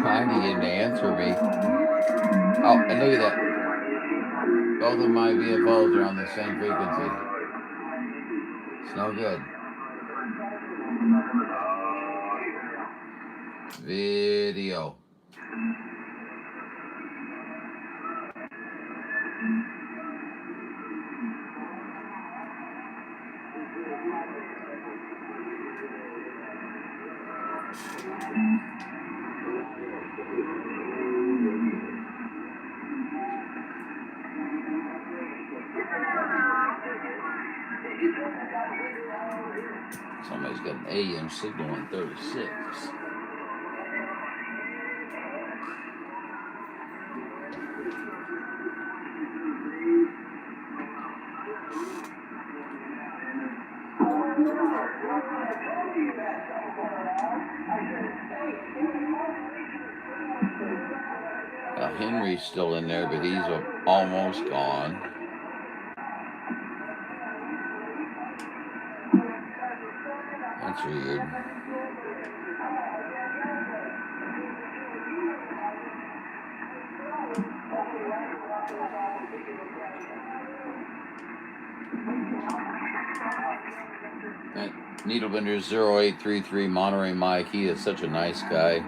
[SPEAKER 2] Trying to get him to answer me. Oh, and look at that. Both of my VFOs are on the same frequency. It's no good. Video. Somebody's got an AM signal in 36. Henry's still in there, but he's almost gone. That's weird. That Needlebender 0833 Monterey Mike, he is such a nice guy.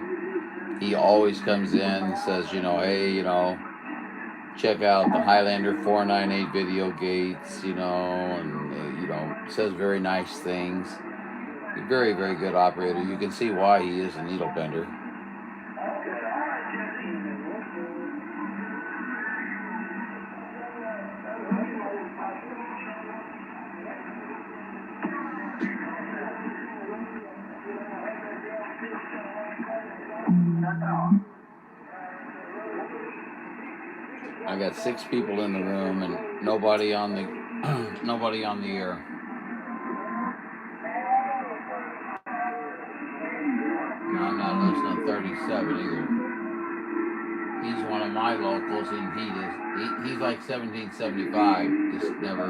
[SPEAKER 2] He always comes in and says, hey, check out the Highlander 498 video gates, and, says very nice things. Very, very good operator. You can see why he is a needle bender. I got 6 people in the room and nobody on the air. No, I'm not listening to 37 either. He's one of my locals, and he's like 1775. Just never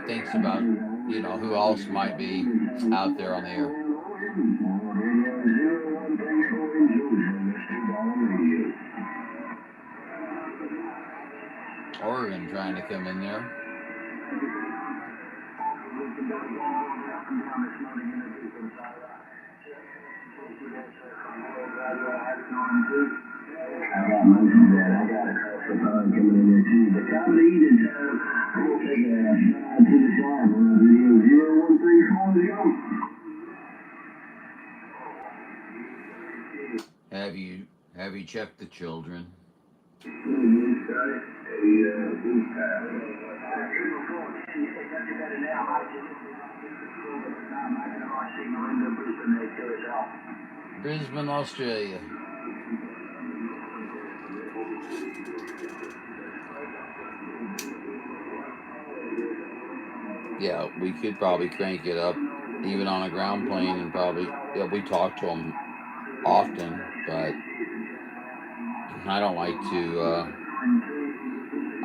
[SPEAKER 2] thinks about who else might be out there on the air. Oregon trying to come in there. Have you checked the children? Brisbane, Australia. Yeah, we could probably crank it up even on a ground plane, and probably we talk to them often, but I don't like to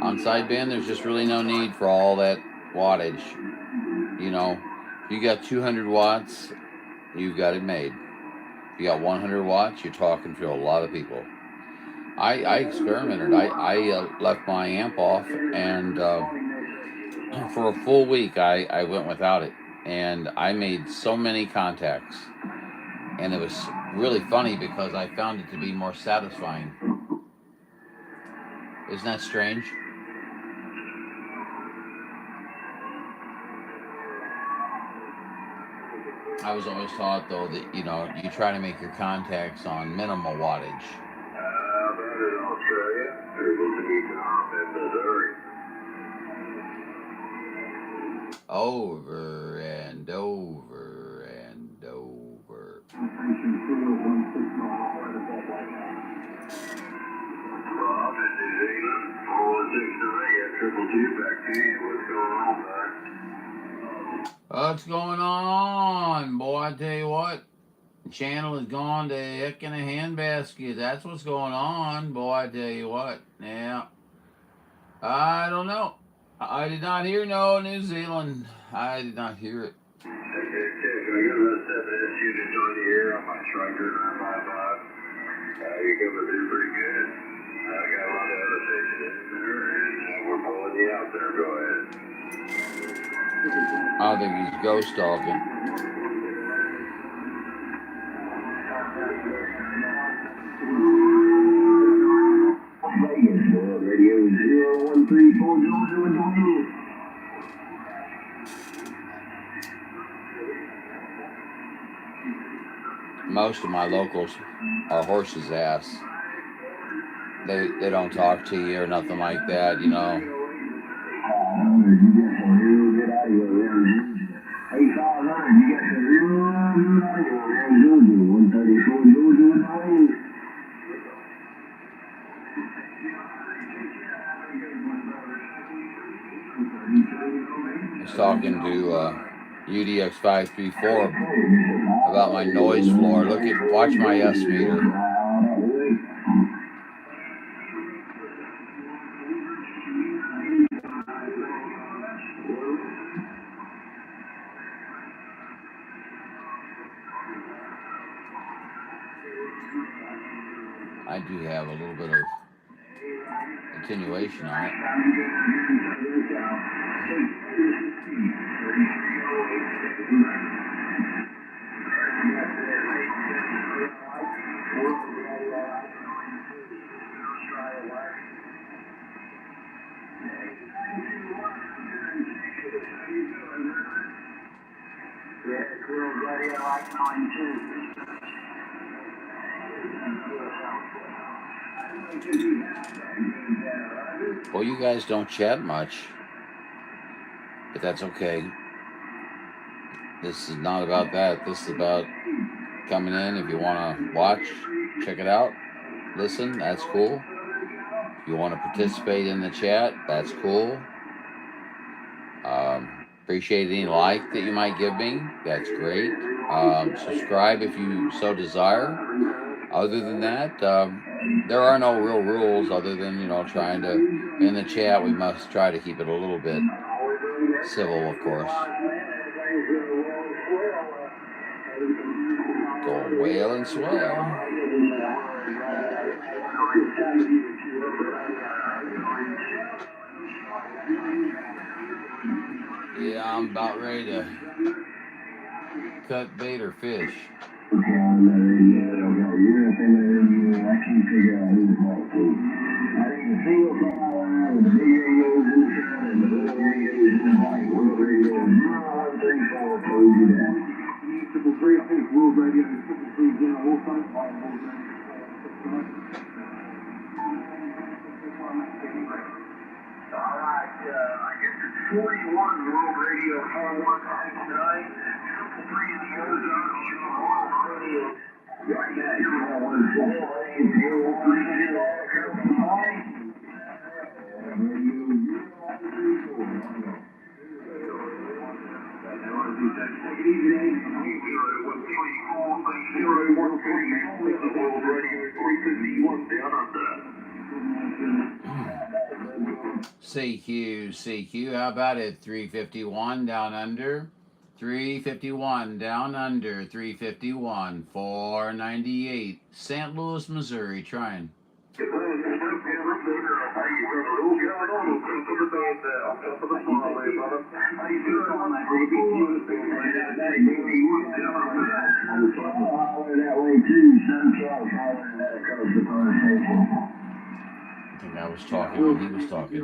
[SPEAKER 2] on sideband. There's just really no need for all that wattage. You got 200 watts, you've got it made. If you got 100 watts, you're talking to a lot of people. I experimented. I left my amp off, and for a full week, I went without it. And I made so many contacts. And it was really funny because I found it to be more satisfying. Isn't that strange? I was always taught, though, that, you know, you try to make your contacts on minimal wattage.
[SPEAKER 1] I'm in Australia. There's a big Tom in Missouri.
[SPEAKER 2] Over and over and over.
[SPEAKER 1] Rob in New Zealand, 4169, triple two back to you. What's going on, bud?
[SPEAKER 2] What's going on, boy? I tell you what, the channel has gone to heck in a handbasket. That's what's going on, boy. I tell you what. Yeah. I don't know. I did not hear no New Zealand. I did not hear it.
[SPEAKER 1] Okay, I got about 7 units on the air on my striker 955. You're coming through pretty good. I got a lot of elevation in there, and we're pulling you out there. Go ahead.
[SPEAKER 2] I think he's ghost talking.
[SPEAKER 1] Vegas, radio 01340.
[SPEAKER 2] Most of my locals are horse's ass. They don't talk to you or nothing like that, you know. I was talking to UDX 534 about my noise floor. Watch my S meter. I do have a little bit of attenuation on it. Well, you guys don't chat much, but that's okay. This is not about that. This is about coming in. If you want to watch, check it out, listen, that's cool. If you want to participate in the chat, that's cool. Appreciate any like that you might give me. That's great. Subscribe if you so desire. Other than that, there are no real rules other than, you know, trying to, in the chat, we must try to keep it a little bit civil, of course. Go whale and swell. Yeah, I'm about ready to cut bait or fish.
[SPEAKER 1] Alright, I guess it's 41 World Radio 4169. Triple three in the Ozarks, World Radio. Right now, you're on
[SPEAKER 2] 1. CQ, how about it? 351 down under. 351 down under. 351. 498. St. Louis, Missouri. Trying. I think I was talking when he was talking.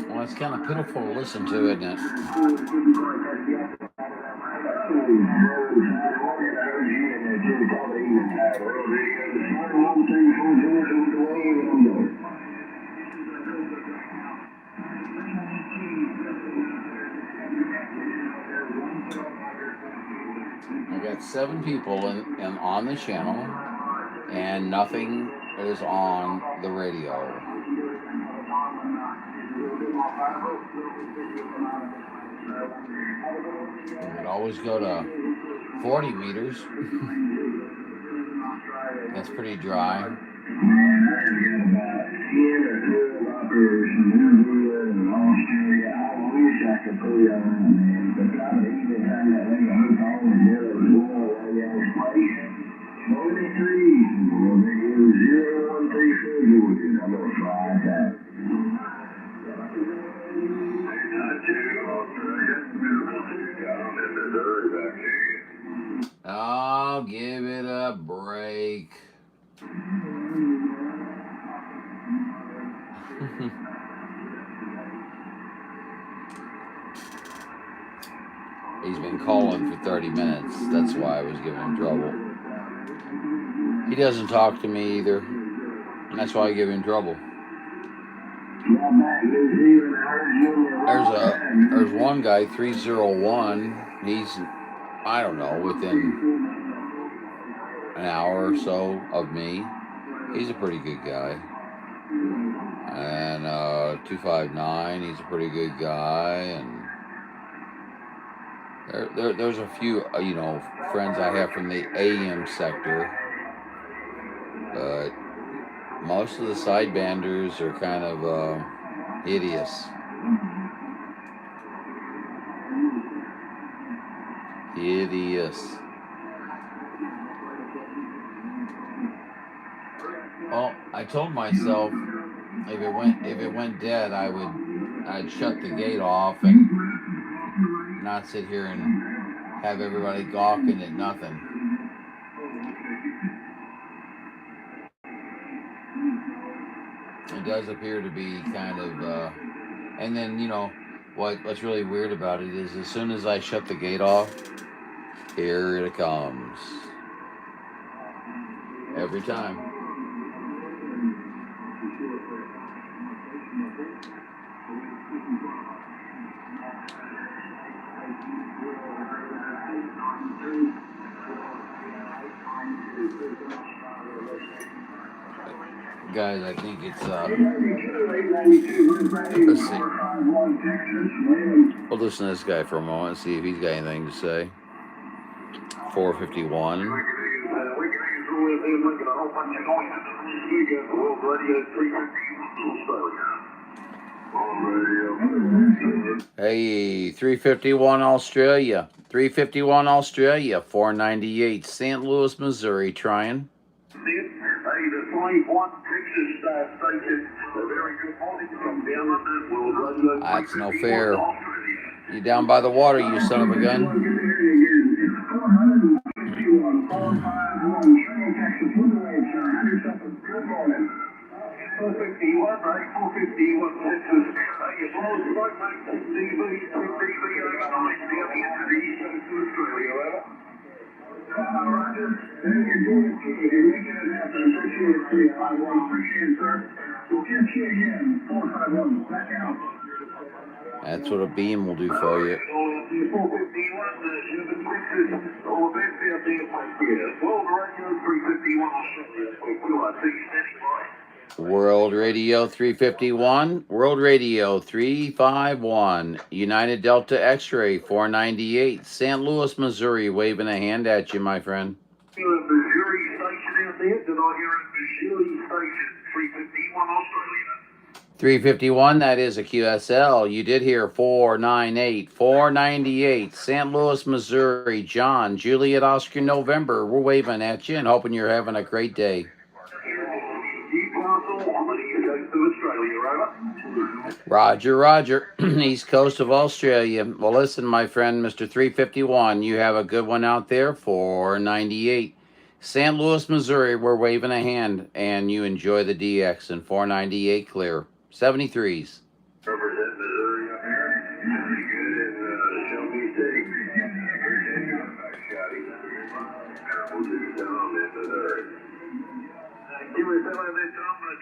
[SPEAKER 2] Well, it's kind of pitiful to listen to, isn't it? I got 7 people on the channel, and nothing is on the radio. You could always go to 40 meters. That's pretty dry. I'll give it a break. He's been calling for 30 minutes. That's why I was giving him trouble. He doesn't talk to me either. And that's why I give him trouble. There's one guy, 301. He's, I don't know, within an hour or so of me. He's a pretty good guy. And 259, he's a pretty good guy. And there's a few, friends I have from the AM sector. But most of the sidebanders are kind of hideous. Hideous. Well, I told myself if it went dead, I'd shut the gate off and not sit here and have everybody gawking at nothing. It does appear to be kind of, and then, what's really weird about it is as soon as I shut the gate off, here it comes. Every time. Guys, I think it's, let's see. We'll listen to this guy for a moment, see if he's got anything to say. 451. Hey, 351 Australia. 351 Australia, 498 St. Louis, Missouri, trying.
[SPEAKER 1] Hey, the 21 Texas station, a very good morning from down under World Radio.
[SPEAKER 2] That's no fair. You down by the water, you son of a gun. That's what a beam will do for you. World Radio 351, World Radio 351, United Delta X-Ray 498, St. Louis, Missouri, waving a hand at you, my friend.
[SPEAKER 1] Missouri station out there, did I hear a Missouri station, 351 Australia?
[SPEAKER 2] 351, that is a QSL. You did hear 498, 498, St. Louis, Missouri, John, Juliet, Oscar, November. We're waving at you and hoping you're having a great day. Roger, Roger. East coast of Australia. Well, listen, my friend, Mr. 351, you have a good one out there. 498. St. Louis, Missouri, we're waving a hand, and you enjoy the DX, and 498 clear. 73s.
[SPEAKER 1] Represent Missouri up here. Pretty good in Shelby City. We'll just tell them in Missouri. Give me some of this omelet.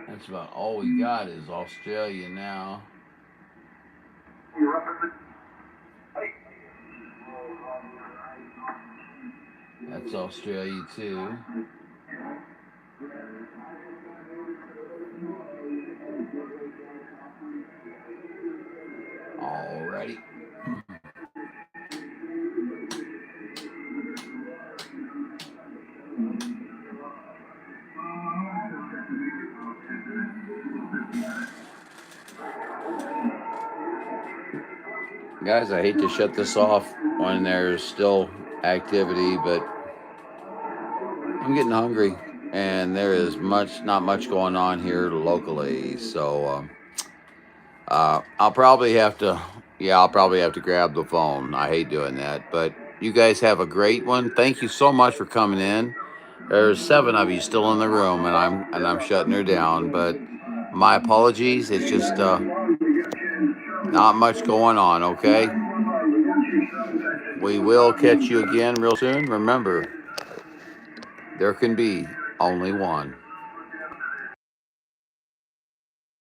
[SPEAKER 2] That's about all we got is Australia now.
[SPEAKER 1] You're up in the...
[SPEAKER 2] That's Australia too. Alrighty. Guys, I hate to shut this off when there's still activity, but I'm getting hungry, and there is not much going on here locally. So I'll probably have to grab the phone. I hate doing that, but you guys have a great one. Thank you so much for coming in. There's 7 of you still in the room, and I'm shutting her down. But my apologies. It's just not much going on. Okay. We will catch you again real soon. Remember, there can be only one.